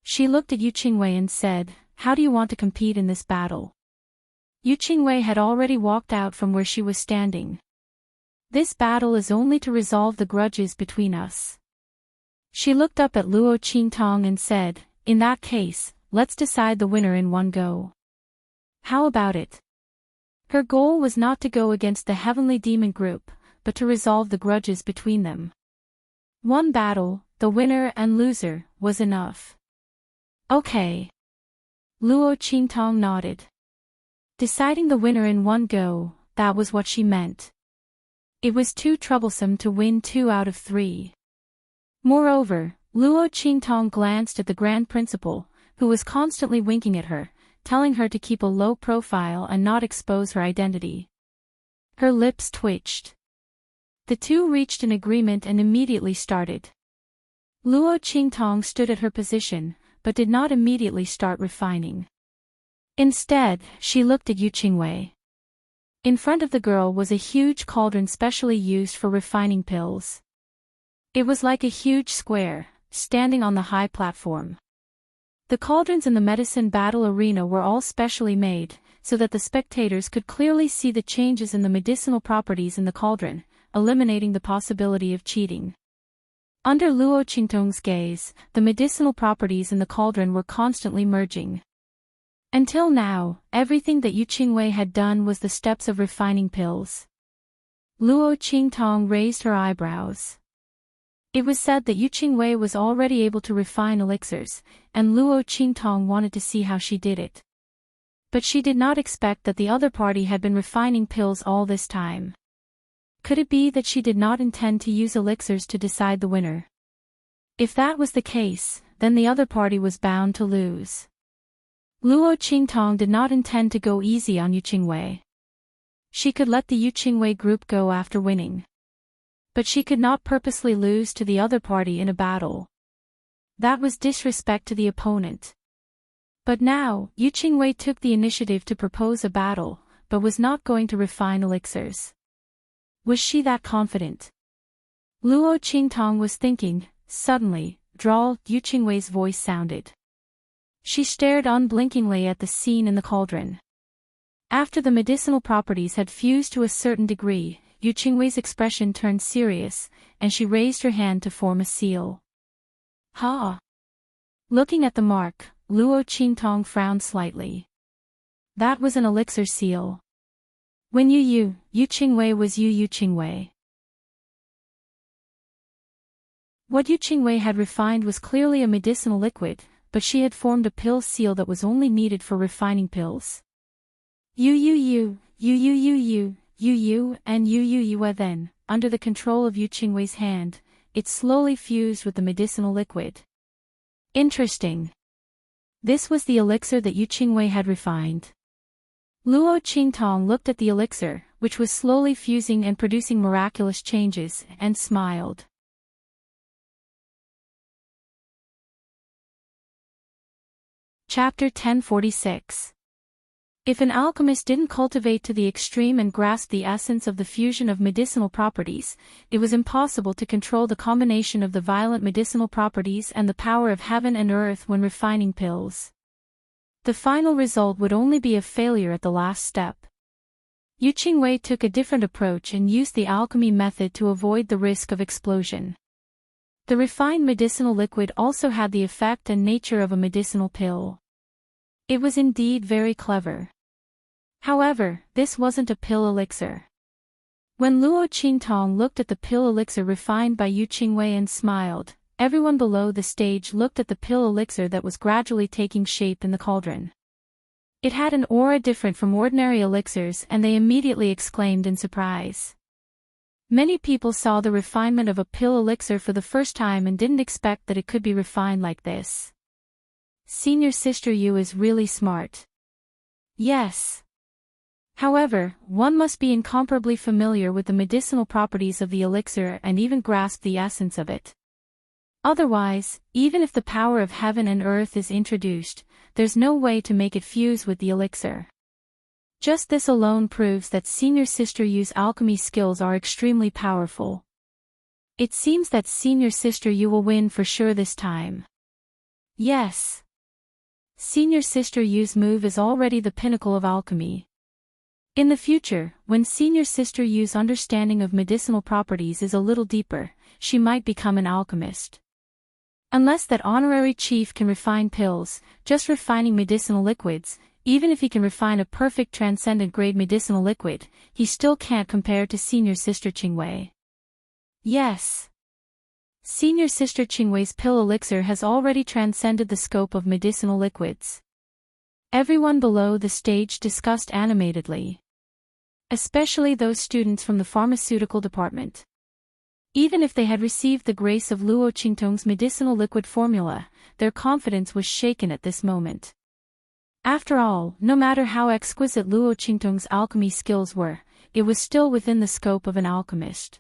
She looked at Yu Qingwei and said, "How do you want to compete in this battle?" Yu Qingwei had already walked out from where she was standing. "This battle is only to resolve the grudges between us." She looked up at Luo Qingtong and said, "In that case, let's decide the winner in one go. How about it?" Her goal was not to go against the Heavenly Demon Group, but to resolve the grudges between them. One battle, the winner and loser, was enough. Okay. Luo Qingtong nodded. Deciding the winner in one go, that was what she meant. It was too troublesome to win 2 out of 3. Moreover, Luo Qingtong glanced at the Grand Principal, who was constantly winking at her, telling her to keep a low profile and not expose her identity. Her lips twitched. The two reached an agreement and immediately started. Luo Qingtong stood at her position, but did not immediately start refining. Instead, she looked at Yu Qingwei. In front of the girl was a huge cauldron specially used for refining pills. It was like a huge square, standing on the high platform. The cauldrons in the medicine battle arena were all specially made, so that the spectators could clearly see the changes in the medicinal properties in the cauldron, eliminating the possibility of cheating. Under Luo Qingtong's gaze, the medicinal properties in the cauldron were constantly merging. Until now, everything that Yu Qingwei had done was the steps of refining pills. Luo Qingtong raised her eyebrows. It was said that Yu Qingwei was already able to refine elixirs, and Luo Qingtong wanted to see how she did it. But she did not expect that the other party had been refining pills all this time. Could it be that she did not intend to use elixirs to decide the winner? If that was the case, then the other party was bound to lose. Luo Qingtong did not intend to go easy on Yu Qingwei. She could let the Yu Qingwei group go after winning. But she could not purposely lose to the other party in a battle. That was disrespect to the opponent. But now, Yu Qingwei took the initiative to propose a battle, but was not going to refine elixirs. Was she that confident? Luo Qingtong was thinking. Suddenly, drawled Yu Qingwei's voice sounded. She stared unblinkingly at the scene in the cauldron. After the medicinal properties had fused to a certain degree, Yu Qingwei's expression turned serious, and she raised her hand to form a seal. Ha! Looking at the mark, Luo Qingtong frowned slightly. That was an elixir seal. When Yu Qingwei was Yu Qingwei. What Yu Qingwei had refined was clearly a medicinal liquid, but she had formed a pill seal that was only needed for refining pills. Yu, and Yu. Then, under the control of Yu Qingwei's hand, it slowly fused with the medicinal liquid. Interesting. This was the elixir that Yu Qingwei had refined. Luo Qingtong looked at the elixir, which was slowly fusing and producing miraculous changes, and smiled. Chapter 1046. If an alchemist didn't cultivate to the extreme and grasp the essence of the fusion of medicinal properties, it was impossible to control the combination of the violent medicinal properties and the power of heaven and earth when refining pills. The final result would only be a failure at the last step. Yu Qingwei took a different approach and used the alchemy method to avoid the risk of explosion. The refined medicinal liquid also had the effect and nature of a medicinal pill. It was indeed very clever. However, this wasn't a pill elixir. When Luo Qingtong looked at the pill elixir refined by Yu Qingwei and smiled, everyone below the stage looked at the pill elixir that was gradually taking shape in the cauldron. It had an aura different from ordinary elixirs, and they immediately exclaimed in surprise. Many people saw the refinement of a pill elixir for the first time and didn't expect that it could be refined like this. Senior Sister Yu is really smart. Yes. However, one must be incomparably familiar with the medicinal properties of the elixir and even grasp the essence of it. Otherwise, even if the power of heaven and earth is introduced, there's no way to make it fuse with the elixir. Just this alone proves that Senior Sister Yu's alchemy skills are extremely powerful. It seems that Senior Sister Yu will win for sure this time. Yes. Senior Sister Yu's move is already the pinnacle of alchemy. In the future, when Senior Sister Yu's understanding of medicinal properties is a little deeper, she might become an alchemist. Unless that honorary chief can refine pills, just refining medicinal liquids, even if he can refine a perfect transcendent grade medicinal liquid, he still can't compare to Senior Sister Qingwei. Yes. Senior Sister Qingwei's pill elixir has already transcended the scope of medicinal liquids. Everyone below the stage discussed animatedly. Especially those students from the pharmaceutical department. Even if they had received the grace of Luo Qingtong's medicinal liquid formula, their confidence was shaken at this moment. After all, no matter how exquisite Luo Qingtong's alchemy skills were, it was still within the scope of an alchemist.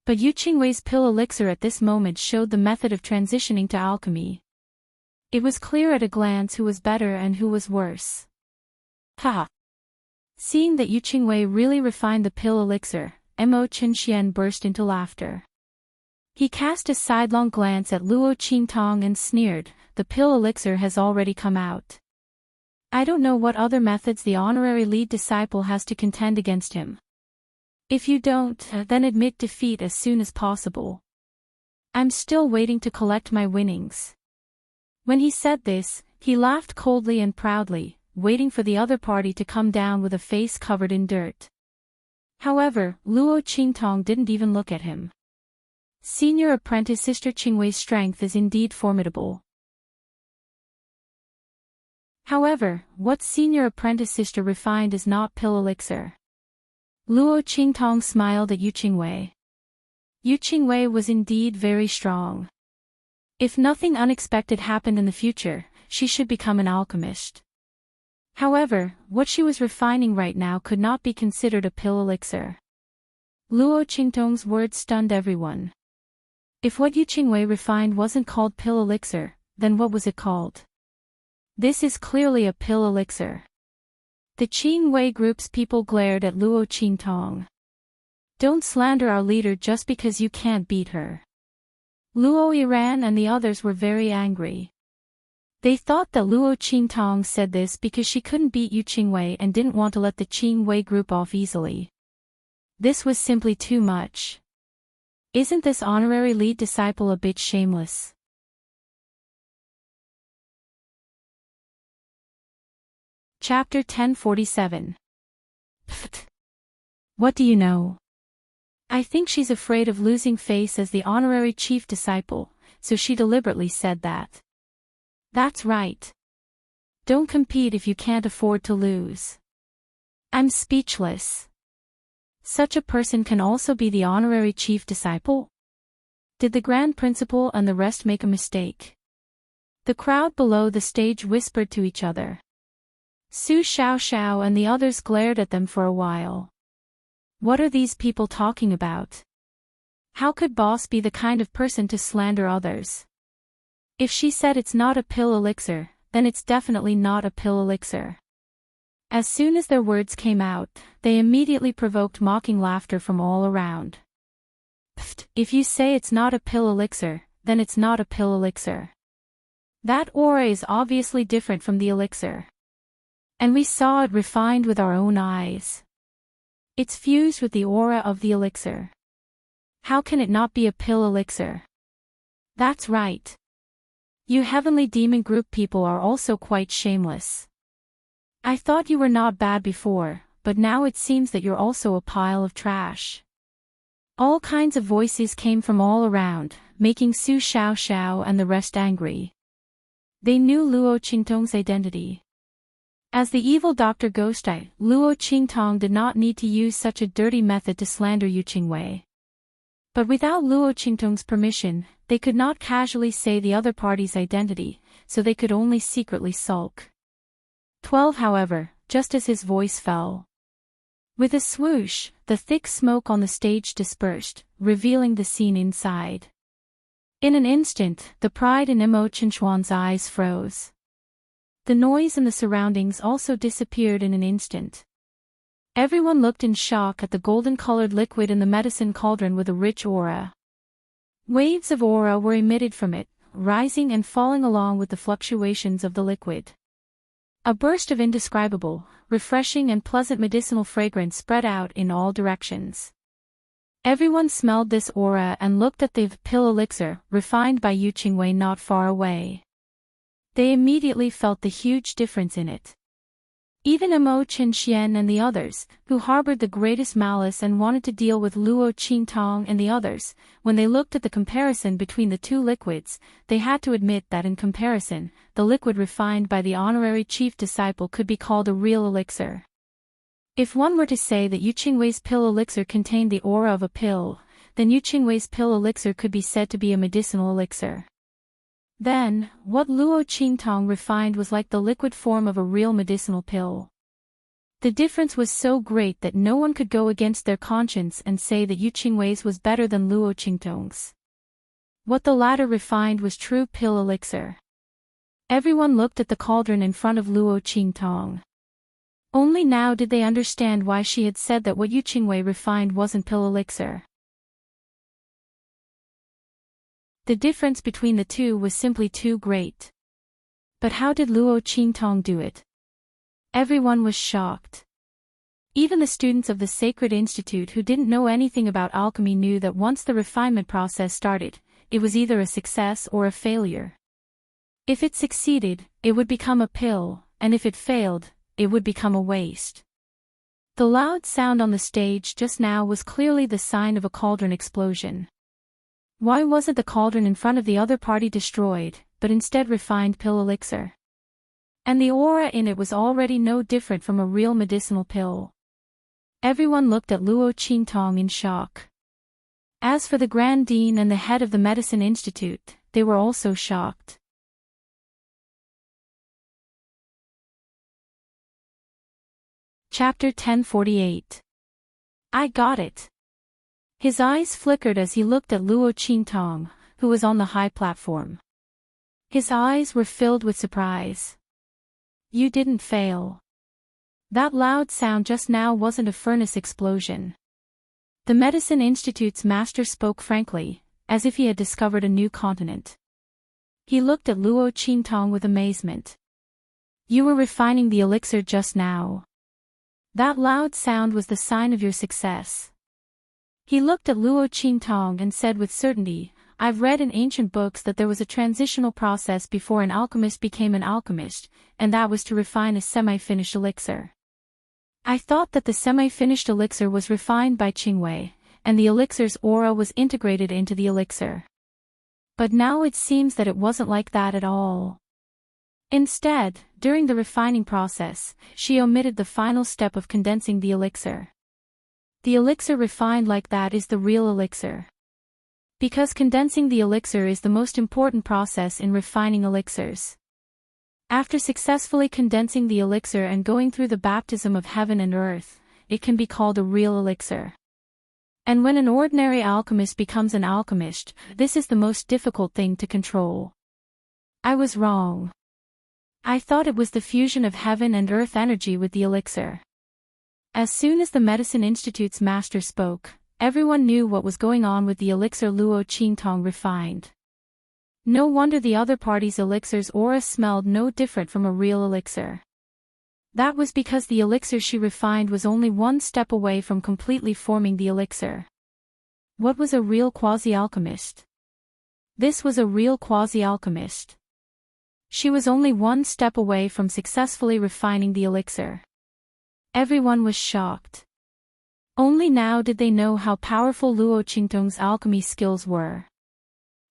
But Yu Qingwei's pill elixir at this moment showed the method of transitioning to alchemy. It was clear at a glance who was better and who was worse. Ha! Seeing that Yu Qingwei really refined the pill elixir, Mo Qinxian burst into laughter. He cast a sidelong glance at Luo Qingtong and sneered, "The pill elixir has already come out. I don't know what other methods the honorary lead disciple has to contend against him. If you don't, then admit defeat as soon as possible. I'm still waiting to collect my winnings." When he said this, he laughed coldly and proudly, waiting for the other party to come down with a face covered in dirt. However, Luo Qingtong didn't even look at him. Senior Apprentice Sister Qingwei's strength is indeed formidable. However, what Senior Apprentice Sister refined is not pill elixir. Luo Qingtong smiled at Yu Qingwei. Yu Qingwei was indeed very strong. If nothing unexpected happened in the future, she should become an alchemist. However, what she was refining right now could not be considered a pill elixir. Luo Qingtong's words stunned everyone. If what Yu Qingwei refined wasn't called pill elixir, then what was it called? This is clearly a pill elixir. The Qingwei group's people glared at Luo Qingtong. Don't slander our leader just because you can't beat her. Luo Yiran and the others were very angry. They thought that Luo Qingtong said this because she couldn't beat Yu Qingwei and didn't want to let the Qingwei group off easily. This was simply too much. Isn't this honorary lead disciple a bit shameless? Chapter 1047. Pfft. What do you know? I think she's afraid of losing face as the honorary chief disciple, so she deliberately said that. That's right. Don't compete if you can't afford to lose. I'm speechless. Such a person can also be the honorary chief disciple? Did the grand principal and the rest make a mistake? The crowd below the stage whispered to each other. Su Xiaoxiao and the others glared at them for a while. What are these people talking about? How could boss be the kind of person to slander others? If she said it's not a pill elixir, then it's definitely not a pill elixir. As soon as their words came out, they immediately provoked mocking laughter from all around. Pfft, if you say it's not a pill elixir, then it's not a pill elixir. That aura is obviously different from the elixir. And we saw it refined with our own eyes. It's fused with the aura of the elixir. How can it not be a pill elixir? That's right. You heavenly demon group people are also quite shameless. I thought you were not bad before, but now it seems that you're also a pile of trash. All kinds of voices came from all around, making Su Xiaoxiao and the rest angry. They knew Luo Qingtong's identity. As the evil Dr. Ghostai, Luo Qingtong did not need to use such a dirty method to slander Yu Qingwei. But without Luo Qingtong's permission, they could not casually say the other party's identity, so they could only secretly sulk. 12 However, just as his voice fell. With a swoosh, the thick smoke on the stage dispersed, revealing the scene inside. In an instant, the pride in Mo Chinchuan's eyes froze. The noise and the surroundings also disappeared in an instant. Everyone looked in shock at the golden-colored liquid in the medicine cauldron with a rich aura. Waves of aura were emitted from it, rising and falling along with the fluctuations of the liquid. A burst of indescribable, refreshing and pleasant medicinal fragrance spread out in all directions. Everyone smelled this aura and looked at the pill elixir, refined by Yu Qingwei not far away. They immediately felt the huge difference in it. Even Mo Chinxian and the others, who harbored the greatest malice and wanted to deal with Luo Qingtong and the others, when they looked at the comparison between the two liquids, they had to admit that in comparison, the liquid refined by the honorary chief disciple could be called a real elixir. If one were to say that Yu Qingwei's pill elixir contained the aura of a pill, then Yu Qingwei's pill elixir could be said to be a medicinal elixir. Then, what Luo Qingtong refined was like the liquid form of a real medicinal pill. The difference was so great that no one could go against their conscience and say that Yu Qingwei's was better than Luo Qingtong's. What the latter refined was true pill elixir. Everyone looked at the cauldron in front of Luo Qingtong. Only now did they understand why she had said that what Yu Qingwei refined wasn't pill elixir. The difference between the two was simply too great. But how did Luo Qingtong do it? Everyone was shocked. Even the students of the Sacred Institute who didn't know anything about alchemy knew that once the refinement process started, it was either a success or a failure. If it succeeded, it would become a pill, and if it failed, it would become a waste. The loud sound on the stage just now was clearly the sign of a cauldron explosion. Why wasn't the cauldron in front of the other party destroyed, but instead refined pill elixir? And the aura in it was already no different from a real medicinal pill. Everyone looked at Luo Qingtong in shock. As for the Grand Dean and the head of the Medicine Institute, they were also shocked. Chapter 1048. I got it. His eyes flickered as he looked at Luo Qingtong, who was on the high platform. His eyes were filled with surprise. You didn't fail. That loud sound just now wasn't a furnace explosion. The Medicine Institute's master spoke frankly, as if he had discovered a new continent. He looked at Luo Qingtong with amazement. You were refining the elixir just now. That loud sound was the sign of your success. He looked at Luo Qingtong and said with certainty, I've read in ancient books that there was a transitional process before an alchemist became an alchemist, and that was to refine a semi-finished elixir. I thought that the semi-finished elixir was refined by Qingwei, and the elixir's aura was integrated into the elixir. But now it seems that it wasn't like that at all. Instead, during the refining process, she omitted the final step of condensing the elixir. The elixir refined like that is the real elixir. Because condensing the elixir is the most important process in refining elixirs. After successfully condensing the elixir and going through the baptism of heaven and earth, it can be called a real elixir. And when an ordinary alchemist becomes an alchemist, this is the most difficult thing to control. I was wrong. I thought it was the fusion of heaven and earth energy with the elixir. As soon as the Medicine Institute's master spoke, everyone knew what was going on with the elixir Luo Qingtong refined. No wonder the other party's elixir's aura smelled no different from a real elixir. That was because the elixir she refined was only one step away from completely forming the elixir. What was a real quasi-alchemist? This was a real quasi-alchemist. She was only one step away from successfully refining the elixir. Everyone was shocked. Only now did they know how powerful Luo Qingtong's alchemy skills were.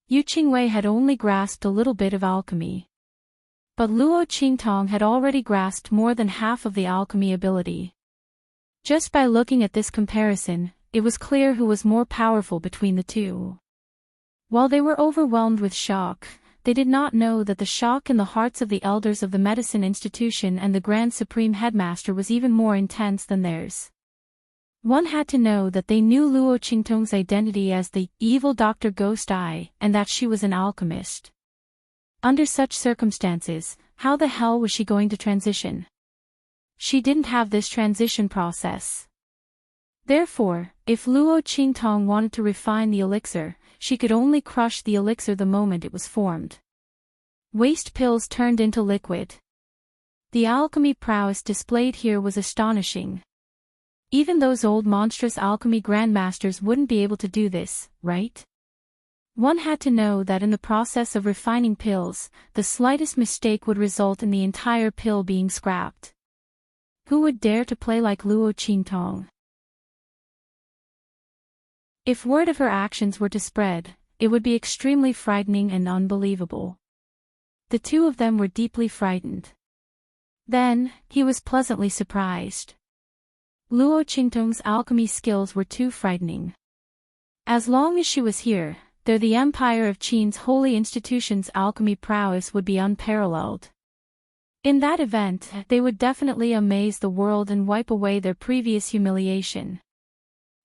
Yu Qingwei had only grasped a little bit of alchemy. But Luo Qingtong had already grasped more than half of the alchemy ability. Just by looking at this comparison, it was clear who was more powerful between the two. While they were overwhelmed with shock, they did not know that the shock in the hearts of the elders of the medicine institution and the Grand Supreme Headmaster was even more intense than theirs. One had to know that they knew Luo Qingtong's identity as the evil Dr. Ghost Eye, and that she was an alchemist. Under such circumstances, how the hell was she going to transition? She didn't have this transition process. Therefore, if Luo Qingtong wanted to refine the elixir, she could only crush the elixir the moment it was formed. Waste pills turned into liquid. The alchemy prowess displayed here was astonishing. Even those old monstrous alchemy grandmasters wouldn't be able to do this, right? One had to know that in the process of refining pills, the slightest mistake would result in the entire pill being scrapped. Who would dare to play like Luo Qingtong? If word of her actions were to spread, it would be extremely frightening and unbelievable. The two of them were deeply frightened. Then, he was pleasantly surprised. Luo Qingtong's alchemy skills were too frightening. As long as she was here, the Empire of Qin's holy institution's alchemy prowess would be unparalleled. In that event, they would definitely amaze the world and wipe away their previous humiliation.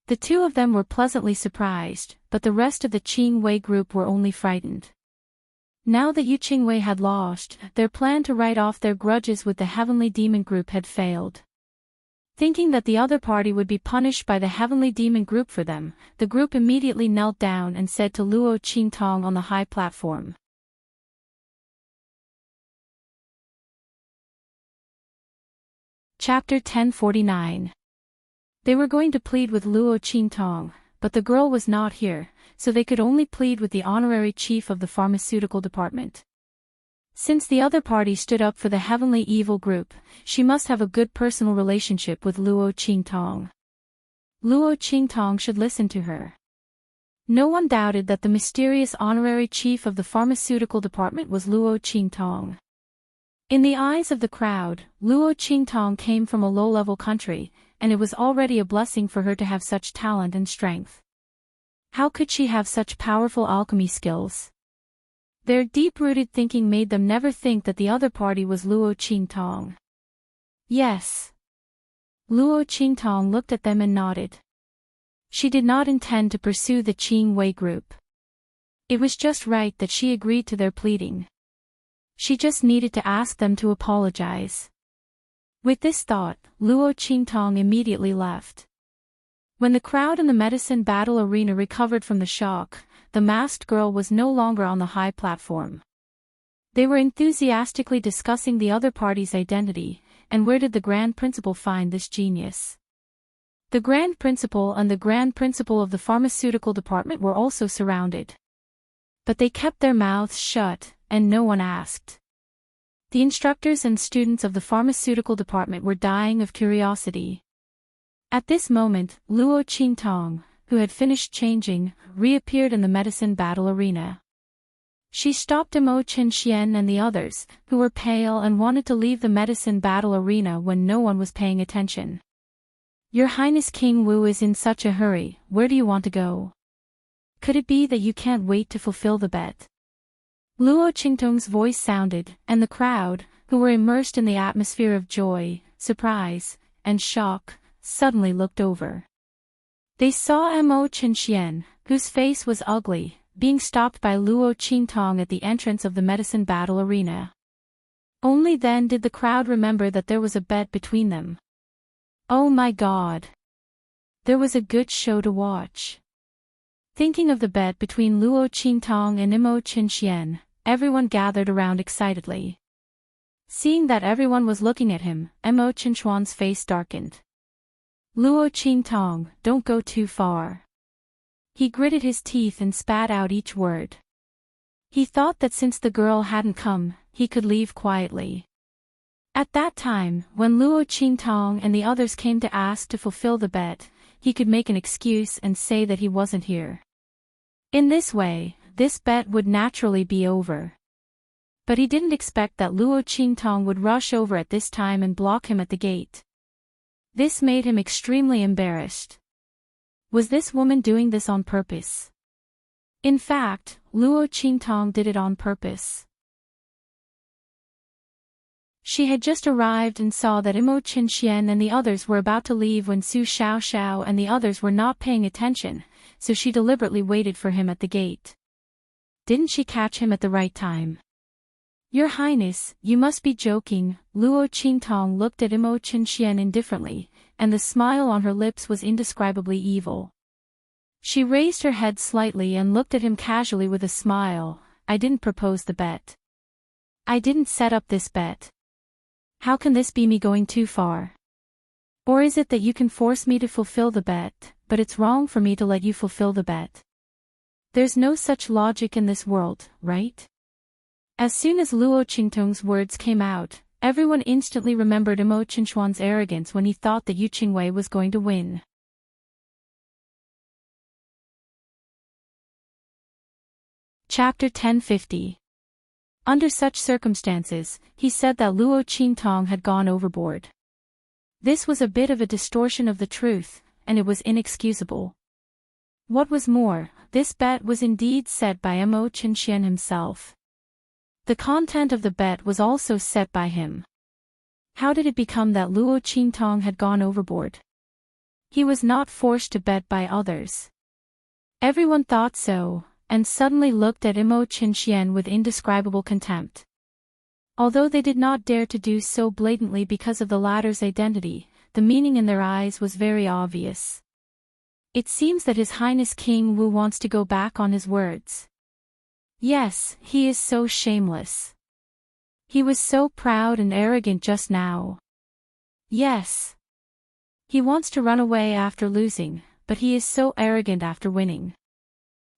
The two of them were pleasantly surprised, but the rest of the Qingwei group were only frightened. Now that Yu Qingwei had lost, their plan to write off their grudges with the Heavenly Demon group had failed. Thinking that the other party would be punished by the Heavenly Demon group for them, the group immediately knelt down and said to Luo Qingtong on the high platform. Chapter 1049. They were going to plead with Luo Qingtong, but the girl was not here, so they could only plead with the honorary chief of the pharmaceutical department. Since the other party stood up for the Heavenly Evil group, she must have a good personal relationship with Luo Qingtong. Luo Qingtong should listen to her. No one doubted that the mysterious honorary chief of the pharmaceutical department was Luo Qingtong. In the eyes of the crowd, Luo Qingtong came from a low-level country, and it was already a blessing for her to have such talent and strength. How could she have such powerful alchemy skills? Their deep-rooted thinking made them never think that the other party was Luo Qingtong. Yes. Luo Qingtong looked at them and nodded. She did not intend to pursue the Qingwei group. It was just right that she agreed to their pleading. She just needed to ask them to apologize. With this thought, Luo Qingtong immediately left. When the crowd in the medicine battle arena recovered from the shock, the masked girl was no longer on the high platform. They were enthusiastically discussing the other party's identity, and where did the Grand Principal find this genius? The Grand Principal and the Grand Principal of the Pharmaceutical Department were also surrounded. But they kept their mouths shut, and no one asked. The instructors and students of the Pharmaceutical Department were dying of curiosity. At this moment, Luo Qingtong, who had finished changing, reappeared in the medicine battle arena. She stopped Mo Qinxian and the others, who were pale and wanted to leave the medicine battle arena when no one was paying attention. Your Highness King Wu is in such a hurry, where do you want to go? Could it be that you can't wait to fulfill the bet? Luo Qingtong's voice sounded, and the crowd, who were immersed in the atmosphere of joy, surprise, and shock, suddenly looked over. They saw Mo Qinxian, whose face was ugly, being stopped by Luo Qingtong at the entrance of the medicine battle arena. Only then did the crowd remember that there was a bet between them. Oh my God! There was a good show to watch. Thinking of the bet between Luo Qingtong and Mo Qinxian, everyone gathered around excitedly. Seeing that everyone was looking at him, Mo Qinchuan's face darkened. Luo Qingtong, don't go too far. He gritted his teeth and spat out each word. He thought that since the girl hadn't come, he could leave quietly. At that time, when Luo Qingtong and the others came to ask to fulfill the bet, he could make an excuse and say that he wasn't here. In this way, this bet would naturally be over. But he didn't expect that Luo Qingtong would rush over at this time and block him at the gate. This made him extremely embarrassed. Was this woman doing this on purpose? In fact, Luo Qingtong did it on purpose. She had just arrived and saw that Mo Qinxian and the others were about to leave when Su Xiaoxiao and the others were not paying attention, so she deliberately waited for him at the gate. Didn't she catch him at the right time? Your Highness, you must be joking. Luo Qingtong looked at Mo Qinxian indifferently, and the smile on her lips was indescribably evil. She raised her head slightly and looked at him casually with a smile. I didn't propose the bet. I didn't set up this bet. How can this be me going too far? Or is it that you can force me to fulfill the bet, but it's wrong for me to let you fulfill the bet? There's no such logic in this world, right? As soon as Luo Qingtong's words came out, everyone instantly remembered Mo Qinchuan's arrogance when he thought that Yu Qingwei was going to win. Chapter 1050. Under such circumstances, he said that Luo Qingtong had gone overboard. This was a bit of a distortion of the truth, and it was inexcusable. What was more, this bet was indeed set by Mo Qinxian himself. The content of the bet was also set by him. How did it become that Luo Qingtong had gone overboard? He was not forced to bet by others. Everyone thought so, and suddenly looked at Mo Qinxian with indescribable contempt. Although they did not dare to do so blatantly because of the latter's identity, the meaning in their eyes was very obvious. It seems that His Highness King Wu wants to go back on his words. Yes, he is so shameless. He was so proud and arrogant just now. Yes. He wants to run away after losing, but he is so arrogant after winning.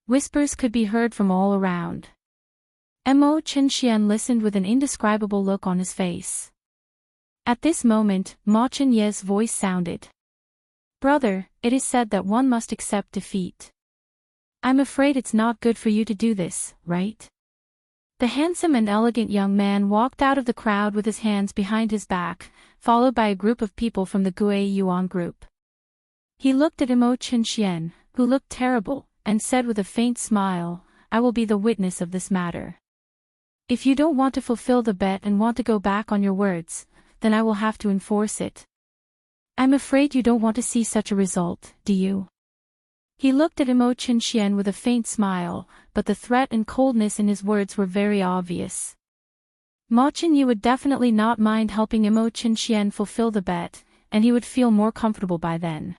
Whispers could be heard from all around. Mo Qinxian listened with an indescribable look on his face. At this moment, Ma Qinye's voice sounded. Brother, it is said that one must accept defeat. I'm afraid it's not good for you to do this, right? The handsome and elegant young man walked out of the crowd with his hands behind his back, followed by a group of people from the Gui Yuan group. He looked at Mo Qinxian, who looked terrible, and said with a faint smile, I will be the witness of this matter. If you don't want to fulfill the bet and want to go back on your words, then I will have to enforce it. I'm afraid you don't want to see such a result, do you? He looked at Mo Qinxian with a faint smile, but the threat and coldness in his words were very obvious. Ma Qinyu would definitely not mind helping Mo Qinxian fulfill the bet, and he would feel more comfortable by then.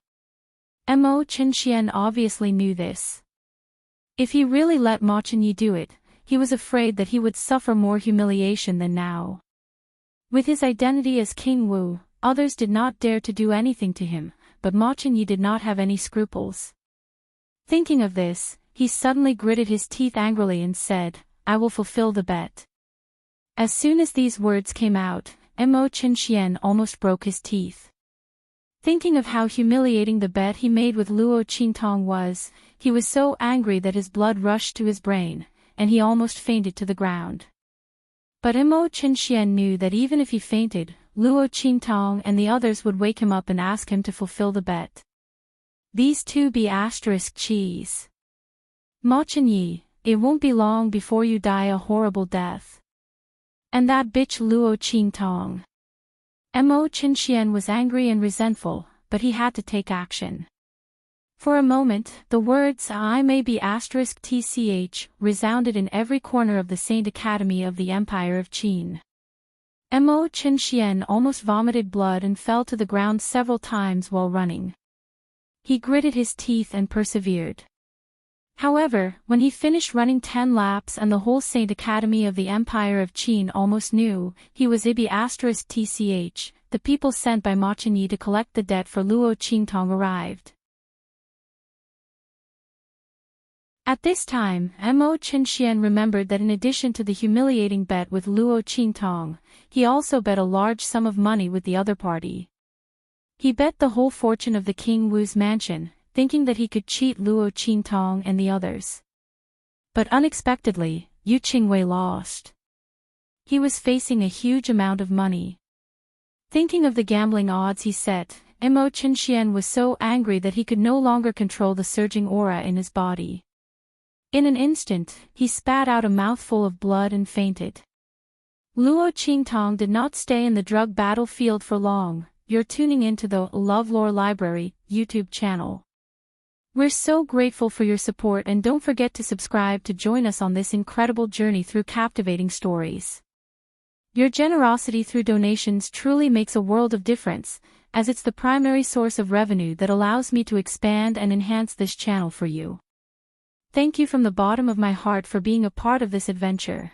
Mo Qinxian obviously knew this. If he really let Ma Qinyu do it, he was afraid that he would suffer more humiliation than now. With his identity as King Wu, others did not dare to do anything to him, but Ma Chunyi did not have any scruples. Thinking of this, he suddenly gritted his teeth angrily and said, "I will fulfill the bet." As soon as these words came out, Mo Chinxian almost broke his teeth. Thinking of how humiliating the bet he made with Luo Qingtong was, he was so angry that his blood rushed to his brain, and he almost fainted to the ground. But Mo Chinxian knew that even if he fainted, Luo Qingtong and the others would wake him up and ask him to fulfill the bet. These two be asterisk cheese. Ma Chunyi, it won't be long before you die a horrible death. And that bitch Luo Qingtong. Mo Chinxian was angry and resentful, but he had to take action. For a moment, the words "I may be *tch" resounded in every corner of the Saint Academy of the Empire of Qin. Mo Chinxian almost vomited blood and fell to the ground several times while running. He gritted his teeth and persevered. However, when he finished running 10 laps and the whole Saint Academy of the Empire of Qin almost knew he was *tch, the people sent by Ma Chunyi to collect the debt for Luo Qingtong arrived. At this time, Mo Chinxian remembered that in addition to the humiliating bet with Luo Qingtong, he also bet a large sum of money with the other party. He bet the whole fortune of the King Wu's mansion, thinking that he could cheat Luo Qingtong and the others. But unexpectedly, Yu Qingwei lost. He was facing a huge amount of money. Thinking of the gambling odds he set, Mo Chinxian was so angry that he could no longer control the surging aura in his body. In an instant, he spat out a mouthful of blood and fainted. Luo Qingtong did not stay in the drug battlefield for long. You're tuning into the LoveLore Library YouTube channel. We're so grateful for your support, and don't forget to subscribe to join us on this incredible journey through captivating stories. Your generosity through donations truly makes a world of difference, as it's the primary source of revenue that allows me to expand and enhance this channel for you. Thank you from the bottom of my heart for being a part of this adventure.